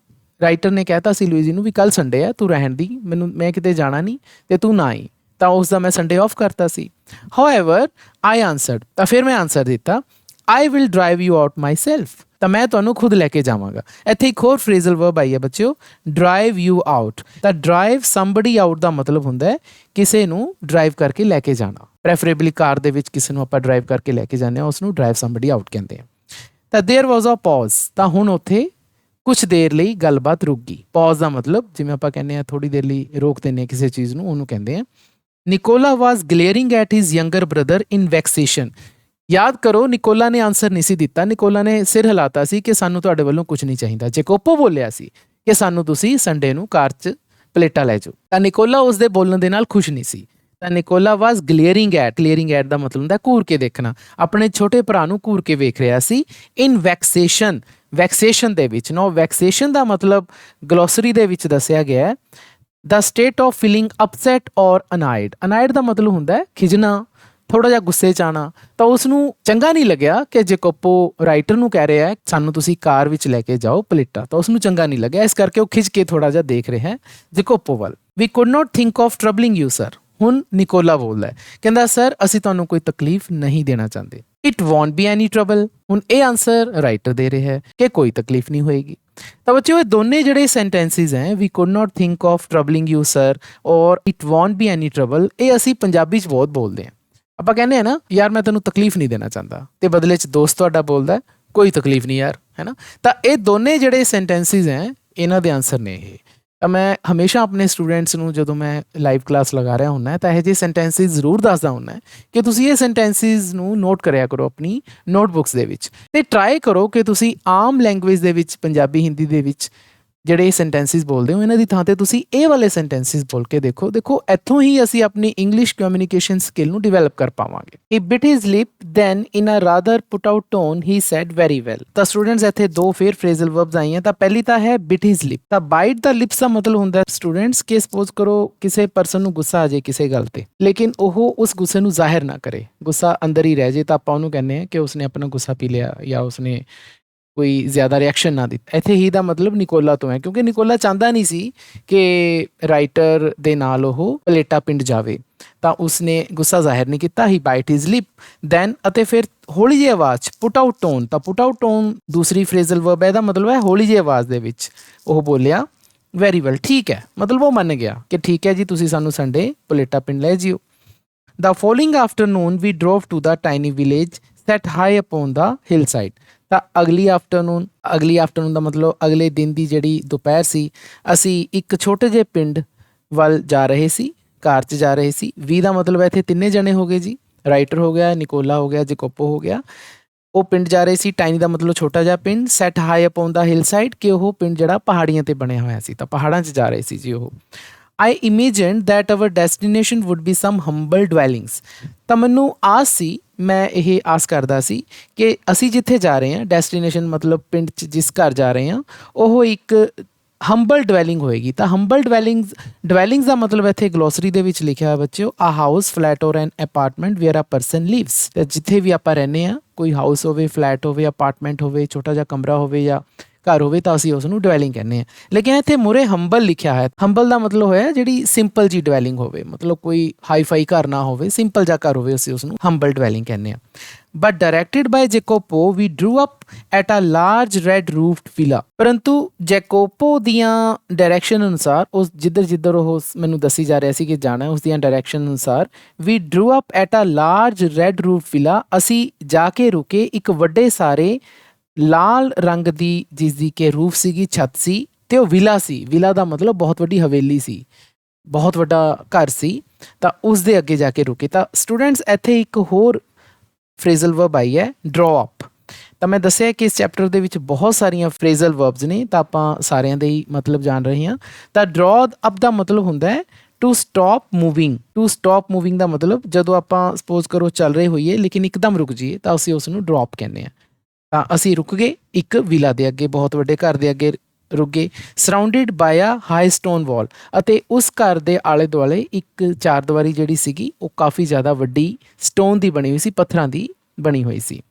ਰਾਈਟਰ ਨੇ ਕਹਿਤਾ ਸੀ ਲੂਈਜ਼ੀ ਨੂੰ ਵੀ ਕੱਲ ਸੰਡੇ ਹੈ, ਤੂੰ ਰਹਿਣ ਦੀ, ਮੈਂ ਕਿਤੇ ਜਾਣਾ ਨਹੀਂ ਤੇ ਤੂੰ ਨਾ ਆਈ। ਤਾਂ ਉਸਦਾ ਮੈਂ ਸੰਡੇ ਆਫ ਕਰਤਾ ਸੀ। ਹਾਊਐਵਰ ਆਈ ਆਨਸਰਡ, ਤਾਂ ਫਿਰ ਮੈਂ ਆਨਸਰ ਦਿੱਤਾ, I will drive you out my self, ਤਾਂ ਮੈਂ ਤੁਹਾਨੂੰ ਖੁਦ ਲੈ ਕੇ ਜਾਵਾਂਗਾ। ਇੱਥੇ ਇੱਕ ਹੋਰ ਫਰੇਜ਼ਲ ਵਰਬ ਆਈ ਹੈ ਬੱਚਿਓ, ਡਰਾਈਵ ਯੂ ਆਊਟ। ਤਾਂ ਡਰਾਈਵ ਸਮਬਡੀ ਆਊਟ ਦਾ ਮਤਲਬ ਹੁੰਦਾ ਹੈ ਕਿਸੇ ਨੂੰ ਡਰਾਈਵ ਕਰਕੇ ਲੈ ਕੇ ਜਾਣਾ। ਪ੍ਰੈਫਰੇਬਲੀ ਕਾਰ ਦੇ ਵਿੱਚ ਕਿਸੇ ਨੂੰ ਆਪਾਂ ਡਰਾਈਵ ਕਰਕੇ ਲੈ ਕੇ ਜਾਂਦੇ ਹਾਂ, ਉਸ ਨੂੰ ਡਰਾਈਵ ਸਮਬਡੀ ਆਊਟ ਕਹਿੰਦੇ ਆ। ਤਾਂ ਦੇਅਰ ਵਾਜ਼ ਅ ਪੌਜ਼, ਤਾਂ ਹੁਣ ਉੱਥੇ ਕੁਛ ਦੇਰ ਲਈ ਗੱਲਬਾਤ ਰੁਕ ਗਈ। ਪੌਜ਼ ਦਾ ਮਤਲਬ ਜਿਵੇਂ ਆਪਾਂ ਕਹਿੰਦੇ ਹਾਂ ਥੋੜ੍ਹੀ ਦੇਰ ਲਈ ਰੋਕ ਦਿੰਦੇ ਹਾਂ ਕਿਸੇ ਚੀਜ਼ ਨੂੰ, ਉਹਨੂੰ ਕਹਿੰਦੇ ਆ। Nicola was glaring at his younger brother in vexation. ਯਾਦ ਕਰੋ ਨਿਕੋਲਾ ਨੇ ਆਨਸਰ ਨਹੀਂ ਸੀ ਦਿੱਤਾ, ਨਿਕੋਲਾ ਨੇ ਸਿਰ ਹਿਲਾਤਾ ਸੀ ਕਿ ਸਾਨੂੰ ਤੁਹਾਡੇ ਵੱਲੋਂ ਕੁਝ ਨਹੀਂ ਚਾਹੀਦਾ। ਜੈਕੋਪੋ ਬੋਲਿਆ ਸੀ ਕਿ ਸਾਨੂੰ ਤੁਸੀਂ ਸੰਡੇ ਨੂੰ ਕਾਰ 'ਚ ਪਲੇਟਾ ਲੈ ਜਾਓ। ਤਾਂ ਨਿਕੋਲਾ ਉਸਦੇ ਬੋਲਣ ਦੇ ਨਾਲ ਖੁਸ਼ ਨਹੀਂ ਸੀ। ਤਾਂ ਨਿਕੋਲਾ ਵਾਜ਼ ਗਲੇਅਰਿੰਗ ਐਟ ਦਾ ਮਤਲਬ ਹੁੰਦਾ ਘੂਰ ਕੇ ਦੇਖਣਾ, ਆਪਣੇ ਛੋਟੇ ਭਰਾ ਨੂੰ ਘੂਰ ਕੇ ਵੇਖ ਰਿਹਾ ਸੀ। ਇਨ ਵੈਕਸੇਸ਼ਨ, ਵੈਕਸੇਸ਼ਨ ਦੇ ਵਿੱਚ। ਨੋ, ਵੈਕਸੇਸ਼ਨ ਦਾ ਮਤਲਬ ਗਲੋਸਰੀ ਦੇ ਵਿੱਚ ਦੱਸਿਆ ਗਿਆ ਹੈ ਦਾ ਸਟੇਟ ਆਫ ਫੀਲਿੰਗ ਅਪਸੈਟ ਔਰ ਅਨਾਇਡ। ਅਨਾਇਡ ਦਾ ਮਤਲਬ ਹੁੰਦਾ ਹੈ ਖਿਜਣਾ, ਥੋੜ੍ਹਾ ਜਿਹਾ ਗੁੱਸੇ 'ਚ ਆਉਣਾ। ਤਾਂ ਉਸਨੂੰ ਚੰਗਾ ਨਹੀਂ ਲੱਗਿਆ ਕਿ ਜੈਕੋਪੋ ਰਾਈਟਰ ਨੂੰ ਕਹਿ ਰਿਹਾ ਹੈ ਸਾਨੂੰ ਤੁਸੀਂ ਕਾਰ ਵਿੱਚ ਲੈ ਕੇ ਜਾਓ ਪਲੇਟਾ, ਤਾਂ ਉਸਨੂੰ ਚੰਗਾ ਨਹੀਂ ਲੱਗਿਆ। ਇਸ ਕਰਕੇ ਉਹ ਖਿੱਚ ਕੇ ਥੋੜ੍ਹਾ ਜਿਹਾ ਦੇਖ ਰਿਹਾ ਹੈ ਜੈਕੋਪੋ ਵੱਲ। We could not think of troubling you sir, ਹੁਣ ਨਿਕੋਲਾ ਬੋਲਦਾ ਹੈ, ਕਹਿੰਦਾ ਸਰ ਅਸੀਂ ਤੁਹਾਨੂੰ ਕੋਈ ਤਕਲੀਫ ਨਹੀਂ ਦੇਣਾ ਚਾਹੁੰਦੇ। It won't be any trouble, ਹੁਣ ਇਹ ਆਨਸਰ ਰਾਈਟਰ ਦੇ ਰਿਹਾ ਹੈ ਕਿ ਕੋਈ ਤਕਲੀਫ ਨਹੀਂ ਹੋਏਗੀ। ਤਾਂ ਬੱਚਿਓ ਇਹ ਦੋਨੇ ਜਿਹੜੇ ਸੈਂਟੈਂਸਿਸ ਹੈ, we could not think of troubling you sir or it won't be any trouble, ਇਹ ਅਸੀਂ ਪੰਜਾਬੀ 'ਚ ਬਹੁਤ ਬੋਲਦੇ ਹਾਂ। ਆਪਾਂ ਕਹਿੰਦੇ ਹਾਂ ਨਾ ਯਾਰ ਮੈਂ ਤੈਨੂੰ ਤਕਲੀਫ ਨਹੀਂ ਦੇਣਾ ਚਾਹੁੰਦਾ, ਤੇ ਬਦਲੇ 'ਚ ਦੋਸਤ ਤੁਹਾਡਾ ਬੋਲਦਾ ਕੋਈ ਤਕਲੀਫ ਨਹੀਂ ਯਾਰ, ਹੈ ਨਾ। ਤਾਂ ਇਹ ਦੋਨੇ ਜਿਹੜੇ ਸੈਂਟੈਂਸਿਸ ਹੈ ਇਹਨਾਂ ਦੇ ਆਨਸਰ ਨੇ ਇਹ। ਤਾਂ ਮੈਂ ਹਮੇਸ਼ਾ ਆਪਣੇ ਸਟੂਡੈਂਟਸ ਨੂੰ ਜਦੋਂ ਮੈਂ ਲਾਈਵ ਕਲਾਸ ਲਗਾ ਰਿਹਾ ਹੁੰਦਾ ਤਾਂ ਇਹੋ ਜਿਹੇ ਸੈਂਟੈਂਸਿਸ ਜ਼ਰੂਰ ਦੱਸਦਾ ਹੁੰਦਾ ਕਿ ਤੁਸੀਂ ਇਹ ਸੈਂਟੈਂਸਿਸ ਨੂੰ ਨੋਟ ਕਰਿਆ ਕਰੋ ਆਪਣੀ ਨੋਟਬੁੱਕਸ ਦੇ ਵਿੱਚ, ਤੇ ਟਰਾਈ ਕਰੋ ਕਿ ਤੁਸੀਂ ਆਮ ਲੈਂਗੁਏਜ ਦੇ ਵਿੱਚ, ਪੰਜਾਬੀ ਹਿੰਦੀ ਦੇ ਵਿੱਚ ਜਿਹੜੇ ਸੈਂਟੈਂਸਿਸ ਬੋਲਦੇ ਹੋ ਇਹਨਾਂ ਦੀ ਥਾਂ ਤੇ ਤੁਸੀਂ ਇਹ ਵਾਲੇ ਸੈਂਟੈਂਸਿਸ ਬੋਲ ਕੇ ਦੇਖੋ। ਦੇਖੋ ਇੱਥੋਂ ਹੀ ਅਸੀਂ ਆਪਣੀ ਇੰਗਲਿਸ਼ ਕਮਿਊਨੀਕੇਸ਼ਨ ਸਕਿੱਲ ਨੂੰ ਡਿਵੈਲਪ ਕਰ ਪਾਵਾਂਗੇ। He bit his lip then in a rather put out tone he said very well. ਤਾਂ ਸਟੂਡੈਂਟਸ ਇੱਥੇ ਦੋ ਫਿਰ ਫਰੇਜ਼ਲ ਵਰਬਸ ਆਈਆਂ। ਤਾਂ ਪਹਿਲੀ ਤਾਂ ਹੈ ਬਿਟ ਹਿਜ਼ ਲਿਪ। ਤਾਂ ਬਾਈਟ ਦਾ ਲਿਪਸ ਦਾ ਮਤਲਬ ਹੁੰਦਾ ਸਟੂਡੈਂਟਸ ਕਿ ਸਪੋਜ਼ ਕਰੋ ਕਿਸੇ ਪਰਸਨ ਨੂੰ ਗੁੱਸਾ ਆ ਜਾਏ ਕਿਸੇ ਗੱਲ ਤੇ, ਲੇਕਿਨ ਉਹ ਉਸ ਗੁੱਸੇ ਨੂੰ ਜ਼ਾਹਿਰ ਨਾ ਕਰੇ, ਗੁੱਸਾ ਅੰਦਰ ਹੀ ਰਹਿ ਜੇ, ਤਾਂ ਆਪਾਂ ਉਹਨੂੰ ਕਹਿੰਦੇ ਹਾਂ ਕਿ ਉਸਨੇ ਆਪਣਾ ਗੁੱਸਾ ਪੀ ਲਿਆ ਜਾਂ ਉਸਨੇ ਕੋਈ ਜ਼ਿਆਦਾ ਰਿਐਕਸ਼ਨ ਨਾ ਦਿੱਤਾ। ਇੱਥੇ ਹੀ ਦਾ ਮਤਲਬ ਨਿਕੋਲਾ ਤੋਂ ਹੈ, ਕਿਉਂਕਿ ਨਿਕੋਲਾ ਚਾਹੁੰਦਾ ਨਹੀਂ ਸੀ ਕਿ ਰਾਈਟਰ ਦੇ ਨਾਲ ਉਹ ਪਲੇਟਾ ਪਿੰਡ ਜਾਵੇ, ਤਾਂ ਉਸਨੇ ਗੁੱਸਾ ਜ਼ਾਹਿਰ ਨਹੀਂ ਕੀਤਾ। ਹੀ ਬਾਈਟ ਹਿਜ਼ ਲਿਪ ਦੈਨ, ਅਤੇ ਫਿਰ ਹੌਲੀ ਜਿਹੀ ਆਵਾਜ਼ 'ਚ ਪੁਟ ਆਊਟ ਟੋਨ। ਤਾਂ ਪੁਟ ਆਊਟ ਟੋਨ ਦੂਸਰੀ ਫਰੇਜ਼ਲ ਵਰਬ ਹੈ, ਇਹਦਾ ਮਤਲਬ ਹੈ ਹੌਲੀ ਜਿਹੀ ਆਵਾਜ਼ ਦੇ ਵਿੱਚ ਉਹ ਬੋਲਿਆ ਵੈਰੀ ਵੈਲ, ਠੀਕ ਹੈ, ਮਤਲਬ ਉਹ ਮੰਨ ਗਿਆ ਕਿ ਠੀਕ ਹੈ ਜੀ ਤੁਸੀਂ ਸਾਨੂੰ ਸੰਡੇ ਪਲੇਟਾ ਪਿੰਡ ਲੈ ਜਿਓ। The following afternoon we drove to the tiny village set high upon the hillside. ਤਾਂ ਅਗਲੀ ਆਫਟਰਨੂਨ ਦਾ ਮਤਲਬ ਅਗਲੇ ਦਿਨ ਦੀ ਜਿਹੜੀ ਦੁਪਹਿਰ ਸੀ, ਅਸੀਂ ਇੱਕ ਛੋਟੇ ਜਿਹੇ ਪਿੰਡ ਵੱਲ ਜਾ ਰਹੇ ਸੀ, ਕਾਰ 'ਚ ਜਾ ਰਹੇ ਸੀ। ਵੀ ਦਾ ਮਤਲਬ ਇੱਥੇ ਤਿੰਨੇ ਜਣੇ ਹੋ ਗਏ ਜੀ, ਰਾਈਟਰ ਹੋ ਗਿਆ, ਨਿਕੋਲਾ ਹੋ ਗਿਆ, ਜੇਕੋਪੋ ਹੋ ਗਿਆ। ਉਹ ਪਿੰਡ ਜਾ ਰਹੇ ਸੀ। ਟਾਈਨੀ ਦਾ ਮਤਲਬ ਛੋਟਾ ਜਿਹਾ ਪਿੰਡ। Set high up on the hill side, ਕਿ ਉਹ ਪਿੰਡ ਜਿਹੜਾ ਪਹਾੜੀਆਂ 'ਤੇ ਬਣਿਆ ਹੋਇਆ ਸੀ, ਤਾਂ ਪਹਾੜਾਂ 'ਚ ਜਾ ਰਹੇ ਸੀ ਜੀ ਉਹ। I imagined that our destination would be some humble dwellings. ਤਾਂ ਮੈਨੂੰ ਆਸ ਸੀ, ਮੈਂ ਇਹ ਆਸ ਕਰਦਾ ਸੀ ਕਿ ਅਸੀਂ ਜਿੱਥੇ ਜਾ ਰਹੇ ਹਾਂ, ਡੈਸਟੀਨੇਸ਼ਨ ਮਤਲਬ ਪਿੰਡ 'ਚ ਜਿਸ ਘਰ ਜਾ ਰਹੇ ਹਾਂ, ਉਹ ਇੱਕ ਹੰਬਲ ਡਵੈਲਿੰਗ ਹੋਏਗੀ। ਤਾਂ ਹੰਬਲ ਡਵੈਲਿੰਗਸ ਦਾ ਮਤਲਬ ਇੱਥੇ ਗਲੋਸਰੀ ਦੇ ਵਿੱਚ ਲਿਖਿਆ ਹੋਇਆ ਬੱਚਿਓ, ਆ house, flat or an apartment where a person lives. ਤੇ ਜਿੱਥੇ ਵੀ ਆਪਾਂ ਰਹਿੰਦੇ ਹਾਂ, ਕੋਈ ਹਾਊਸ ਹੋਵੇ, ਫਲੈਟ ਹੋਵੇ, ਅਪਾਰਟਮੈਂਟ ਹੋਵੇ, ਛੋਟਾ ਜਿਹਾ ਕਮਰਾ ਹੋਵੇ ਜਾਂ ਘਰ ਹੋਵੇ, ਤਾਂ ਅਸੀਂ ਉਸ ਨੂੰ ਡਵੈਲਿੰਗ ਕਹਿੰਦੇ ਹਾਂ। ਲੇਕਿਨ ਇੱਥੇ ਮੂਹਰੇ ਹੰਬਲ ਲਿਖਿਆ ਹੈ। ਹੰਬਲ ਦਾ ਮਤਲਬ ਹੋਇਆ ਜਿਹੜੀ ਸਿੰਪਲ ਜੀ ਡਵੈਲਿੰਗ ਹੋਵੇ, ਮਤਲਬ ਕੋਈ ਹਾਈਫਾਈ ਘਰ ਨਾ ਹੋਵੇ, ਸਿੰਪਲ ਜਿਹਾ ਘਰ ਹੋਵੇ, ਅਸੀਂ ਉਸ ਨੂੰ ਹੰਬਲ ਡਵੈਲਿੰਗ ਕਹਿੰਦੇ ਹਾਂ। But directed by Jacopo we drew up at a large red roofed villa. ਪਰੰਤੂ ਜੈਕੋਪੋ ਦੀਆਂ ਡਾਇਰੈਕਸ਼ਨ ਅਨੁਸਾਰ, ਉਸ ਜਿੱਧਰ ਉਹ ਮੈਨੂੰ ਦੱਸੀ ਜਾ ਰਿਹਾ ਸੀ ਕਿ ਜਾਣਾ, ਉਸ ਦੀਆਂ ਡਾਇਰੈਕਸ਼ਨ ਅਨੁਸਾਰ we drew up at a large red roof villa, ਅਸੀਂ ਜਾ ਕੇ ਰੁਕੇ ਇੱਕ ਵੱਡੇ ਸਾਰੇ ਲਾਲ ਰੰਗ ਦੀ, ਜਿਸ ਦੀ ਕਿ ਰੂਫ ਸੀਗੀ, ਛੱਤ ਸੀ, ਤੇ ਉਹ ਵਿਲਾ ਸੀ। ਵਿਲਾ ਦਾ ਮਤਲਬ ਬਹੁਤ ਵੱਡੀ ਹਵੇਲੀ ਸੀ, ਬਹੁਤ ਵੱਡਾ ਘਰ ਸੀ। ਤਾਂ ਉਸ ਦੇ ਅੱਗੇ ਜਾ ਕੇ ਰੁਕੇ। ਤਾਂ ਸਟੂਡੈਂਟਸ ਇੱਥੇ ਇੱਕ ਹੋਰ ਫਰੇਜ਼ਲ ਵਰਬ ਆਈ ਹੈ, ਡਰੋ ਅਪ। ਤਾਂ ਮੈਂ ਦੱਸਿਆ ਕਿ ਇਸ ਚੈਪਟਰ ਦੇ ਵਿੱਚ ਬਹੁਤ ਸਾਰੀਆਂ ਫਰੇਜ਼ਲ ਵਰਬਸ ਨੇ, ਤਾਂ ਆਪਾਂ ਸਾਰਿਆਂ ਦੇ ਹੀ ਮਤਲਬ ਜਾਣ ਰਹੇ ਹਾਂ। ਤਾਂ ਡਰੋ ਅਪ ਦਾ ਮਤਲਬ ਹੁੰਦਾ ਹੈ to stop moving. To stop moving ਦਾ ਮਤਲਬ ਜਦੋਂ ਆਪਾਂ ਸਪੋਜ਼ ਕਰੋ ਚੱਲ ਰਹੇ ਹੋਈਏ ਲੇਕਿਨ ਇੱਕਦਮ ਰੁਕ ਜਾਈਏ, ਤਾਂ ਅਸੀਂ ਉਸ ਨੂੰ ਡਰੋਪ ਕਹਿੰਦੇ ਹਾਂ। ਤਾਂ ਅਸੀਂ ਰੁਕ ਗਏ ਇੱਕ ਵਿਲਾ ਦੇ ਅੱਗੇ, ਬਹੁਤ ਵੱਡੇ ਘਰ ਦੇ ਅੱਗੇ ਰੁਕ ਗਏ। ਸਰਾਊਂਡਿਡ ਬਾਈ ਅ ਹਾਈ ਸਟੋਨ ਵਾਲ, ਅਤੇ ਉਸ ਘਰ ਦੇ ਆਲੇ ਦੁਆਲੇ ਇੱਕ ਚਾਰ ਦੀਵਾਰੀ ਜਿਹੜੀ ਸੀਗੀ, ਉਹ ਕਾਫੀ ਜ਼ਿਆਦਾ ਵੱਡੀ ਸਟੋਨ ਦੀ ਬਣੀ ਹੋਈ ਸੀ, ਪੱਥਰਾਂ ਦੀ ਬਣੀ ਹੋਈ ਸੀ।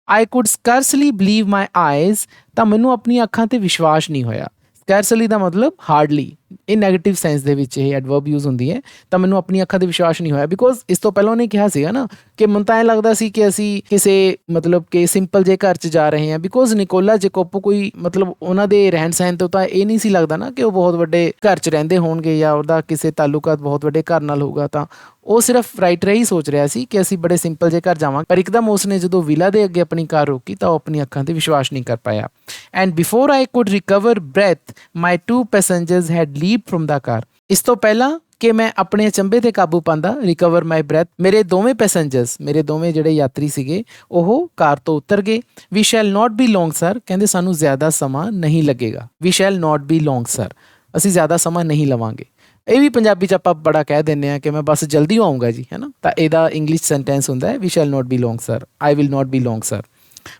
I could scarcely believe my eyes. ਤਾਂ ਮੈਨੂੰ ਆਪਣੀਆਂ ਅੱਖਾਂ 'ਤੇ ਵਿਸ਼ਵਾਸ ਨਹੀਂ ਹੋਇਆ। ਸਕੈਰਸਲੀ ਦਾ ਮਤਲਬ ਹਾਰਡਲੀ, ਇਹ ਨੈਗੇਟਿਵ ਸੈਂਸ ਦੇ ਵਿੱਚ ਇਹ ਐਡਵਰਬ ਯੂਜ਼ ਹੁੰਦੀ ਹੈ। ਤਾਂ ਮੈਨੂੰ ਆਪਣੀ ਅੱਖਾਂ 'ਤੇ ਵਿਸ਼ਵਾਸ ਨਹੀਂ ਹੋਇਆ, ਬਿਕੋਜ਼ ਇਸ ਤੋਂ ਪਹਿਲਾਂ ਉਹਨੇ ਕਿਹਾ ਸੀਗਾ ਨਾ ਕਿ ਮੈਨੂੰ ਤਾਂ ਐਂ ਲੱਗਦਾ ਸੀ ਕਿ ਅਸੀਂ ਕਿਸੇ ਮਤਲਬ ਕਿ ਸਿੰਪਲ ਜਿਹੇ ਘਰ 'ਚ ਜਾ ਰਹੇ ਹਾਂ। ਬਿਕੋਜ਼ ਨਿਕੋਲਾ ਜੇਕੋਪੋ ਕੋਈ ਮਤਲਬ ਉਹਨਾਂ ਦੇ ਰਹਿਣ ਸਹਿਣ ਤੋਂ ਤਾਂ ਇਹ ਨਹੀਂ ਸੀ ਲੱਗਦਾ ਨਾ ਕਿ ਉਹ ਬਹੁਤ ਵੱਡੇ ਘਰ 'ਚ ਰਹਿੰਦੇ ਹੋਣਗੇ ਜਾਂ ਉਹਦਾ ਕਿਸੇ ਤਾਲੁਕਾਤ ਬਹੁਤ ਵੱਡੇ ਘਰ ਨਾਲ ਹੋਊਗਾ। ਤਾਂ ਉਹ ਸਿਰਫ ਰਾਈਟਰ ਹੀ ਸੋਚ ਰਿਹਾ ਸੀ ਕਿ ਅਸੀਂ ਬੜੇ ਸਿੰਪਲ ਜਿਹੇ ਘਰ ਜਾਵਾਂਗੇ। ਪਰ ਇੱਕਦਮ ਉਸਨੇ ਜਦੋਂ ਵਿਲਾ ਦੇ ਅੱਗੇ ਆਪਣੀ ਕਾਰ ਰੋਕੀ ਤਾਂ ਉਹ ਆਪਣੀ ਅੱਖਾਂ 'ਤੇ ਵਿਸ਼ਵਾਸ ਨਹੀਂ ਕਰ ਪਾਇਆ। And before I could recover breath my 2 passengers had leaped from the car. ਇਸ ਤੋਂ ਪਹਿਲਾਂ ਕਿ ਮੈਂ ਆਪਣੇ ਅਚੰਭੇ 'ਤੇ ਕਾਬੂ ਪਾਉਂਦਾ, ਰਿਕਵਰ ਮਾਈ ਬ੍ਰੈਥ, ਮੇਰੇ ਦੋਵੇਂ ਪੈਸੇਂਜਰਸ, ਮੇਰੇ ਦੋਵੇਂ ਜਿਹੜੇ ਯਾਤਰੀ ਸੀਗੇ, ਉਹ ਕਾਰ ਤੋਂ ਉਤਰ ਗਏ। We shall not be long sir, ਕਹਿੰਦੇ ਸਾਨੂੰ ਜ਼ਿਆਦਾ ਸਮਾਂ ਨਹੀਂ ਲੱਗੇਗਾ। We shall not be long sir, ਅਸੀਂ ਜ਼ਿਆਦਾ ਸਮਾਂ ਨਹੀਂ ਲਵਾਂਗੇ। ਇਹ ਵੀ ਪੰਜਾਬੀ 'ਚ ਆਪਾਂ ਬੜਾ ਕਹਿ ਦਿੰਦੇ ਹਾਂ ਕਿ ਮੈਂ ਬਸ ਜਲਦੀ ਆਊਂਗਾ ਜੀ, ਹੈ ਨਾ। ਤਾਂ ਇਹਦਾ ਇੰਗਲਿਸ਼ ਸੈਂਟੈਂਸ ਹੁੰਦਾ ਹੈ we shall not be long sir, I will not be long sir.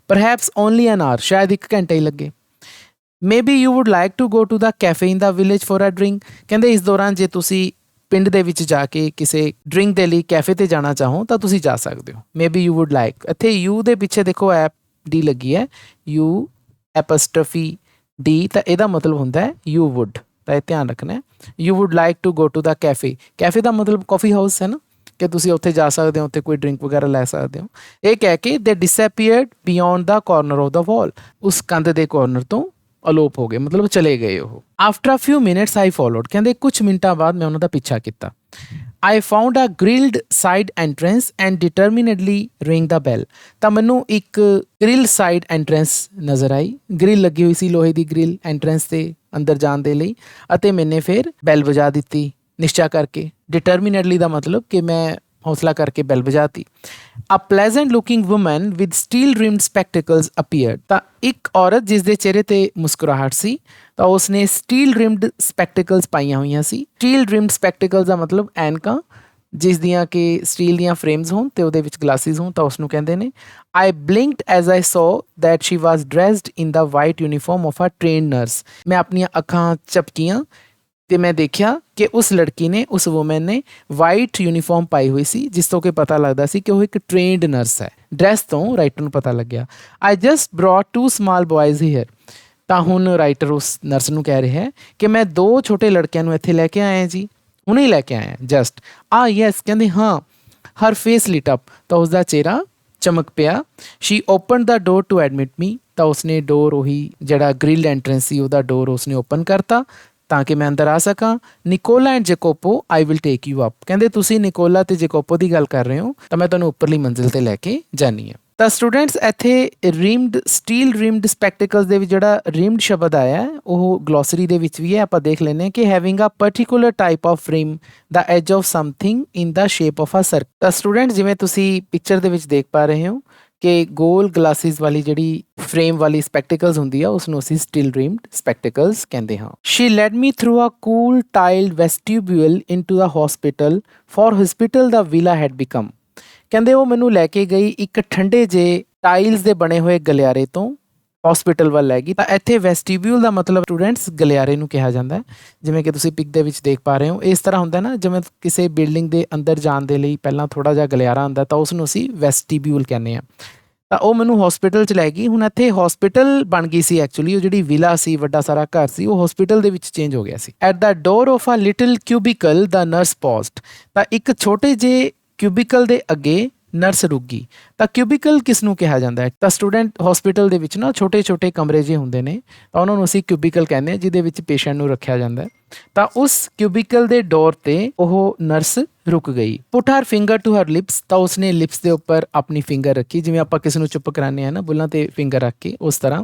Perhaps only an hour, ਸ਼ਾਇਦ 1 ਘੰਟਾ ਹੀ ਲੱਗੇ। Maybe you would like to go to the cafe in the village for a drink. ਕਹਿੰਦੇ ਇਸ ਦੌਰਾਨ ਜੇ ਤੁਸੀਂ ਪਿੰਡ ਦੇ ਵਿੱਚ ਜਾ ਕੇ ਕਿਸੇ ਡਰਿੰਕ ਦੇ ਲਈ ਕੈਫੇ 'ਤੇ ਜਾਣਾ ਚਾਹੋ ਤਾਂ ਤੁਸੀਂ ਜਾ ਸਕਦੇ ਹੋ। ਮੇਬੀ ਯੂ ਵੁੱਡ ਲਾਈਕ, ਇੱਥੇ ਯੂ ਦੇ ਪਿੱਛੇ ਦੇਖੋ ਐਪ ਡੀ ਲੱਗੀ ਹੈ, ਯੂ ਐਪਸਟ੍ਰਫੀ ਡੀ, ਤਾਂ ਇਹਦਾ ਮਤਲਬ ਹੁੰਦਾ ਹੈ ਯੂ ਵੁੱਡ। ਤਾਂ ਇਹ ਧਿਆਨ ਰੱਖਣਾ। You would like to go to the cafe, cafe ਦਾ ਮਤਲਬ ਕਾਫੀ ਹਾਊਸ ਹੈ ਨਾ, ਕਿ ਤੁਸੀਂ ਉੱਥੇ ਜਾ ਸਕਦੇ ਹੋ, ਉੱਥੇ ਕੋਈ ਡਰਿੰਕ ਵਗੈਰਾ ਲੈ ਸਕਦੇ ਹੋ। ਇਹ ਕਹਿ ਕੇ ਦੇ ਡਿਸਅਪੀਅਰਡ ਬਿਯੋਂਡ ਦਾ ਕਾਰਨਰ ਆਫ ਦਾ ਵਾਲ, ਉਸ ਕੰਧ ਦੇ ਕਾਰਨਰ ਤੋਂ ਅਲੋਪ ਹੋ ਗਏ, ਮਤਲਬ ਚਲੇ ਗਏ ਉਹ। After a few minutes I followed, ਕਹਿੰਦੇ ਕੁਛ ਮਿੰਟਾਂ ਬਾਅਦ ਮੈਂ ਉਹਨਾਂ ਦਾ ਪਿੱਛਾ ਕੀਤਾ। I found a grilled side entrance and determinately ring the bell. ਤਾਂ ਮੈਨੂੰ ਇੱਕ ਗ੍ਰਿਲ ਸਾਈਡ ਐਂਟਰੈਂਸ ਨਜ਼ਰ ਆਈ, ਗ੍ਰਿਲ ਲੱਗੀ ਹੋਈ ਸੀ, ਲੋਹੇ ਦੀ ਗ੍ਰਿਲ ਐਂਟਰੈਂਸ 'ਤੇ ਅੰਦਰ ਜਾਣ ਦੇ ਲਈ, ਅਤੇ ਮੈਨੇ ਫਿਰ ਬੈਲ ਵਜਾ ਦਿੱਤੀ ਨਿਸ਼ਚਾ ਕਰਕੇ। ਡਿਟਰਮਿਨੇਟਲੀ ਦਾ ਮਤਲਬ ਕਿ ਮੈਂ ਹੌਸਲਾ ਕਰਕੇ ਬੈਲ ਵਜਾਤੀ। A pleasant looking woman with steel rimmed spectacles appeared. ਤਾਂ ਇੱਕ ਔਰਤ ਜਿਸ ਦੇ ਚਿਹਰੇ 'ਤੇ ਮੁਸਕਰਾਹਟ ਸੀ, ਤਾਂ ਉਸਨੇ ਸਟੀਲ ਰਿਮਡ ਸਪੈਕਟੀਕਲਸ ਪਾਈਆਂ ਹੋਈਆਂ ਸੀ। ਸਟੀਲ ਰਿਮਡ ਸਪੈਕਟੀਕਲਸ ਦਾ ਮਤਲਬ ਐਨਕਾਂ ਜਿਸ ਦੀਆਂ ਕਿ ਸਟੀਲ ਦੀਆਂ ਫਰੇਮਸ ਹੋਣ ਅਤੇ ਉਹਦੇ ਵਿੱਚ ਗਲਾਸਿਸ ਹੋਣ, ਤਾਂ ਉਸਨੂੰ ਕਹਿੰਦੇ ਨੇ। I blinked as I saw that she was dressed in the white uniform of a trained nurse. ਮੈਂ ਆਪਣੀਆਂ ਅੱਖਾਂ ਝਪਕੀਆਂ ਅਤੇ ਮੈਂ ਦੇਖਿਆ ਕਿ ਉਸ ਲੜਕੀ ਨੇ, ਉਸ ਵੂਮੈਨ ਨੇ ਵਾਈਟ ਯੂਨੀਫਾਰਮ ਪਾਈ ਹੋਈ ਸੀ, ਜਿਸ ਤੋਂ ਕਿ ਪਤਾ ਲੱਗਦਾ ਸੀ ਕਿ ਉਹ ਇੱਕ ਟ੍ਰੇਨਡ ਨਰਸ ਹੈ। ਡਰੈਸ ਤੋਂ ਰਾਈਟਰ ਨੂੰ ਪਤਾ ਲੱਗਿਆ। I just brought 2 small boys here. ਤਾਂ ਹੁਣ ਰਾਈਟਰ ਉਸ ਨਰਸ ਨੂੰ ਕਹਿ ਰਿਹਾ ਹੈ ਕਿ ਮੈਂ 2 ਛੋਟੇ ਲੜਕਿਆਂ ਨੂੰ ਇੱਥੇ ਲੈ ਕੇ ਆਇਆ ਜੀ, ਹੁਣੇ ਹੀ ਲੈ ਕੇ ਆਇਆ ਜਸਟ। ਯੈਸ, ਕਹਿੰਦੇ ਹਾਂ। ਹਰ ਫੇਸ ਲਿਟ ਅਪ, ਤਾਂ ਉਸਦਾ ਚਿਹਰਾ ਚਮਕ ਪਿਆ। She open the door to admit me, ਤਾਂ ਉਸਨੇ ਡੋਰ, ਉਹੀ ਜਿਹੜਾ ਗ੍ਰਿਲਡ ਐਂਟਰੈਂਸ ਸੀ ਉਹਦਾ ਡੋਰ ਉਸਨੇ ਓਪਨ ਕਰਤਾ ਤਾਂ ਕਿ ਮੈਂ ਅੰਦਰ ਆ ਸਕਾਂ। Nicola and Jacopo I will take you up, ਕਹਿੰਦੇ ਤੁਸੀਂ ਨਿਕੋਲਾ ਅਤੇ ਜੇਕੋਪੋ ਦੀ ਗੱਲ ਕਰ ਰਹੇ ਹੋ, ਤਾਂ ਮੈਂ ਤੁਹਾਨੂੰ ਉੱਪਰਲੀ ਮੰਜ਼ਿਲ 'ਤੇ ਲੈ ਕੇ ਜਾਨੀ ਹਾਂ। ਤਾਂ ਸਟੂਡੈਂਟਸ ਇੱਥੇ ਰਿਮਡ ਸਟੀਲ ਰਿਮਡ ਸਪੈਕਟੀਕਲਸ ਦੇ ਵਿੱਚ ਜਿਹੜਾ ਰਿਮਡ ਸ਼ਬਦ ਆਇਆ ਹੈ ਉਹ ਗਲੋਸਰੀ ਦੇ ਵਿੱਚ ਵੀ ਹੈ। ਆਪਾਂ ਦੇਖ ਲੈਂਦੇ ਹਾਂ ਕਿ having a particular type of rim the edge of something in the shape of a circle. ਤਾਂ ਸਟੂਡੈਂਟ ਜਿਵੇਂ ਤੁਸੀਂ ਪਿਕਚਰ ਦੇ ਵਿੱਚ ਦੇਖ ਪਾ ਰਹੇ ਹੋ ਕਿ ਗੋਲ ਗਲਾਸਿਸ ਵਾਲੀ ਜਿਹੜੀ ਫਰੇਮ ਵਾਲੀ ਸਪੈਕਟੀਕਲਸ ਹੁੰਦੀ ਆ ਉਸ ਨੂੰ ਅਸੀਂ ਸਟੀਲ ਰਿਮਡ ਸਪੈਕਟੀਕਲਸ ਕਹਿੰਦੇ ਹਾਂ। She led me through a cool tiled vestibule into the hospital for hospital the villa had become. ਕਹਿੰਦੇ ਉਹ ਮੈਨੂੰ ਲੈ ਕੇ ਗਈ ਇੱਕ ਠੰਡੇ ਜਿਹੇ ਟਾਈਲਸ ਦੇ ਬਣੇ ਹੋਏ ਗਲਿਆਰੇ ਤੋਂ ਹਸਪੀਟਲ ਵੱਲ ਲੈ ਗਈ। ਤਾਂ ਇੱਥੇ ਵੈਸਟੀਬਿਊਲ ਦਾ ਮਤਲਬ ਸਟੂਡੈਂਟਸ ਗਲਿਆਰੇ ਨੂੰ ਕਿਹਾ ਜਾਂਦਾ ਹੈ। ਜਿਵੇਂ ਕਿ ਤੁਸੀਂ ਪਿਕ ਦੇ ਵਿੱਚ ਦੇਖ ਪਾ ਰਹੇ ਹੋ ਇਸ ਤਰ੍ਹਾਂ ਹੁੰਦਾ ਨਾ, ਜਿਵੇਂ ਕਿਸੇ ਬਿਲਡਿੰਗ ਦੇ ਅੰਦਰ ਜਾਣ ਦੇ ਲਈ ਪਹਿਲਾਂ ਥੋੜਾ ਜਿਹਾ ਗਲਿਆਰਾ ਹੁੰਦਾ ਤਾਂ ਉਸ ਨੂੰ ਅਸੀਂ ਵੈਸਟੀਬਿਊਲ ਕਹਿੰਦੇ ਹਾਂ। ਤਾਂ ਉਹ ਮੈਨੂੰ ਹਸਪੀਟਲ 'ਚ ਲੈ ਗਈ। ਹੁਣ ਇੱਥੇ ਹਸਪੀਟਲ ਬਣ ਗਈ ਸੀ ਐਕਚੁਅਲੀ, ਉਹ ਜਿਹੜੀ ਵਿਲਾ ਸੀ ਵੱਡਾ ਸਾਰਾ ਘਰ ਸੀ ਉਹ ਹਸਪੀਟਲ ਦੇ ਵਿੱਚ ਚੇਂਜ ਹੋ ਗਿਆ ਸੀ। At the door of a little cubicle the nurse paused. ਤਾਂ ਇੱਕ ਛੋਟੇ ਜਿਹੇ ਕਿਊਬਿਕਲ ਦੇ ਅੱਗੇ ਨਰਸ ਰੁਕ ਗਈ। ਤਾਂ ਕਿਊਬਿਕਲ ਕਿਸ ਨੂੰ ਕਿਹਾ ਜਾਂਦਾ ਹੈ? ਤਾਂ ਸਟੂਡੈਂਟ ਹਸਪੀਟਲ ਦੇ ਵਿੱਚ ਨਾ ਛੋਟੇ ਛੋਟੇ ਕਮਰੇ ਜਿਹੇ ਹੁੰਦੇ ਨੇ ਤਾਂ ਉਹਨਾਂ ਨੂੰ ਅਸੀਂ ਕਿਊਬਿਕਲ ਕਹਿੰਦੇ ਹਾਂ ਜਿਹਦੇ ਵਿੱਚ ਪੇਸ਼ੈਂਟ ਨੂੰ ਰੱਖਿਆ ਜਾਂਦਾ ਹੈ। ਤਾਂ ਉਸ ਕਿਊਬਿਕਲ ਦੇ ਡੋਰ ਤੇ ਉਹ ਨਰਸ ਰੁਕ ਗਈ। ਪੁੱਟ ਹਰ ਫਿੰਗਰ ਟੂ ਹਰ ਲਿਪਸ। ਤਾਂ ਉਸਨੇ ਲਿਪਸ ਦੇ ਉੱਪਰ ਆਪਣੀ ਫਿੰਗਰ ਰੱਖੀ, ਜਿਵੇਂ ਆਪਾਂ ਕਿਸੇ ਨੂੰ ਚੁੱਪ ਕਰਾਉਂਦੇ ਹਾਂ ਨਾ ਬੁੱਲਾਂ ਤੇ ਫਿੰਗਰ ਰੱਖ ਕੇ, ਉਸ ਤਰ੍ਹਾਂ।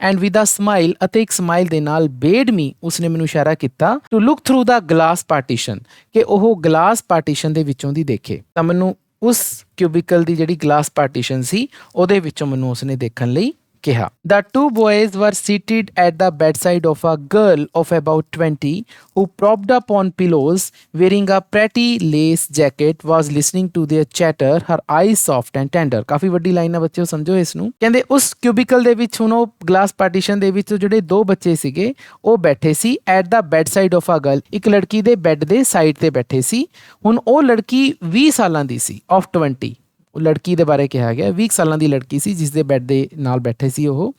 ਐਂਡ ਵਿਦ ਅ ਸਮਾਈਲ, ਅਤੇ ਇੱਕ ਸਮਾਈਲ ਦੇ ਨਾਲ, ਬੇਡ ਮੀ, ਉਸਨੇ ਮੈਨੂੰ ਇਸ਼ਾਰਾ ਕੀਤਾ to look through the glass partition, ਕਿ ਉਹ ਗਲਾਸ ਪਾਰਟੀਸ਼ਨ ਦੇ ਵਿੱਚੋਂ ਦੀ ਦੇਖੇ। ਤਾਂ ਮੈਨੂੰ ਉਸ ਕਿਊਬਿਕਲ ਦੀ ਜਿਹੜੀ ਗਲਾਸ ਪਾਰਟੀਸ਼ਨ ਸੀ ਉਹਦੇ ਵਿੱਚੋਂ ਮੈਨੂੰ ਉਸਨੇ ਦੇਖਣ ਲਈ ਕਿਹਾ। The two boys were seated at the bedside of a girl of about 20 who propped up on pillows wearing a pretty lace jacket was listening to their chatter, her eyes soft and tender। ਕਾਫੀ ਵੱਡੀ line ਹੈ ਬੱਚਿਓ, ਸਮਝੋ ਇਸ ਨੂੰ। ਕਹਿੰਦੇ ਉਸ cubicle ਦੇ ਵਿੱਚ ਹੁਣ ਉਹ ਗਲਾਸ ਪਾਰਟੀਸ਼ਨ ਦੇ ਵਿੱਚ ਜਿਹੜੇ ਦੋ ਬੱਚੇ ਸੀਗੇ ਉਹ ਬੈਠੇ ਸੀ at the bedside of a girl, ਇੱਕ ਲੜਕੀ ਦੇ ਬੈੱਡ ਦੇ ਸਾਈਡ ਤੇ ਬੈਠੇ ਸੀ। ਹੁਣ ਉਹ ਲੜਕੀ 20 ਸਾਲਾਂ ਦੀ ਸੀ, of 20। ਉਹ ਲੜਕੀ ਦੇ ਬਾਰੇ ਕਿਹਾ ਗਿਆ 20 ਸਾਲਾਂ ਦੀ ਲੜਕੀ ਸੀ ਜਿਸ ਦੇ ਬੈੱਡ ਦੇ ਨਾਲ ਬੈਠੇ ਸੀ ਉਹ।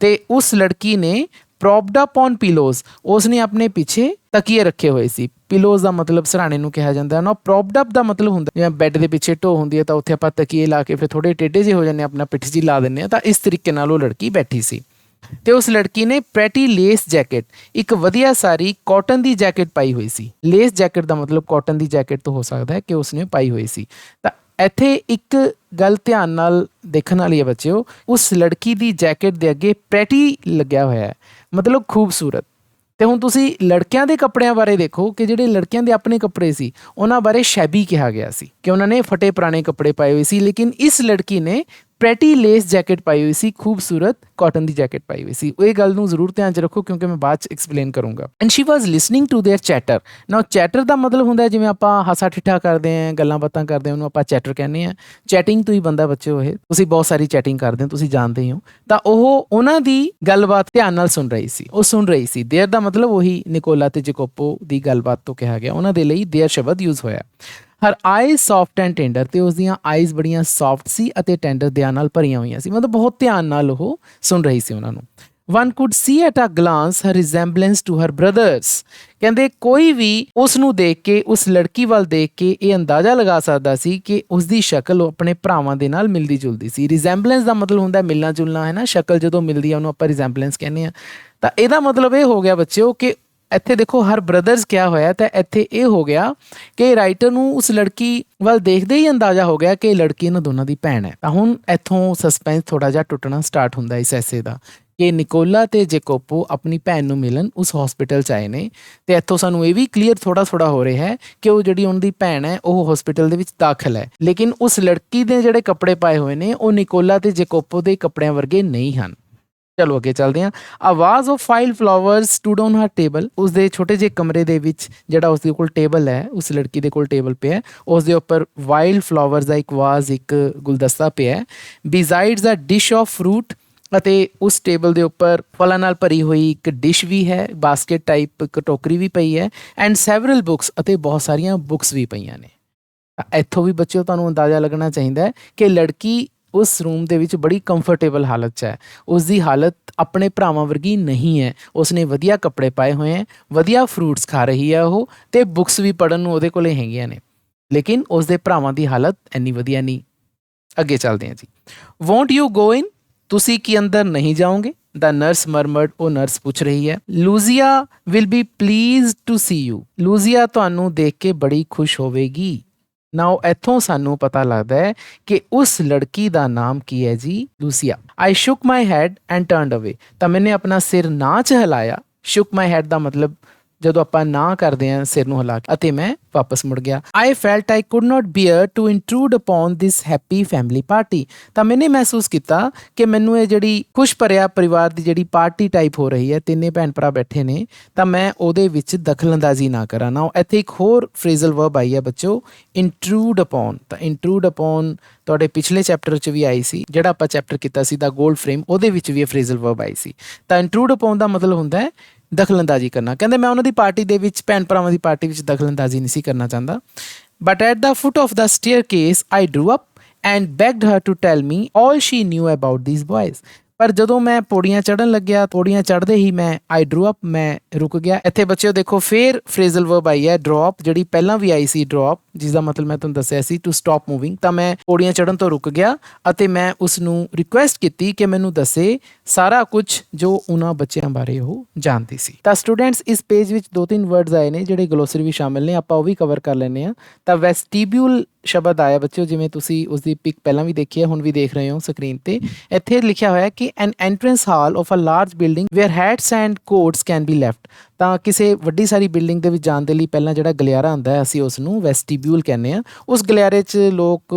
ਤੇ ਉਸ ਲੜਕੀ ਨੇ ਪ੍ਰੋਪਡ ਅਪ ਔਨ ਪਿਲੋਜ਼, ਉਸਨੇ ਆਪਣੇ ਪਿੱਛੇ ਤਕੀਏ ਰੱਖੇ ਹੋਏ ਸੀ। ਪਿਲੋਜ਼ ਦਾ ਮਤਲਬ ਸਰਾਣੇ ਨੂੰ ਕਿਹਾ ਜਾਂਦਾ ਨਾ। ਪ੍ਰੋਪਡ ਅਪ ਦਾ ਮਤਲਬ ਹੁੰਦਾ ਜਿਵੇਂ ਬੈੱਡ ਦੇ ਪਿੱਛੇ ਢੋ ਹੁੰਦੀ ਹੈ ਤਾਂ ਉੱਥੇ ਆਪਾਂ ਤਕੀਏ ਲਾ ਕੇ ਫਿਰ ਥੋੜੇ ਟੇਢੇ ਜਿਹੇ ਹੋ ਜਾਂਦੇ ਆਪਣਾ ਪਿੱਠ ਜੀ ਲਾ ਦਿੰਦੇ ਹਾਂ। ਤਾਂ ਇਸ ਤਰੀਕੇ ਨਾਲ ਉਹ ਲੜਕੀ ਬੈਠੀ ਸੀ ਤੇ ਉਸ ਲੜਕੀ ਨੇ ਪ੍ਰੈਟੀ ਲੇਸ ਜੈਕਟ, ਇੱਕ ਵਧੀਆ ਸਾਰੀ ਕਾਟਨ ਦੀ ਜੈਕਟ ਪਾਈ ਹੋਈ ਸੀ। ਲੇਸ ਜੈਕਟ ਦਾ ਮਤਲਬ ਕਾਟਨ ਦੀ ਜੈਕਟ ਤੋਂ ਹੋ ਸਕਦਾ ਹੈ ਕਿ ਉਸਨੇ ਪਾਈ ਹੋਈ ਸੀ। ਤਾਂ ਇੱਥੇ ਇੱਕ ਗੱਲ ਧਿਆਨ ਨਾਲ ਦੇਖਣ ਵਾਲੀ ਹੈ ਬੱਚਿਓ, ਉਸ ਲੜਕੀ ਦੀ ਜੈਕਟ ਦੇ ਅੱਗੇ ਪ੍ਰੈਟੀ ਲੱਗਿਆ ਹੋਇਆ ਹੈ, ਮਤਲਬ ਖੂਬਸੂਰਤ। ਤੇ ਹੁਣ ਤੁਸੀਂ ਲੜਕਿਆਂ ਦੇ ਕੱਪੜਿਆਂ ਬਾਰੇ ਦੇਖੋ ਕਿ ਜਿਹੜੇ ਲੜਕਿਆਂ ਦੇ ਆਪਣੇ ਕੱਪੜੇ ਸੀ ਉਹਨਾਂ ਬਾਰੇ ਸ਼ੈਬੀ ਕਿਹਾ ਗਿਆ ਸੀ ਕਿ ਉਹਨਾਂ ਨੇ ਫਟੇ ਪੁਰਾਣੇ ਕੱਪੜੇ ਪਾਏ ਹੋਏ ਸੀ, ਲੇਕਿਨ ਇਸ ਲੜਕੀ ਨੇ ਪ੍ਰੈਟੀ ਲੇਸ ਜੈਕਟ ਪਾਈ ਹੋਈ ਸੀ, ਖੂਬਸੂਰਤ ਕਾਟਨ ਦੀ ਜੈਕਟ ਪਾਈ ਹੋਈ ਸੀ। ਇਹ ਗੱਲ ਨੂੰ ਜ਼ਰੂਰ ਧਿਆਨ 'ਚ ਰੱਖੋ ਕਿਉਂਕਿ ਮੈਂ ਬਾਅਦ 'ਚ ਐਕਸਪਲੇਨ ਕਰੂੰਗਾ। And she was listening to their chatter. Now chatter ਦਾ ਮਤਲਬ ਹੁੰਦਾ ਜਿਵੇਂ ਆਪਾਂ ਹਾਸਾ ਠਿੱਠਾ ਕਰਦੇ ਹਾਂ, ਗੱਲਾਂ ਬਾਤਾਂ ਕਰਦੇ ਹਾਂ, ਉਹਨੂੰ ਆਪਾਂ ਚੈਟਰ ਕਹਿੰਦੇ ਹਾਂ। ਚੈਟਿੰਗ ਤੋਂ ਹੀ ਬੰਦਾ ਬੱਚਿਓ ਇਹ, ਤੁਸੀਂ ਬਹੁਤ ਸਾਰੀ ਚੈਟਿੰਗ ਕਰਦੇ ਹੋ, ਤੁਸੀਂ ਜਾਣਦੇ ਹੀ ਹੋ। ਤਾਂ ਉਹ ਉਹਨਾਂ ਦੀ ਗੱਲਬਾਤ ਧਿਆਨ ਨਾਲ ਸੁਣ ਰਹੀ ਸੀ, ਉਹ ਸੁਣ ਰਹੀ ਸੀ। ਦੇਅਰ ਦਾ ਮਤਲਬ ਉਹੀ ਨਿਕੋਲਾ ਤੇ ਜੈਕੋਪੋ ਦੀ ਗੱਲਬਾਤ ਤੋਂ ਕਿਹਾ ਗਿਆ, ਉਹਨਾਂ ਦੇ ਲਈ ਦੇਅਰ ਸ਼ਬਦ ਯੂਜ਼ ਹੋਇਆ। ਹਰ ਆਈਜ਼ ਸੌਫਟ ਐਂਡ ਟੈਂਡਰ, ਤੇ ਉਸ ਦੀਆਂ ਆਈਜ਼ ਬੜੀਆਂ ਸੌਫਟ ਸੀ ਅਤੇ ਟੈਂਡਰ ਦਿਆਂ ਨਾਲ ਭਰੀਆਂ ਹੋਈਆਂ ਸੀ, ਮਤਲਬ ਬਹੁਤ ਧਿਆਨ ਨਾਲ ਉਹ ਸੁਣ ਰਹੀ ਸੀ ਉਹਨਾਂ ਨੂੰ। One could see at a glance her resemblance to her brothers. ਕਹਿੰਦੇ ਕੋਈ ਵੀ ਉਸ ਨੂੰ ਦੇਖ ਕੇ, ਉਸ ਲੜਕੀ ਵੱਲ ਦੇਖ ਕੇ ਇਹ ਅੰਦਾਜ਼ਾ ਲਗਾ ਸਕਦਾ ਸੀ ਕਿ ਉਸ ਦੀ ਸ਼ਕਲ ਆਪਣੇ ਭਰਾਵਾਂ ਦੇ ਨਾਲ ਮਿਲਦੀ ਜੁਲਦੀ ਸੀ। ਰਿਜ਼ੈਂਬਲੈਂਸ ਦਾ ਮਤਲਬ ਹੁੰਦਾ ਮਿਲਣਾ ਜੁਲਣਾ, ਹੈ ਨਾ। ਸ਼ਕਲ ਜਦੋਂ ਮਿਲਦੀ ਆ ਉਹਨੂੰ ਆਪਾਂ ਰਿਜ਼ੈਂਬਲੈਂਸ ਕਹਿੰਦੇ ਆ। ਤਾਂ ਇਹਦਾ ਮਤਲਬ ਇਹ ਹੋ ਗਿਆ ਬੱਚਿਓ ਕਿ ਇੱਥੇ ਦੇਖੋ ਹਰ ਬ੍ਰਦਰਸ ਕਿਹਾ ਹੋਇਆ, ਤਾਂ ਇੱਥੇ ਇਹ ਹੋ ਗਿਆ ਕਿ ਰਾਈਟਰ ਨੂੰ ਉਸ ਲੜਕੀ ਵੱਲ ਦੇਖਦੇ ਹੀ ਅੰਦਾਜ਼ਾ ਹੋ ਗਿਆ ਕਿ ਇਹ ਲੜਕੀ ਇਹਨਾਂ ਦੋਨਾਂ ਦੀ ਭੈਣ ਹੈ। ਤਾਂ ਹੁਣ ਇੱਥੋਂ ਸਸਪੈਂਸ ਥੋੜਾ ਜਿਹਾ ਟੁੱਟਣਾ ਸਟਾਰਟ ਹੁੰਦਾ ਇਸ ਐਸੇ ਦਾ ਕਿ ਨਿਕੋਲਾ ਤੇ ਜੈਕੋਪੋ ਆਪਣੀ ਭੈਣ ਨੂੰ ਮਿਲਣ ਉਸ ਹਸਪੀਟਲ 'ਚ ਆਏ ਨੇ। ਤੇ ਇੱਥੋਂ ਸਾਨੂੰ ਇਹ ਵੀ ਕਲੀਅਰ ਥੋੜਾ ਹੋ ਰਿਹਾ ਹੈ ਕਿ ਉਹ ਜਿਹੜੀ ਉਹਨਾਂ ਦੀ ਭੈਣ ਹੈ ਉਹ ਹਸਪੀਟਲ ਦੇ ਵਿੱਚ ਦਾਖਲ ਹੈ, ਲੇਕਿਨ ਉਸ ਲੜਕੀ ਦੇ ਜਿਹੜੇ ਕੱਪੜੇ ਪਾਏ ਹੋਏ ਨੇ ਉਹ ਨਿਕੋਲਾ ਤੇ ਜੈਕੋਪੋ ਦੇ ਕੱਪੜਿਆਂ ਵਰਗੇ ਨਹੀਂ ਹਨ। ਚਲੋ ਅੱਗੇ ਚੱਲਦੇ ਹਾਂ। ਆਵਾਜ਼ of file flowers stood on her table. ਉਸ ਦੇ ਛੋਟੇ ਜਿਹੇ ਕਮਰੇ ਦੇ ਵਿੱਚ ਜਿਹੜਾ ਉਸ ਦੇ ਕੋਲ ਟੇਬਲ ਹੈ, ਉਸ ਲੜਕੀ ਦੇ ਕੋਲ ਟੇਬਲ ਪਿਆ, ਉਸ ਦੇ ਉੱਪਰ ਵਾਈਲਡ ਫਲਾਵਰਸ ਦਾ ਇੱਕ ਵਾਜ਼, ਇੱਕ ਗੁਲਦਸਤਾ ਪਿਆ। ਬਿਜ਼ਾਈਡਸ ਅ ਡਿਸ਼ ਆਫ ਫਰੂਟ, ਅਤੇ ਉਸ ਟੇਬਲ ਦੇ ਉੱਪਰ ਫਲਾਂ ਨਾਲ ਭਰੀ ਹੋਈ ਇੱਕ ਡਿਸ਼ ਵੀ ਹੈ, ਬਾਸਕਟ ਟਾਈਪ ਇੱਕ ਟੋਕਰੀ ਵੀ ਪਈ ਹੈ। ਐਂਡ ਸੈਵਰਲ ਬੁੱਕਸ, ਅਤੇ ਬਹੁਤ ਸਾਰੀਆਂ ਬੁੱਕਸ ਵੀ ਪਈਆਂ ਨੇ। ਇੱਥੋਂ ਵੀ ਬੱਚਿਓ ਤੁਹਾਨੂੰ ਅੰਦਾਜ਼ਾ ਲੱਗਣਾ ਚਾਹੀਦਾ ਹੈ ਕਿ ਲੜਕੀ ਉਸ ਰੂਮ ਦੇ ਵਿੱਚ ਬੜੀ ਕੰਫਰਟੇਬਲ ਹਾਲਤ 'ਚ ਹੈ। ਉਸ ਦੀ ਹਾਲਤ ਆਪਣੇ ਭਰਾਵਾਂ ਵਰਗੀ ਨਹੀਂ ਹੈ। ਉਸਨੇ ਵਧੀਆ ਕੱਪੜੇ ਪਾਏ ਹੋਏ ਹੈ, ਵਧੀਆ ਫਰੂਟਸ ਖਾ ਰਹੀ ਹੈ ਉਹ, ਅਤੇ ਬੁੱਕਸ ਵੀ ਪੜ੍ਹਨ ਨੂੰ ਉਹਦੇ ਕੋਲੇ ਹੈਗੀਆਂ ਨੇ, ਲੇਕਿਨ ਉਸ ਦੇ ਭਰਾਵਾਂ ਦੀ ਹਾਲਤ ਇੰਨੀ ਵਧੀਆ ਨਹੀਂ। ਅੱਗੇ ਚੱਲਦੇ ਹਾਂ ਜੀ। ਵੋਂਟ ਯੂ ਗੋ ਇਨ, ਤੁਸੀਂ ਕੀ ਅੰਦਰ ਨਹੀਂ ਜਾਓਗੇ? ਦਾ ਨਰਸ ਮਰਮਰਡ, ਉਹ ਨਰਸ ਪੁੱਛ ਰਹੀ ਹੈ। Lucia will be please to see you, Lucia ਤੁਹਾਨੂੰ ਦੇਖ ਕੇ ਬੜੀ ਖੁਸ਼ ਹੋਵੇਗੀ। ਨਾਓ ਇੱਥੋਂ ਸਾਨੂੰ ਪਤਾ ਲੱਗਦਾ ਹੈ ਕਿ ਉਸ ਲੜਕੀ ਦਾ ਨਾਮ ਕੀ ਹੈ ਜੀ, Lucia. I shook my head and turned away, ਤਾਂ ਮੈਨੇ ਆਪਣਾ ਸਿਰ ਨਾ 'ਚ ਹਿਲਾਇਆ। ਸ਼ੁਕ ਮਾਈ ਹੈਡ ਦਾ ਮਤਲਬ ਜਦੋਂ ਆਪਾਂ ਨਾ ਕਰਦੇ ਹਾਂ ਸਿਰ ਨੂੰ ਹਿਲਾ ਕੇ, ਅਤੇ ਮੈਂ ਵਾਪਸ ਮੁੜ ਗਿਆ। I felt I could not bear to intrude upon this happy family party, ਤਾਂ ਮੈਨੇ ਮਹਿਸੂਸ ਕੀਤਾ ਕਿ ਮੈਨੂੰ ਇਹ ਜਿਹੜੀ ਖੁਸ਼ ਭਰਿਆ ਪਰਿਵਾਰ ਦੀ ਜਿਹੜੀ ਪਾਰਟੀ ਟਾਈਪ ਹੋ ਰਹੀ ਹੈ, ਤਿੰਨੇ ਭੈਣ ਭਰਾ ਬੈਠੇ ਨੇ, ਤਾਂ ਮੈਂ ਉਹਦੇ ਵਿੱਚ ਦਖਲਅੰਦਾਜ਼ੀ ਨਾ ਕਰਾਂ। ਨਾ ਇੱਥੇ ਇੱਕ ਹੋਰ ਫਰੇਜ਼ਲ ਵਰਬ ਆਈ ਹੈ ਬੱਚੋ, ਇੰਟਰੂਡ ਅਪੋਨ। ਤਾਂ ਇੰਟਰੂਡ ਅਪੋਨ ਤੁਹਾਡੇ ਪਿਛਲੇ ਚੈਪਟਰ 'ਚ ਵੀ ਆਈ ਸੀ, ਜਿਹੜਾ ਆਪਾਂ ਚੈਪਟਰ ਕੀਤਾ ਸੀ ਦਾ ਗੋਲਡ ਫਰੇਮ, ਉਹਦੇ ਵਿੱਚ ਵੀ ਇਹ ਫਰੇਜ਼ਲ ਵਰਬ ਆਈ ਸੀ। ਤਾਂ ਇੰਟਰੂਡ ਅਪੋਨ ਦਾ ਮਤਲਬ ਹੁੰਦਾ ਹੈ ਦਖਲਅੰਦਾਜ਼ੀ ਕਰਨਾ। ਕਹਿੰਦੇ ਮੈਂ ਉਹਨਾਂ ਦੀ ਪਾਰਟੀ ਦੇ ਵਿੱਚ, ਭੈਣ ਭਰਾਵਾਂ ਦੀ ਪਾਰਟੀ ਵਿੱਚ ਦਖਲਅੰਦਾਜ਼ੀ ਨਹੀਂ ਸੀ ਕਰਨਾ ਚਾਹੁੰਦਾ। But at the foot of the staircase I drew up and begged her to tell me all she knew about these boys. ਪਰ ਜਦੋਂ ਮੈਂ ਪੌੜੀਆਂ ਚੜ੍ਹਨ ਲੱਗਿਆ, ਪੌੜੀਆਂ ਚੜ੍ਹਦੇ ਹੀ ਮੈਂ ਆਈ ਡਰੂ ਅਪ, ਮੈਂ ਰੁਕ ਗਿਆ। ਇੱਥੇ ਬੱਚਿਓ ਦੇਖੋ ਫੇਰ ਫਰੇਜ਼ਲ ਵਰਬ ਆਈ ਹੈ ਡ੍ਰੌਪ, ਜਿਹੜੀ ਪਹਿਲਾਂ ਵੀ ਆਈ ਸੀ ਡ੍ਰੌਪ, ਜਿਸ ਦਾ ਮਤਲਬ ਮੈਂ ਤੁਹਾਨੂੰ ਦੱਸਿਆ ਸੀ ਟੂ ਸਟਾਪ ਮੂਵਿੰਗ। ਤਾਂ ਮੈਂ ਪੌੜੀਆਂ ਚੜ੍ਹਨ ਤੋਂ ਰੁਕ ਗਿਆ ਅਤੇ ਮੈਂ ਉਸ ਨੂੰ ਰਿਕੁਐਸਟ ਕੀਤੀ ਕਿ ਮੈਨੂੰ ਦੱਸੇ ਸਾਰਾ ਕੁਝ ਜੋ ਉਹਨਾਂ ਬੱਚਿਆਂ ਬਾਰੇ ਉਹ ਜਾਣਦੀ ਸੀ। ਤਾਂ ਸਟੂਡੈਂਟਸ ਇਸ ਪੇਜ ਵਿੱਚ 2-3 ਵਰਡਸ ਆਏ ਨੇ ਜਿਹੜੇ ਗਲੋਸਰੀ ਵੀ ਸ਼ਾਮਿਲ ਨੇ, ਆਪਾਂ ਉਹ ਵੀ ਕਵਰ ਕਰ ਲੈਂਦੇ ਹਾਂ। ਤਾਂ ਵੈਸਟੀਬਿਊਲ ਸ਼ਬਦ ਆਇਆ ਬੱਚਿਓ, ਜਿਵੇਂ ਤੁਸੀਂ ਉਸਦੀ ਪਿਕ ਪਹਿਲਾਂ ਵੀ ਦੇਖੀ ਹੈ, ਹੁਣ ਵੀ ਦੇਖ ਰਹੇ ਹੋ ਸਕਰੀਨ ਤੇ। ਇੱਥੇ ਲਿਖਿਆ ਹੋਇਆ ਕਿ an entrance hall of a large building where hats and coats can be left. ਤਾਂ ਕਿਸੇ ਵੱਡੀ ਸਾਰੀ ਬਿਲਡਿੰਗ ਦੇ ਵਿੱਚ ਜਾਣ ਦੇ ਲਈ ਪਹਿਲਾਂ ਜਿਹੜਾ ਗਲਿਆਰਾ ਹੁੰਦਾ ਹੈ, ਅਸੀਂ ਉਸ ਨੂੰ ਵੈਸਟੀਬਿਊਲ ਕਹਿੰਦੇ ਹਾਂ। ਉਸ ਗਲਿਆਰੇ 'ਚ ਲੋਕ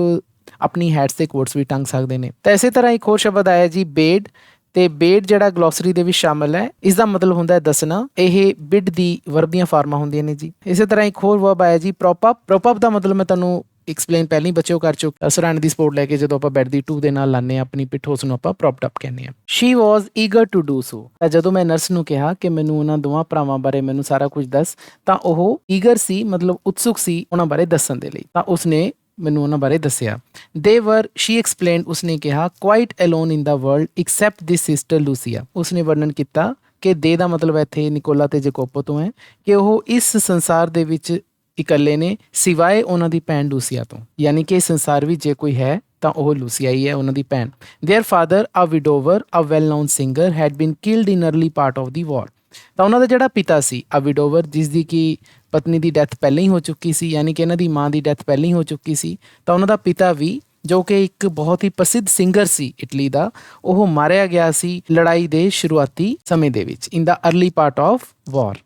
ਆਪਣੀ ਹੈਟਸ ਤੇ ਕੋਟਸ ਵੀ ਟੰਗ ਸਕਦੇ ਨੇ। ਤਾਂ ਇਸੇ ਤਰ੍ਹਾਂ ਇੱਕ ਹੋਰ ਸ਼ਬਦ ਆਇਆ ਜੀ ਬੇਡ, ਤੇ ਬੇਡ ਜਿਹੜਾ ਗਲੋਸਰੀ ਦੇ ਵਿੱਚ ਸ਼ਾਮਿਲ ਹੈ, ਇਸ ਦਾ ਮਤਲਬ ਹੁੰਦਾ ਹੈ ਦੱਸਣਾ। ਇਹ ਬਿਡ ਦੀ ਵਰਬ ਦੀਆਂ ਫਾਰਮਾਂ ਹੁੰਦੀਆਂ ਨੇ ਜੀ। ਇਸੇ ਤਰ੍ਹਾਂ ਇੱਕ ਹੋਰ ਵਰਬ ਆਇਆ ਜੀ ਪ੍ਰੋਪ ਅਪ। ਪ੍ਰੋਪ ਅਪ ਦਾ ਮਤਲਬ ਮੈਂ ਤੁਹਾਨੂੰ ਐਕਸਪਲੇਨ ਪਹਿਲਾਂ ਹੀ ਬੱਚਿਓ ਕਰ ਚੁੱਕਾ। ਸਰਾਣੇ ਦੀ ਸਪੋਰਟ ਲੈ ਕੇ ਜਦੋਂ ਆਪਾਂ ਬੈੱਡ ਦੀ ਟੂ ਦੇ ਨਾਲ ਲਾਉਂਦੇ ਹਾਂ ਆਪਣੀ ਪਿੱਠ, ਉਸ ਨੂੰ ਆਪਾਂ ਪ੍ਰੋਪਡ ਅਪ ਕਹਿੰਦੇ ਹਾਂ। ਸ਼ੀ ਵਾਜ਼ ਈਗਰ ਟੂ ਡੂ ਸੋ। ਤਾਂ ਜਦੋਂ ਮੈਂ ਨਰਸ ਨੂੰ ਕਿਹਾ ਕਿ ਮੈਨੂੰ ਉਹਨਾਂ ਦੋਵਾਂ ਭਰਾਵਾਂ ਬਾਰੇ ਮੈਨੂੰ ਸਾਰਾ ਕੁਝ ਦੱਸ, ਤਾਂ ਉਹ ਈਗਰ ਸੀ, ਮਤਲਬ ਉਤਸੁਕ ਸੀ ਉਹਨਾਂ ਬਾਰੇ ਦੱਸਣ ਦੇ ਲਈ। ਤਾਂ ਉਸਨੇ ਮੈਨੂੰ ਉਹਨਾਂ ਬਾਰੇ ਦੱਸਿਆ। ਦੇ ਵਰ, ਸ਼ੀ ਐਕਸਪਲੇਨਡ, ਉਸਨੇ ਕਿਹਾ, ਕੁਆਇਟ ਅਲੋਨ ਇਨ ਦਾ ਵਰਲਡ ਐਕਸੈਪਟ ਦਿਸ ਸਿਸਟਰ ਲੂਸੀਆ। ਉਸਨੇ ਵਰਣਨ ਕੀਤਾ ਕਿ ਦੇ ਦਾ ਮਤਲਬ ਇੱਥੇ ਨਿਕੋਲਾ ਤੇ ਜੈਕੋਪੋ ਤੋਂ ਹੈ, ਕਿ ਉਹ ਇਸ ਸੰਸਾਰ ਦੇ ਵਿੱਚ ਇਕੱਲੇ ਨੇ ਸਿਵਾਏ ਉਹਨਾਂ ਦੀ ਭੈਣ ਲੂਸੀਆ ਤੋਂ। ਯਾਨੀ ਕਿ ਸੰਸਾਰ ਵਿੱਚ ਜੇ ਕੋਈ ਹੈ ਤਾਂ ਉਹ ਲੂਸੀਆ ਹੀ ਹੈ, ਉਹਨਾਂ ਦੀ ਭੈਣ। Their father a widower a well known singer had been killed in early part of the war. ਤਾਂ ਉਹਨਾਂ ਦਾ ਜਿਹੜਾ ਪਿਤਾ ਸੀ ਅ ਵਿਡੋਵਰ, ਜਿਸ ਦੀ ਕਿ ਪਤਨੀ ਦੀ ਡੈਥ ਪਹਿਲਾਂ ਹੀ ਹੋ ਚੁੱਕੀ ਸੀ, ਯਾਨੀ ਕਿ ਇਹਨਾਂ ਦੀ ਮਾਂ ਦੀ ਡੈਥ ਪਹਿਲਾਂ ਹੀ ਹੋ ਚੁੱਕੀ ਸੀ। ਤਾਂ ਉਹਨਾਂ ਦਾ ਪਿਤਾ ਵੀ, ਜੋ ਕਿ ਇੱਕ ਬਹੁਤ ਹੀ ਪ੍ਰਸਿੱਧ ਸਿੰਗਰ ਸੀ ਇਟਲੀ ਦਾ, ਉਹ ਮਾਰਿਆ ਗਿਆ ਸੀ ਲੜਾਈ ਦੇ ਸ਼ੁਰੂਆਤੀ ਸਮੇਂ ਦੇ ਵਿੱਚ, ਇਨ ਦਾ ਅਰਲੀ ਪਾਰਟ ਆਫ ਵਾਰ।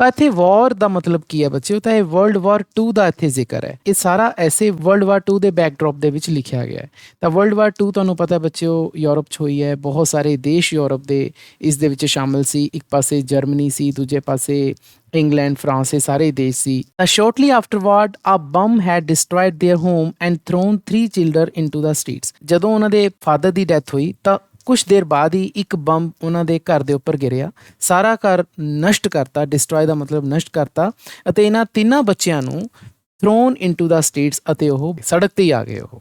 ਤਾਂ ਇੱਥੇ ਵਾਰ ਦਾ ਮਤਲਬ ਕੀ ਹੈ ਬੱਚਿਓ? ਤਾਂ ਇਹ ਵਰਲਡ ਵਾਰ 2 ਦਾ ਇੱਥੇ ਜ਼ਿਕਰ ਹੈ। ਇਹ ਸਾਰਾ ਐਸੇ ਵਰਲਡ ਵਾਰ 2 ਦੇ ਬੈਕਡ੍ਰੌਪ ਦੇ ਵਿੱਚ ਲਿਖਿਆ ਗਿਆ ਹੈ। ਤਾਂ ਵਰਲਡ ਵਾਰ 2 ਤੁਹਾਨੂੰ ਪਤਾ ਬੱਚਿਓ ਯੂਰਪ 'ਚ ਹੋਈ ਹੈ। ਬਹੁਤ ਸਾਰੇ ਦੇਸ਼ ਯੂਰਪ ਦੇ ਇਸ ਦੇ ਵਿੱਚ ਸ਼ਾਮਿਲ ਸੀ। ਇੱਕ ਪਾਸੇ ਜਰਮਨੀ ਸੀ, ਦੂਜੇ ਪਾਸੇ ਇੰਗਲੈਂਡ, ਫਰਾਂਸ, ਇਹ ਸਾਰੇ ਦੇਸ਼ ਸੀ। ਤਾਂ shortly afterward a bomb had destroyed their home and thrown 3 children into the streets. ਜਦੋਂ ਉਹਨਾਂ ਦੇ ਫਾਦਰ ਦੀ ਡੈਥ ਹੋਈ ਤਾਂ ਕੁਛ ਦੇਰ ਬਾਅਦ ਹੀ ਇੱਕ ਬੰਬ ਉਹਨਾਂ ਦੇ ਘਰ ਦੇ ਉੱਪਰ ਗਿਰਿਆ, ਸਾਰਾ ਘਰ ਨਸ਼ਟ ਕਰਤਾ। ਡਿਸਟਰੋਏ ਦਾ ਮਤਲਬ ਨਸ਼ਟ ਕਰਤਾ। ਅਤੇ ਇਹਨਾਂ ਤਿੰਨਾਂ ਬੱਚਿਆਂ ਨੂੰ ਥਰੋਨ ਇਨਟੂ ਦਾ ਸਟਰੀਟਸ, ਅਤੇ ਉਹ ਸੜਕ ਤੇ ਹੀ ਆ ਗਏ। ਉਹ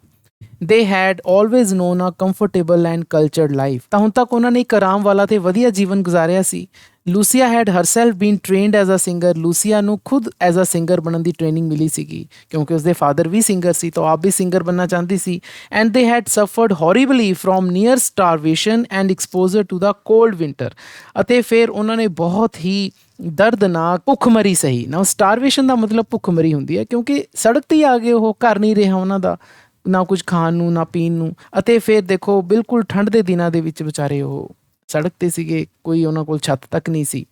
they had always known a comfortable and cultured life. ਤਾਂ ਹੁਣ ਤੱਕ ਉਹਨਾਂ ਨੇ ਇੱਕ ਆਰਾਮ ਵਾਲਾ ਤੇ ਵਧੀਆ ਜੀਵਨ ਗੁਜ਼ਾਰਿਆ ਸੀ। Lucia had herself been trained as a singer. Lucia ਨੂੰ ਖੁਦ ਐਜ਼ ਅ ਸਿੰਗਰ ਬਣਨ ਦੀ ਟ੍ਰੇਨਿੰਗ ਮਿਲੀ ਸੀਗੀ, ਕਿਉਂਕਿ ਉਸਦੇ ਫਾਦਰ ਵੀ ਸਿੰਗਰ ਸੀ, ਤਾਂ ਉਹ ਆਪ ਵੀ ਸਿੰਗਰ ਬਣਨਾ ਚਾਹੁੰਦੀ ਸੀ। And they had suffered horribly from near starvation and exposure to the cold winter. ਅਤੇ ਫਿਰ ਉਹਨਾਂ ਨੇ ਬਹੁਤ ਹੀ ਦਰਦਨਾਕ ਭੁੱਖਮਰੀ ਸਹੀ ਨਾ। ਸਟਾਰਵੇਸ਼ਨ ਦਾ ਮਤਲਬ ਭੁੱਖਮਰੀ ਹੁੰਦੀ ਹੈ, ਕਿਉਂਕਿ ਸੜਕ 'ਤੇ ਹੀ ਆ ਗਏ, ਉਹ ਘਰ ਨਹੀਂ ਰਿਹਾ ਉਹਨਾਂ ਦਾ, ਨਾ ਕੁਝ ਖਾਣ ਨੂੰ ਨਾ ਪੀਣ ਨੂੰ। ਅਤੇ ਫਿਰ ਦੇਖੋ ਬਿਲਕੁਲ ਠੰਡ ਦੇ ਦਿਨਾਂ ਦੇ ਵਿੱਚ ਵਿਚਾਰੇ ਉਹ ਸੜਕ 'ਤੇ ਸੀਗੇ, ਕੋਈ ਉਹਨਾਂ ਕੋਲ ਛੱਤ ਤੱਕ ਨਹੀਂ ਸੀ।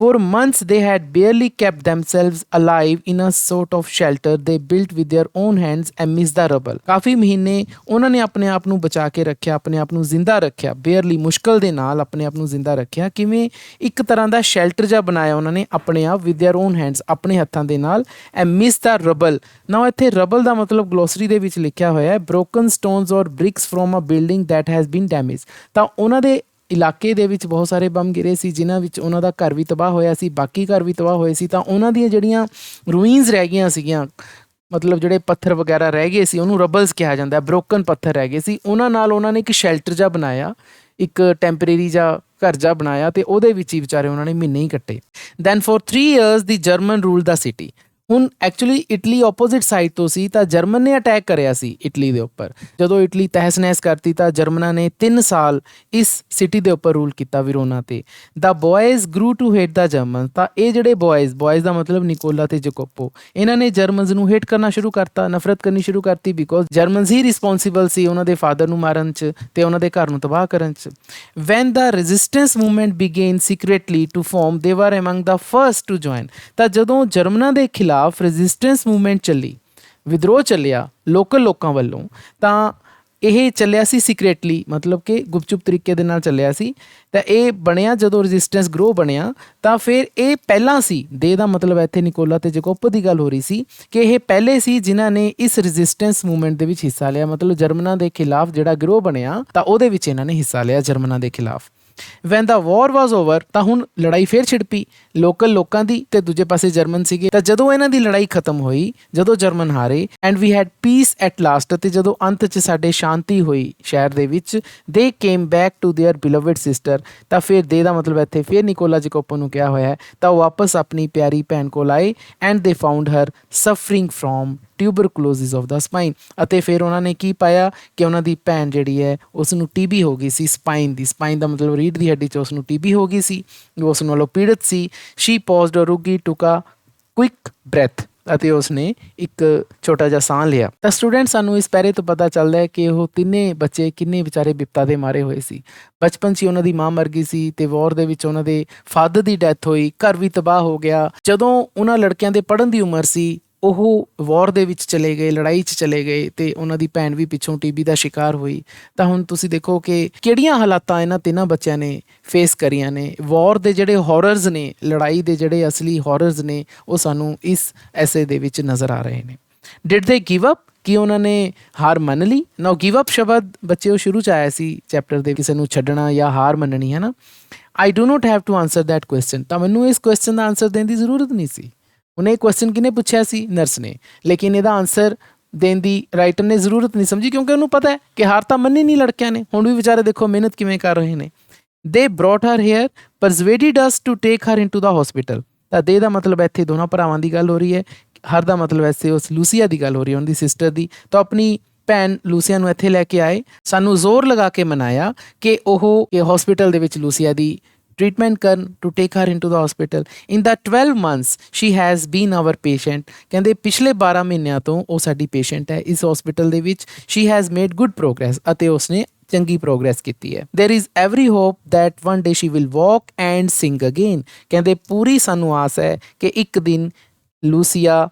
For months they had barely kept themselves alive in a sort of shelter they built with their own hands amidst the rubble। ਕਾਫੀ ਮਹੀਨੇ ਉਹਨਾਂ ਨੇ ਆਪਣੇ ਆਪ ਨੂੰ ਬਚਾ ਕੇ ਰੱਖਿਆ, ਆਪਣੇ ਆਪ ਨੂੰ ਜ਼ਿੰਦਾ ਰੱਖਿਆ। ਬੇਅਰਲੀ, ਮੁਸ਼ਕਲ ਦੇ ਨਾਲ ਆਪਣੇ ਆਪ ਨੂੰ ਜ਼ਿੰਦਾ ਰੱਖਿਆ। ਕਿਵੇਂ? ਇੱਕ ਤਰ੍ਹਾਂ ਦਾ ਸ਼ੈਲਟਰ ਜਿਹਾ ਬਣਾਇਆ ਉਹਨਾਂ ਨੇ ਆਪਣੇ ਆਪ, with their own hands, ਆਪਣੇ ਹੱਥਾਂ ਦੇ ਨਾਲ, amidst the rubble। ਨਾ ਇੱਥੇ ਰਬਲ ਦਾ ਮਤਲਬ ਗਲੋਸਰੀ ਦੇ ਵਿੱਚ ਲਿਖਿਆ ਹੋਇਆ ਹੈ broken stones or bricks from a building that has been damaged। ਤਾਂ ਉਹਨਾਂ ਦੇ ਇਲਾਕੇ ਦੇ ਵਿੱਚ ਬਹੁਤ ਸਾਰੇ ਬੰਬ ਗਿਰੇ ਸੀ, ਜਿਨ੍ਹਾਂ ਵਿੱਚ ਉਹਨਾਂ ਦਾ ਘਰ ਵੀ ਤਬਾਹ ਹੋਇਆ ਸੀ, ਬਾਕੀ ਘਰ ਵੀ ਤਬਾਹ ਹੋਏ ਸੀ। ਤਾਂ ਉਹਨਾਂ ਦੀਆਂ ਜਿਹੜੀਆਂ ਰੂਇਨਸ ਰਹਿ ਗਈਆਂ ਸੀਗੀਆਂ, ਮਤਲਬ ਜਿਹੜੇ ਪੱਥਰ ਵਗੈਰਾ ਰਹਿ ਗਏ ਸੀ, ਉਹਨੂੰ ਰਬਲਸ ਕਿਹਾ ਜਾਂਦਾ, ਬ੍ਰੋਕਨ ਪੱਥਰ ਰਹਿ ਗਏ ਸੀ। ਉਹਨਾਂ ਨਾਲ ਉਹਨਾਂ ਨੇ ਇੱਕ ਸ਼ੈਲਟਰ ਜਿਹਾ ਬਣਾਇਆ, ਇੱਕ ਟੈਂਪਰੇਰੀ ਜਿਹਾ ਘਰ ਜਿਹਾ ਬਣਾਇਆ, ਅਤੇ ਉਹਦੇ ਵਿੱਚ ਹੀ ਵਿਚਾਰੇ ਉਹਨਾਂ ਨੇ ਮਹੀਨੇ ਹੀ ਕੱਟੇ। Then for 3 years the German rule the city. ਹੁਣ ਐਕਚੁਅਲੀ ਇਟਲੀ ਆਪੋਜ਼ਿਟ ਸਾਈਡ ਤੋਂ ਸੀ ਤਾਂ ਜਰਮਨ ਨੇ ਅਟੈਕ ਕਰਿਆ ਸੀ ਇਟਲੀ ਦੇ ਉੱਪਰ। ਜਦੋਂ ਇਟਲੀ ਤਹਿਸ ਨਹਿਸ ਕਰਤੀ ਤਾਂ ਜਰਮਨਾਂ ਨੇ 3 ਸਾਲ ਇਸ ਸਿਟੀ ਦੇ ਉੱਪਰ ਰੂਲ ਕੀਤਾ ਵਿਰੋਨਾ ਤੇ। The boys grew to hate the German, ਤਾਂ ਇਹ ਜਿਹੜੇ ਬॉयਜ਼ ਦਾ ਮਤਲਬ ਨਿਕੋਲਾ ਤੇ ਜੈਕੋਪੋ, ਇਹਨਾਂ ਨੇ ਜਰਮਨਸ ਨੂੰ ਹੇਟ ਕਰਨਾ ਸ਼ੁਰੂ ਕਰਤਾ, ਨਫ਼ਰਤ ਕਰਨੀ ਸ਼ੁਰੂ ਕਰਤੀ, ਬਿਕੋਜ਼ ਜਰਮਨਸ ਹੀ ਰਿਸਪੌਂਸਿਬਲ ਸੀ ਉਹਨਾਂ ਦੇ ਫਾਦਰ ਨੂੰ ਮਾਰਨ 'ਚ ਤੇ ਉਹਨਾਂ ਦੇ ਘਰ ਨੂੰ ਤਬਾਹ ਕਰਨ 'ਚ। When the resistance movement began secretly to form they were among the first to join, ਤਾਂ ਜਦੋਂ ਜਰਮਨਾਂ ਦੇ ਖਿਲਾਫ ਰੈਜ਼ਿਸਟੈਂਸ ਮੂਵਮੈਂਟ ਚੱਲੀ, ਵਿਦਰੋਹ ਚੱਲਿਆ ਲੋਕਲ ਲੋਕਾਂ ਵੱਲੋਂ, ਤਾਂ ਇਹ ਚੱਲਿਆ ਸੀ ਸੀਕ੍ਰੇਟਲੀ, ਮਤਲਬ ਕਿ ਗੁਪਚੁਪ ਤਰੀਕੇ ਦੇ ਨਾਲ ਚੱਲਿਆ ਸੀ। ਤਾਂ ਇਹ ਬਣਿਆ ਜਦੋਂ ਰੈਜ਼ਿਸਟੈਂਸ ਗਰੋ ਬਣਿਆ ਤਾਂ ਫਿਰ ਇਹ ਪਹਿਲਾਂ ਸੀ, ਦੇ ਦਾ ਮਤਲਬ ਇੱਥੇ ਨਿਕੋਲਾ ਤੇ ਜੈਕੋਪੋ ਦੀ ਗੱਲ ਹੋ ਰਹੀ ਸੀ ਕਿ ਇਹ ਪਹਿਲੇ ਸੀ ਜਿਨ੍ਹਾਂ ਨੇ ਇਸ ਰੈਜ਼ਿਸਟੈਂਸ ਮੂਵਮੈਂਟ ਦੇ ਵਿੱਚ ਹਿੱਸਾ ਲਿਆ, ਮਤਲਬ ਜਰਮਨਾਂ ਦੇ ਖਿਲਾਫ ਜਿਹੜਾ ਗਰੋਹ ਬਣਿਆ ਤਾਂ ਉਹਦੇ ਵਿੱਚ ਇਹਨਾਂ ਨੇ ਹਿੱਸਾ ਲਿਆ ਜਰਮਨਾਂ ਦੇ ਖਿਲਾਫ। ਵੈਨ ਦਾ ਵਾਰ ਵਾਜ਼ ਓਵਰ, ਤਾਂ ਹੁਣ ਲੜਾਈ ਫੇਰ ਛਿੜ ਪਈ ਲੋਕਲ ਲੋਕਾਂ ਦੀ ਤੇ ਦੂਜੇ ਪਾਸੇ ਜਰਮਨ ਸੀਗੇ। ਤਾਂ ਜਦੋਂ ਇਹਨਾਂ ਦੀ ਲੜਾਈ ਖਤਮ ਹੋਈ, ਜਦੋਂ ਜਰਮਨ ਹਾਰੇ, and we had peace at last, ਅਤੇ ਜਦੋਂ ਅੰਤ 'ਚ ਸਾਡੇ ਸ਼ਾਂਤੀ ਹੋਈ ਸ਼ਹਿਰ ਦੇ ਵਿੱਚ, they came back to their beloved sister, ਤਾਂ ਫਿਰ ਦੇ ਦਾ ਮਤਲਬ ਇੱਥੇ ਫਿਰ ਨਿਕੋਲਾ ਜੈਕੋਪੋ ਨੂੰ ਕਿਹਾ ਹੋਇਆ ਹੈ, ਤਾਂ ਉਹ ਵਾਪਸ ਆਪਣੀ ਪਿਆਰੀ ਭੈਣ ਕੋਲ ਆਏ, and they found her suffering from tuberculosis of the spine, ਅਤੇ ਫਿਰ ਉਹਨਾਂ ਨੇ ਕੀ ਪਾਇਆ ਕਿ ਉਹਨਾਂ ਦੀ ਭੈਣ ਜਿਹੜੀ ਹੈ ਉਸ ਨੂੰ ਟੀਬੀ ਹੋ ਗਈ ਸੀ, ਸਪਾਈਨ ਦਾ ਮਤਲਬ ਰੀੜ੍ਹ ਦੀ ਹੱਡੀ 'ਚ ਉਸ ਨੂੰ ਟੀਬੀ ਹੋ ਗਈ ਸੀ, ਉਸ ਨਾਲੋਂ ਪੀੜਤ ਸੀ। ਸ਼ੀ ਪੌਜ਼ਡ ਔਰ ਰੁਕੀ, ਟੁਕ ਅ ਕੁਇਕ ਬ੍ਰੈਥ, ਅਤੇ ਉਸਨੇ ਇੱਕ ਛੋਟਾ ਜਿਹਾ ਸਾਹ ਲਿਆ। ਤਾਂ ਸਟੂਡੈਂਟ ਸਾਨੂੰ ਇਸ ਪੈਰੇ ਤੋਂ ਪਤਾ ਚੱਲਦਾ ਹੈ ਕਿ ਉਹ ਤਿੰਨੇ ਬੱਚੇ ਕਿੰਨੇ ਵਿਚਾਰੇ ਬਿਪਤਾ ਦੇ ਮਾਰੇ ਹੋਏ ਸੀ। ਬਚਪਨ 'ਚ ਹੀ ਉਹਨਾਂ ਦੀ ਮਾਂ ਮਰ ਗਈ ਸੀ ਤੇ ਵਾਰ ਦੇ ਵਿੱਚ ਉਹਨਾਂ ਦੇ ਫਾਦਰ ਦੀ ਡੈਥ ਹੋਈ, ਘਰ ਵੀ ਤਬਾਹ ਹੋ ਗਿਆ। ਜਦੋਂ ਉਹਨਾਂ ਲੜਕਿਆਂ ਦੇ ਪੜ੍ਹਨ ਦੀ ਉਮਰ ਸੀ ਉਹ ਵਾਰ ਦੇ ਵਿੱਚ ਚਲੇ ਗਏ, ਲੜਾਈ 'ਚ ਚਲੇ ਗਏ, ਤੇ ਉਹਨਾਂ ਦੀ ਭੈਣ ਵੀ ਪਿੱਛੋਂ ਟੀਬੀ ਦਾ ਸ਼ਿਕਾਰ ਹੋਈ। ਤਾਂ ਹੁਣ ਤੁਸੀਂ ਦੇਖੋ ਕਿ ਕਿਹੜੀਆਂ ਹਾਲਾਤਾਂ ਇਹਨਾਂ ਤਿੰਨਾਂ ਬੱਚਿਆਂ ਨੇ ਫੇਸ ਕਰੀਆਂ ਨੇ। ਵਾਰ ਦੇ ਜਿਹੜੇ ਹੌਰਰਸ ਨੇ, ਲੜਾਈ ਦੇ ਜਿਹੜੇ ਅਸਲੀ ਹੌਰਰਸ ਨੇ, ਉਹ ਸਾਨੂੰ ਇਸ ਐਸੇ ਦੇ ਵਿੱਚ ਨਜ਼ਰ ਆ ਰਹੇ ਨੇ। ਡਿਡ ਦੇ ਗਿਵ ਅਪ, ਕਿ ਉਹਨਾਂ ਨੇ ਹਾਰ ਮੰਨ ਲਈ। ਨਾਓ ਗਿਵ ਅਪ ਸ਼ਬਦ ਬੱਚੇ ਉਹ ਸ਼ੁਰੂ 'ਚ ਆਇਆ ਸੀ ਚੈਪਟਰ ਦੇ, ਕਿਸੇ ਨੂੰ ਛੱਡਣਾ ਜਾਂ ਹਾਰ ਮੰਨਣੀ, ਹੈ ਨਾ। I do not have to answer that question, ਤਾਂ ਮੈਨੂੰ ਇਸ ਕੁਐਸਚਨ ਦਾ ਆਂਸਰ ਦੇਣ ਦੀ ਜ਼ਰੂਰਤ ਨਹੀਂ ਸੀ। ਉਹਨੇ ਇਹ ਕੁਐਸਚਨ ਕਿਹਨੇ ਪੁੱਛਿਆ ਸੀ? ਨਰਸ ਨੇ। ਲੇਕਿਨ ਇਹਦਾ ਆਂਸਰ ਦੇਣ ਦੀ ਰਾਈਟਰ ਨੇ ਜ਼ਰੂਰਤ ਨਹੀਂ ਸਮਝੀ, ਕਿਉਂਕਿ ਉਹਨੂੰ ਪਤਾ ਹੈ ਕਿ ਹਾਰ ਤਾਂ ਮੰਨੀ ਨਹੀਂ ਲੜਕਿਆਂ ਨੇ। ਹੁਣ ਵੀ ਵਿਚਾਰੇ ਦੇਖੋ ਮਿਹਨਤ ਕਿਵੇਂ ਕਰ ਰਹੇ ਨੇ। They brought her here, persuaded us to take her into the hospital, ਤਾਂ ਦੇ ਦਾ ਮਤਲਬ ਇੱਥੇ ਦੋਨਾਂ ਭਰਾਵਾਂ ਦੀ ਗੱਲ ਹੋ ਰਹੀ ਹੈ, ਹਰ ਦਾ ਮਤਲਬ ਐਸੇ ਉਸ ਲੂਸੀਆ ਦੀ ਗੱਲ ਹੋ ਰਹੀ ਹੈ, ਉਹਦੀ ਸਿਸਟਰ ਦੀ। ਤਾਂ ਆਪਣੀ ਭੈਣ ਲੂਸੀਆ ਨੂੰ ਇੱਥੇ ਲੈ ਕੇ ਆਏ, ਸਾਨੂੰ ਜ਼ੋਰ ਲਗਾ ਕੇ ਮਨਾਇਆ ਕਿ ਉਹ ਹਸਪੀਟਲ ਦੇ ਵਿੱਚ ਲੂਸੀਆ ਦੀ ਟ੍ਰੀਟਮੈਂਟ ਕਰਨ, to take her into the hospital. In the 12 months she has been our patient, ਕਹਿੰਦੇ ਪਿਛਲੇ 12 ਮਹੀਨਿਆਂ ਤੋਂ ਉਹ ਸਾਡੀ ਪੇਸ਼ੈਂਟ ਹੈ ਇਸ ਹਸਪੀਟਲ ਦੇ ਵਿੱਚ। She has made good progress, ਅਤੇ ਉਸਨੇ ਚੰਗੀ ਪ੍ਰੋਗਰੈਸ ਕੀਤੀ ਹੈ। There is every hope that one day she will walk and sing again, ਕਹਿੰਦੇ ਪੂਰੀ ਸਾਨੂੰ ਆਸ ਹੈ ਕਿ ਇੱਕ ਦਿਨ ਲੂਸੀਆ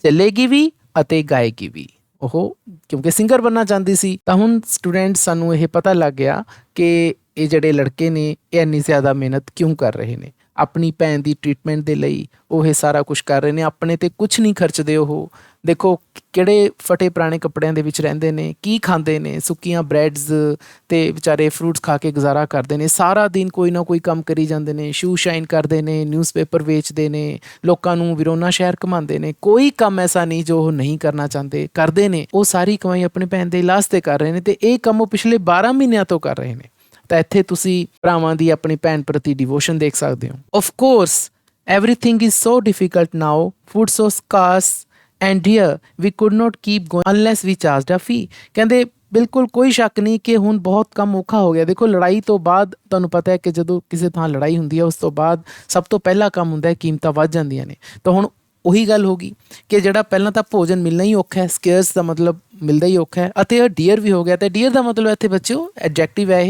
ਚੱਲੇਗੀ ਵੀ ਅਤੇ ਗਾਏਗੀ ਵੀ, ਉਹ ਕਿਉਂਕਿ ਸਿੰਗਰ ਬਣਨਾ ਚਾਹੁੰਦੀ ਸੀ। ਤਾਂ ਹੁਣ ਸਟੂਡੈਂਟ ਸਾਨੂੰ ਇਹ ਪਤਾ ਲੱਗ ਗਿਆ ਕਿ ਇਹ ਜਿਹੜੇ ਲੜਕੇ ਨੇ ਇਹ ਇੰਨੀ ਜ਼ਿਆਦਾ ਮਿਹਨਤ ਕਿਉਂ ਕਰ ਰਹੇ ਨੇ। ਆਪਣੀ ਭੈਣ ਦੀ ਟ੍ਰੀਟਮੈਂਟ ਦੇ ਲਈ ਉਹ ਇਹ ਸਾਰਾ ਕੁਝ ਕਰ ਰਹੇ ਨੇ, ਆਪਣੇ 'ਤੇ ਕੁਛ ਨਹੀਂ ਖਰਚਦੇ। ਉਹ ਦੇਖੋ ਕਿਹੜੇ ਫਟੇ ਪੁਰਾਣੇ ਕੱਪੜਿਆਂ ਦੇ ਵਿੱਚ ਰਹਿੰਦੇ ਨੇ, ਕੀ ਖਾਂਦੇ ਨੇ, ਸੁੱਕੀਆਂ ਬ੍ਰੈਡਸ ਅਤੇ ਵਿਚਾਰੇ ਫਰੂਟਸ ਖਾ ਕੇ ਗੁਜ਼ਾਰਾ ਕਰਦੇ ਨੇ। ਸਾਰਾ ਦਿਨ ਕੋਈ ਨਾ ਕੋਈ ਕੰਮ ਕਰੀ ਜਾਂਦੇ ਨੇ, ਸ਼ੂ ਸ਼ਾਈਨ ਕਰਦੇ ਨੇ, ਨਿਊਜ਼ਪੇਪਰ ਵੇਚਦੇ ਨੇ, ਲੋਕਾਂ ਨੂੰ ਵਿਰੋਨਾ ਸ਼ਹਿਰ ਘੁਮਾਉਂਦੇ ਨੇ। ਕੋਈ ਕੰਮ ਐਸਾ ਨਹੀਂ ਜੋ ਉਹ ਨਹੀਂ ਕਰਨਾ ਚਾਹੁੰਦੇ, ਕਰਦੇ ਨੇ। ਉਹ ਸਾਰੀ ਕਮਾਈ ਆਪਣੇ ਭੈਣ ਦੇ ਇਲਾਜ 'ਤੇ ਕਰ ਰਹੇ ਨੇ, ਅਤੇ ਇਹ ਕੰਮ ਉਹ ਪਿਛਲੇ 12 ਮਹੀਨਿਆਂ ਤੋਂ ਕਰ ਰਹੇ ਨੇ। ਤਾਂ ਇੱਥੇ ਤੁਸੀਂ ਭਰਾਵਾਂ ਦੀ ਆਪਣੀ ਭੈਣ ਪ੍ਰਤੀ ਡਿਵੋਸ਼ਨ ਦੇਖ ਸਕਦੇ ਹੋ। Of course everything is so difficult now, food so scarce and dear, we could not keep going unless we charged a fee, ਕਹਿੰਦੇ ਬਿਲਕੁਲ ਕੋਈ ਸ਼ੱਕ ਨਹੀਂ ਕਿ ਹੁਣ ਬਹੁਤ ਕੰਮ ਔਖਾ ਹੋ ਗਿਆ। ਦੇਖੋ ਲੜਾਈ ਤੋਂ ਬਾਅਦ ਤੁਹਾਨੂੰ ਪਤਾ ਹੈ ਕਿ ਜਦੋਂ ਕਿਸੇ ਥਾਂ ਲੜਾਈ ਹੁੰਦੀ ਹੈ ਉਸ ਤੋਂ ਬਾਅਦ ਸਭ ਤੋਂ ਪਹਿਲਾ ਕੰਮ ਹੁੰਦਾ ਹੈ ਕੀਮਤਾਂ ਵੱਧ ਜਾਂਦੀਆਂ ਨੇ। ਤਾਂ ਹੁਣ ਉਹੀ ਗੱਲ ਹੋ ਗਈ ਕਿ ਜਿਹੜਾ ਪਹਿਲਾਂ ਤਾਂ ਭੋਜਨ ਮਿਲਣਾ ਹੀ ਔਖਾ ਹੈ, ਸਕੇਅਰਸ ਦਾ ਮਤਲਬ ਮਿਲਦਾ ਹੀ ਔਖਾ ਹੈ, ਅਤੇ ਇਹ ਡੀਅਰ ਵੀ ਹੋ ਗਿਆ। ਅਤੇ ਡੀਅਰ ਦਾ ਮਤਲਬ ਇੱਥੇ ਬੱਚਿਓ ਐਡਜੈਕਟਿਵ ਹੈ,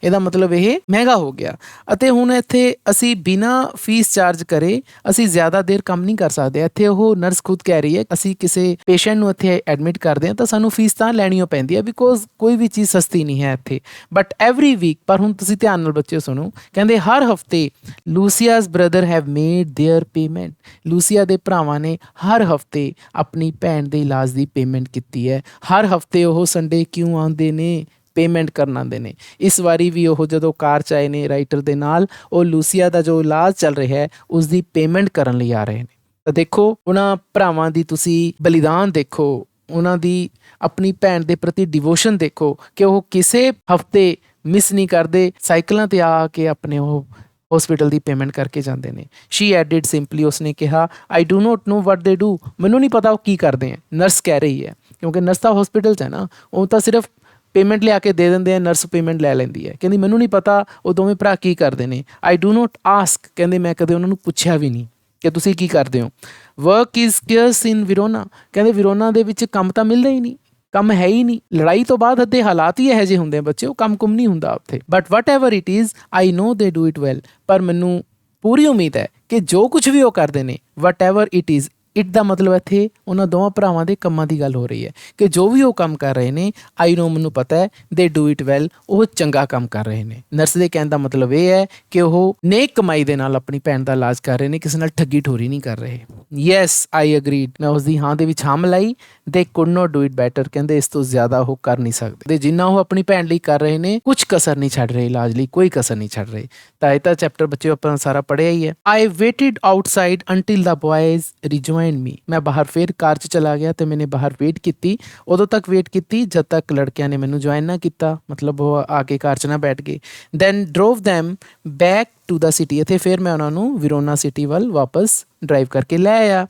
ਇਹਦਾ ਮਤਲਬ ਇਹ ਮਹਿੰਗਾ ਹੋ ਗਿਆ। ਅਤੇ ਹੁਣ ਇੱਥੇ ਅਸੀਂ ਬਿਨਾਂ ਫੀਸ ਚਾਰਜ ਕਰੇ ਅਸੀਂ ਜ਼ਿਆਦਾ ਦੇਰ ਕੰਮ ਨਹੀਂ ਕਰ ਸਕਦੇ। ਇੱਥੇ ਉਹ ਨਰਸ ਖੁਦ ਕਹਿ ਰਹੀ ਹੈ ਅਸੀਂ ਕਿਸੇ ਪੇਸ਼ੈਂਟ ਨੂੰ ਇੱਥੇ ਐਡਮਿਟ ਕਰਦੇ ਹਾਂ ਤਾਂ ਸਾਨੂੰ ਫੀਸ ਤਾਂ ਲੈਣੀ ਓ ਪੈਂਦੀ ਹੈ, ਬਿਕੋਜ਼ ਕੋਈ ਵੀ ਚੀਜ਼ ਸਸਤੀ ਨਹੀਂ ਹੈ ਇੱਥੇ। ਬਟ ਐਵਰੀ ਵੀਕ, ਪਰ ਹੁਣ ਤੁਸੀਂ ਧਿਆਨ ਨਾਲ ਬੱਚਿਓ ਸੁਣੋ, ਕਹਿੰਦੇ ਹਰ ਹਫਤੇ Lucia's brother have made their payment, Lucia ਦੇ ਭਰਾਵਾਂ ਨੇ ਹਰ ਹਫਤੇ ਆਪਣੀ ਭੈਣ ਦੇ ਇਲਾਜ ਦੀ ਪੇਮੈਂਟ ਕੀਤੀ ਹੈ। ਹਰ ਹਫਤੇ ਉਹ ਸੰਡੇ ਕਿਉਂ ਆਉਂਦੇ ਨੇ? ਪੇਮੈਂਟ ਕਰਨ ਆਉਂਦੇ ਨੇ। ਇਸ ਵਾਰੀ ਵੀ ਉਹ ਜਦੋਂ ਕਾਰ 'ਚ ਆਏ ਨੇ ਰਾਈਟਰ ਦੇ ਨਾਲ, ਉਹ ਲੂਸੀਆ ਦਾ ਜੋ ਇਲਾਜ ਚੱਲ ਰਿਹਾ ਹੈ ਉਸ ਦੀ ਪੇਮੈਂਟ ਕਰਨ ਲਈ ਆ ਰਹੇ ਨੇ। ਤਾਂ ਦੇਖੋ ਉਹਨਾਂ ਭਰਾਵਾਂ ਦੀ ਤੁਸੀਂ ਬਲੀਦਾਨ ਦੇਖੋ, ਉਹਨਾਂ ਦੀ ਆਪਣੀ ਭੈਣ ਦੇ ਪ੍ਰਤੀ ਡਿਵੋਸ਼ਨ ਦੇਖੋ ਕਿ ਉਹ ਕਿਸੇ ਹਫਤੇ ਮਿਸ ਨਹੀਂ ਕਰਦੇ, ਸਾਈਕਲਾਂ 'ਤੇ ਆ ਕੇ ਆਪਣੇ ਉਹ ਹਸਪੀਟਲ ਦੀ ਪੇਮੈਂਟ ਕਰਕੇ ਜਾਂਦੇ ਨੇ। ਸ਼ੀ ਐਡਿਡ ਸਿੰਪਲੀ, ਉਸਨੇ ਕਿਹਾ ਆਈ ਡੂ ਨੋਟ ਨੋ ਵਟ ਦੇ ਡੂ, ਮੈਨੂੰ ਨਹੀਂ ਪਤਾ ਉਹ ਕੀ ਕਰਦੇ ਆ। ਨਰਸ ਕਹਿ ਰਹੀ ਹੈ, ਕਿਉਂਕਿ ਨਰਸ ਤਾਂ ਹਸਪੀਟਲ 'ਚ ਹੈ ਨਾ, ਉਹ ਤਾਂ ਸਿਰਫ ਪੇਮੈਂਟ ਲਿਆ ਕੇ ਦੇ ਦਿੰਦੇ ਆ, ਨਰਸ ਪੇਮੈਂਟ ਲੈ ਲੈਂਦੀ ਹੈ। ਕਹਿੰਦੀ ਮੈਨੂੰ ਨਹੀਂ ਪਤਾ ਉਹ ਦੋਵੇਂ ਭਰਾ ਕੀ ਕਰਦੇ ਨੇ। ਆਈ ਡੂ ਨੋਟ ਆਸਕ, ਕਹਿੰਦੇ ਮੈਂ ਕਦੇ ਉਹਨਾਂ ਨੂੰ ਪੁੱਛਿਆ ਵੀ ਨਹੀਂ ਕਿ ਤੁਸੀਂ ਕੀ ਕਰਦੇ ਹੋ। ਵਰਕ ਇਜ਼ ਸਕੇਅਰਸ ਇਨ ਵਿਰੋਨਾ, ਕਹਿੰਦੇ ਵਿਰੋਨਾ ਦੇ ਵਿੱਚ ਕੰਮ ਤਾਂ ਮਿਲਦਾ ਹੀ ਨਹੀਂ, ਕੰਮ ਹੈ ਹੀ ਨਹੀਂ। ਲੜਾਈ ਤੋਂ ਬਾਅਦ ਅੱਧੇ ਹਾਲਾਤ ਹੀ ਇਹੋ ਜਿਹੇ ਹੁੰਦੇ ਆ ਬੱਚੇ, ਉਹ ਕੰਮ ਕੁਮ ਨਹੀਂ ਹੁੰਦਾ ਉੱਥੇ। But whatever it is I know they do it well, ਪਰ ਮੈਨੂੰ ਪੂਰੀ ਉਮੀਦ ਹੈ ਕਿ ਜੋ ਕੁਝ ਵੀ ਉਹ ਕਰਦੇ ਨੇ, ਵਟ ਐਵਰ ਇਟ ਇਜ਼, ਇਟ ਦਾ ਮਤਲਬ ਇੱਥੇ ਉਹਨਾਂ ਦੋਵਾਂ ਭਰਾਵਾਂ ਦੇ ਕੰਮਾਂ ਦੀ ਗੱਲ ਹੋ ਰਹੀ ਹੈ ਕਿ ਜੋ ਵੀ ਉਹ ਕੰਮ ਕਰ ਰਹੇ ਨੇ, ਆਈ ਨੋ ਮੈਨੂੰ ਪਤਾ ਹੈ, ਦੇ ਡੂ ਇਟ ਵੈਲ, ਉਹ ਚੰਗਾ ਕੰਮ ਕਰ ਰਹੇ ਨੇ। ਨਰਸ ਦੇ ਕਹਿਣ ਦਾ ਮਤਲਬ ਇਹ ਹੈ ਕਿ ਉਹ ਨੇਕ ਕਮਾਈ ਦੇ ਨਾਲ ਆਪਣੀ ਭੈਣ ਦਾ ਇਲਾਜ ਕਰ ਰਹੇ ਨੇ, ਕਿਸੇ ਨਾਲ ਠੱਗੀ ਠੋਰੀ ਨਹੀਂ ਕਰ ਰਹੇ। ਯੈਸ ਆਈ ਅਗਰੀਡ, ਮੈਂ ਉਸਦੀ ਹਾਂ ਦੇ ਵਿੱਚ ਹਾਂ ਮਿਲਾਈ। ਦੇ could note do it better, ਕਹਿੰਦੇ ਇਸ ਤੋਂ ਜ਼ਿਆਦਾ ਉਹ ਕਰ ਨਹੀਂ ਸਕਦੇ। ਤੇ ਜਿੰਨਾ ਉਹ ਆਪਣੀ ਭੈਣ ਲਈ ਕਰ ਰਹੇ ਨੇ, ਕੁਝ ਕਸਰ ਨਹੀਂ ਛੱਡ ਰਹੇ, ਇਲਾਜ ਲਈ ਕੋਈ ਕਸਰ ਨਹੀਂ ਛੱਡ ਰਹੇ। ਤਾਂ ਇਹ ਤਾਂ ਚੈਪਟਰ ਬੱਚੇ ਆਪਾਂ ਸਾਰਾ ਪੜ੍ਹਿਆ ਹੀ ਹੈ। ਆਈ ਵੇਟਿਡ ਆਊਟਸਾਈਡ ਅੰਟਿਲ ਦਾ ਬॉयਜ਼ ਰਿਜੁਆਇਨ ਮੀ, ਮੈਂ ਬਾਹਰ ਫਿਰ ਕਾਰ 'ਚ ਚਲਾ ਗਿਆ ਤੇ ਮੈਨੇ ਬਾਹਰ ਵੇਟ ਕੀਤੀ, ਉਦੋਂ ਤੱਕ ਵੇਟ ਕੀਤੀ ਜਦ ਤੱਕ ਲੜਕਿਆਂ ਨੇ ਮੈਨੂੰ ਜੁਆਇਨ ਨਾ ਕੀਤਾ, ਮਤਲਬ ਉਹ ਆ ਕੇ ਕਾਰ 'ਚ ਨਾ ਬੈਠ ਗਏ। Then drove them back to the city, ਇੱਥੇ ਫਿਰ ਮੈਂ ਉਹਨਾਂ ਨੂੰ ਵਿਰੋਨਾ ਸਿਟੀ ਵੱਲ ਵਾਪਸ ਡਰਾਈਵ ਕਰਕੇ ਲੈ ਆਇਆ।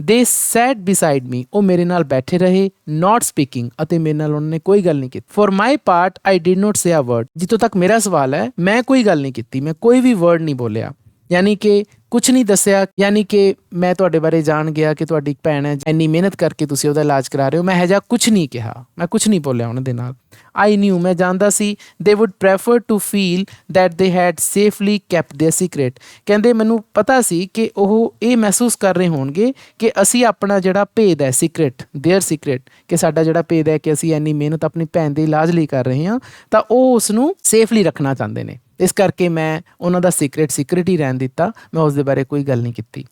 ਦੇ ਸੈਟ ਬਿਸਾਈਡ ਮੀ, ਉਹ ਮੇਰੇ ਨਾਲ ਬੈਠੇ ਰਹੇ, ਨਾਟ ਸਪੀਕਿੰਗ, ਅਤੇ ਮੇਰੇ ਨਾਲ ਉਹਨਾਂ ਨੇ ਕੋਈ ਗੱਲ ਨਹੀਂ ਕੀਤੀ। For my part I did not say a word, ਜਿੱਥੋਂ ਤੱਕ ਮੇਰਾ ਸਵਾਲ ਹੈ ਮੈਂ ਕੋਈ ਗੱਲ ਨਹੀਂ ਕੀਤੀ, ਮੈਂ ਕੋਈ ਵੀ ਵਰਡ ਨਹੀਂ ਬੋਲਿਆ, ਯਾਨੀ ਕਿ ਕੁਛ ਨਹੀਂ ਦੱਸਿਆ, ਯਾਨੀ ਕਿ ਮੈਂ ਤੁਹਾਡੇ ਬਾਰੇ ਜਾਣ ਗਿਆ ਕਿ ਤੁਹਾਡੀ ਭੈਣ ਹੈ, ਇੰਨੀ ਮਿਹਨਤ ਕਰਕੇ ਤੁਸੀਂ ਉਹਦਾ ਇਲਾਜ ਕਰਾ ਰਹੇ ਹੋ, ਮੈਂ ਇਹੋ ਜਿਹਾ ਕੁਛ ਨਹੀਂ ਕਿਹਾ, ਮੈਂ ਕੁਛ ਨਹੀਂ ਬੋਲਿਆ ਉਹਨਾਂ ਦੇ ਨਾਲ। ਆਈ ਨਿਊ, ਮੈਂ ਜਾਣਦਾ ਸੀ, they would prefer to feel that they had safely kept their secret, ਕਹਿੰਦੇ ਮੈਨੂੰ ਪਤਾ ਸੀ ਕਿ ਉਹ ਇਹ ਮਹਿਸੂਸ ਕਰ ਰਹੇ ਹੋਣਗੇ ਕਿ ਅਸੀਂ ਆਪਣਾ ਜਿਹੜਾ ਭੇਦ ਹੈ, ਸੀਕ੍ਰੇਟ, ਦੇਅਰ ਸੀਕ੍ਰੇਟ, ਕਿ ਸਾਡਾ ਜਿਹੜਾ ਭੇਦ ਹੈ ਕਿ ਅਸੀਂ ਇੰਨੀ ਮਿਹਨਤ ਆਪਣੀ ਭੈਣ ਦੇ ਇਲਾਜ ਲਈ ਕਰ ਰਹੇ ਹਾਂ, ਤਾਂ ਉਹ ਉਸ ਨੂੰ ਸੇਫਲੀ ਰੱਖਣਾ ਚਾਹੁੰਦੇ ਨੇ। ਇਸ ਕਰਕੇ ਮੈਂ ਉਹਨਾਂ ਦਾ ਸੀਕ੍ਰੇਟ ਹੀ ਰਹਿਣ ਦਿੱਤਾ, ਮੈਂ ਉਸ ਦੇ ਬਾਰੇ ਕੋਈ ਗੱਲ ਨਹੀਂ ਕੀਤੀ।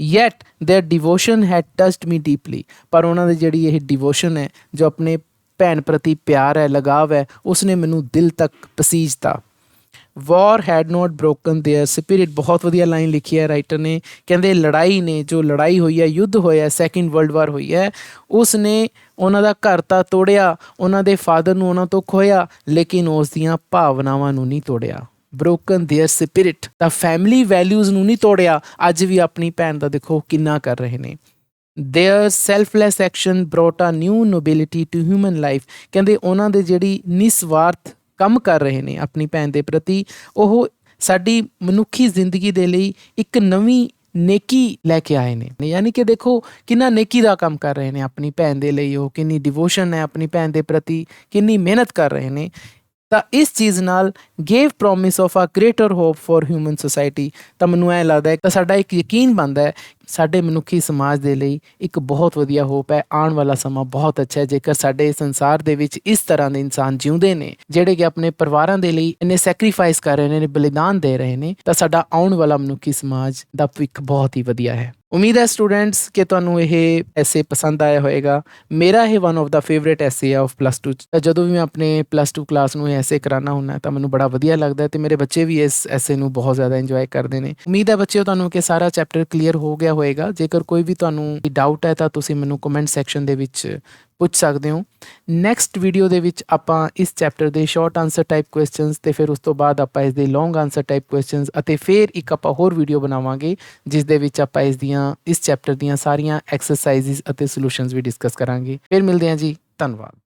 Yet their devotion had touched me deeply, ਪਰ ਉਹਨਾਂ ਦੀ ਜਿਹੜੀ ਇਹ ਡਿਵੋਸ਼ਨ ਹੈ, ਜੋ ਆਪਣੇ ਭੈਣ ਪ੍ਰਤੀ ਪਿਆਰ ਹੈ, ਲਗਾਵ ਹੈ, ਉਸਨੇ ਮੈਨੂੰ ਦਿਲ ਤੱਕ ਪਸੀਜਤਾ। War had not broken their spirit, ਬਹੁਤ ਵਧੀਆ ਲਾਈਨ ਲਿਖੀ ਹੈ ਰਾਈਟਰ ਨੇ, ਕਹਿੰਦੇ ਲੜਾਈ ਨੇ, ਜੋ ਲੜਾਈ ਹੋਈ ਹੈ, ਯੁੱਧ ਹੋਇਆ, ਸੈਕਿੰਡ ਵਰਲਡ ਵਾਰ ਹੋਈ ਹੈ, ਉਸ ਨੇ ਉਹਨਾਂ ਦਾ ਘਰ ਤਾਂ ਤੋੜਿਆ, ਉਹਨਾਂ ਦੇ ਫਾਦਰ ਨੂੰ ਉਹਨਾਂ ਤੋਂ ਖੋਇਆ, ਲੇਕਿਨ ਉਸ ਦੀਆਂ ਭਾਵਨਾਵਾਂ ਨੂੰ ਨਹੀਂ ਤੋੜਿਆ। ਬ੍ਰੋਕਨ ਦੇਅਰ ਸਪਿਰਿਟ, ਤਾਂ ਫੈਮਿਲੀ ਵੈਲਿਊਜ਼ ਨੂੰ ਨਹੀਂ ਤੋੜਿਆ। ਅੱਜ ਵੀ ਆਪਣੀ ਭੈਣ ਦਾ ਦੇਖੋ ਕਿੰਨਾ ਕਰ ਰਹੇ ਨੇ। Their selfless action brought a new nobility to human life, ਕਹਿੰਦੇ ਉਹਨਾਂ ਦੇ ਜਿਹੜੀ ਨਿਸਵਾਰਥ ਕੰਮ ਕਰ ਰਹੇ ਨੇ ਆਪਣੀ ਭੈਣ ਦੇ ਪ੍ਰਤੀ, ਉਹ ਸਾਡੀ ਮਨੁੱਖੀ ਜ਼ਿੰਦਗੀ ਦੇ ਲਈ ਇੱਕ ਨਵੀਂ ਨੇਕੀ ਲੈ ਕੇ ਆਏ ਨੇ। ਯਾਨੀ ਕਿ ਦੇਖੋ ਕਿੰਨਾ ਨੇਕੀ ਦਾ ਕੰਮ ਕਰ ਰਹੇ ਨੇ ਆਪਣੀ ਭੈਣ ਦੇ ਲਈ, ਉਹ ਕਿੰਨੀ ਡਿਵੋਸ਼ਨ ਹੈ ਆਪਣੀ ਭੈਣ ਦੇ ਪ੍ਰਤੀ, ਕਿੰਨੀ ਮਿਹਨਤ ਕਰ ਰਹੇ ਨੇ। ਤਾਂ ਇਸ ਚੀਜ਼ ਨਾਲ gave promise of a greater hope for human society, ਤਾਂ ਮੈਨੂੰ ਐਂ ਲੱਗਦਾ ਹੈ ਤਾਂ ਸਾਡਾ ਇੱਕ ਯਕੀਨ ਬਣਦਾ ਹੈ ਸਾਡੇ ਮਨੁੱਖੀ ਸਮਾਜ ਦੇ ਲਈ ਇੱਕ ਬਹੁਤ ਵਧੀਆ ਹੋਪ ਹੈ। ਆਉਣ ਵਾਲਾ ਸਮਾਂ ਬਹੁਤ ਅੱਛਾ ਹੈ ਜੇਕਰ ਸਾਡੇ ਸੰਸਾਰ ਦੇ ਵਿੱਚ ਇਸ ਤਰ੍ਹਾਂ ਦੇ ਇਨਸਾਨ ਜਿਉਂਦੇ ਨੇ, ਜਿਹੜੇ ਕਿ ਆਪਣੇ ਪਰਿਵਾਰਾਂ ਦੇ ਲਈ ਇੰਨੇ ਸੈਕਰੀਫਾਈਸ ਕਰ ਰਹੇ ਨੇ, ਬਲੀਦਾਨ ਦੇ ਰਹੇ ਨੇ, ਤਾਂ ਸਾਡਾ ਆਉਣ ਵਾਲਾ ਮਨੁੱਖੀ ਸਮਾਜ ਦਾ ਭਵਿੱਖ ਬਹੁਤ ਹੀ ਵਧੀਆ ਹੈ। ਉਮੀਦ ਹੈ ਸਟੂਡੈਂਟਸ ਕਿ ਤੁਹਾਨੂੰ ਇਹ ਐਸੇ ਪਸੰਦ ਆਇਆ ਹੋਏਗਾ। ਮੇਰਾ ਇਹ ਵਨ ਆਫ ਦਾ ਫੇਵਰੇਟ ਐਸੇ ਆ ਆਫ ਪਲੱਸ 2 'ਚ। ਤਾਂ ਜਦੋਂ ਵੀ ਮੈਂ ਆਪਣੇ ਪਲੱਸ 2 ਕਲਾਸ ਨੂੰ ਇਹ ਐਸੇ ਕਰਾਉਣਾ ਹੁੰਦਾ ਤਾਂ ਮੈਨੂੰ ਬੜਾ ਵਧੀਆ ਲੱਗਦਾ, ਅਤੇ ਮੇਰੇ ਬੱਚੇ ਵੀ ਇਸ ਐਸੇ ਨੂੰ ਬਹੁਤ ਜ਼ਿਆਦਾ ਇੰਜੋਏ ਕਰਦੇ ਨੇ। ਉਮੀਦ ਹੈ ਬੱਚਿਓ ਤੁਹਾਨੂੰ ਕਿ ਸਾਰਾ ਚੈਪਟਰ ਕਲੀਅਰ ਹੋ ਗਿਆ ਹੋਏਗਾ। ਜੇਕਰ ਕੋਈ ਵੀ ਤੁਹਾਨੂੰ ਡਾਊਟ ਹੈ ਤਾਂ ਤੁਸੀਂ ਮੈਨੂੰ ਕਮੈਂਟ ਸੈਕਸ਼ਨ ਦੇ ਵਿੱਚ ਪੁੱਛ ਸਕਦੇ ਹੋ। ਨੈਕਸਟ ਵੀਡੀਓ ਦੇ ਵਿੱਚ ਆਪਾਂ ਇਸ ਚੈਪਟਰ ਦੇ ਸ਼ਾਰਟ ਆਨਸਰ ਟਾਈਪ ਕੁਐਸਚਨਸ, ਤੇ ਫਿਰ ਉਸ ਤੋਂ ਬਾਅਦ ਆਪਾਂ ਇਸ ਦੇ ਲੌਂਗ ਆਨਸਰ ਟਾਈਪ ਕੁਐਸਚਨਸ, ਅਤੇ ਫਿਰ ਇੱਕ ਆਪਾਂ ਹੋਰ ਵੀਡੀਓ ਬਣਾਵਾਂਗੇ ਜਿਸ ਦੇ ਵਿੱਚ ਆਪਾਂ ਇਸ ਚੈਪਟਰ ਦੀਆਂ ਸਾਰੀਆਂ ਐਕਸਰਸਾਈਜ਼ਸ ਅਤੇ ਸੋਲੂਸ਼ਨਸ ਵੀ ਡਿਸਕਸ ਕਰਾਂਗੇ। ਫਿਰ ਮਿਲਦੇ ਹਾਂ ਜੀ, ਧੰਨਵਾਦ।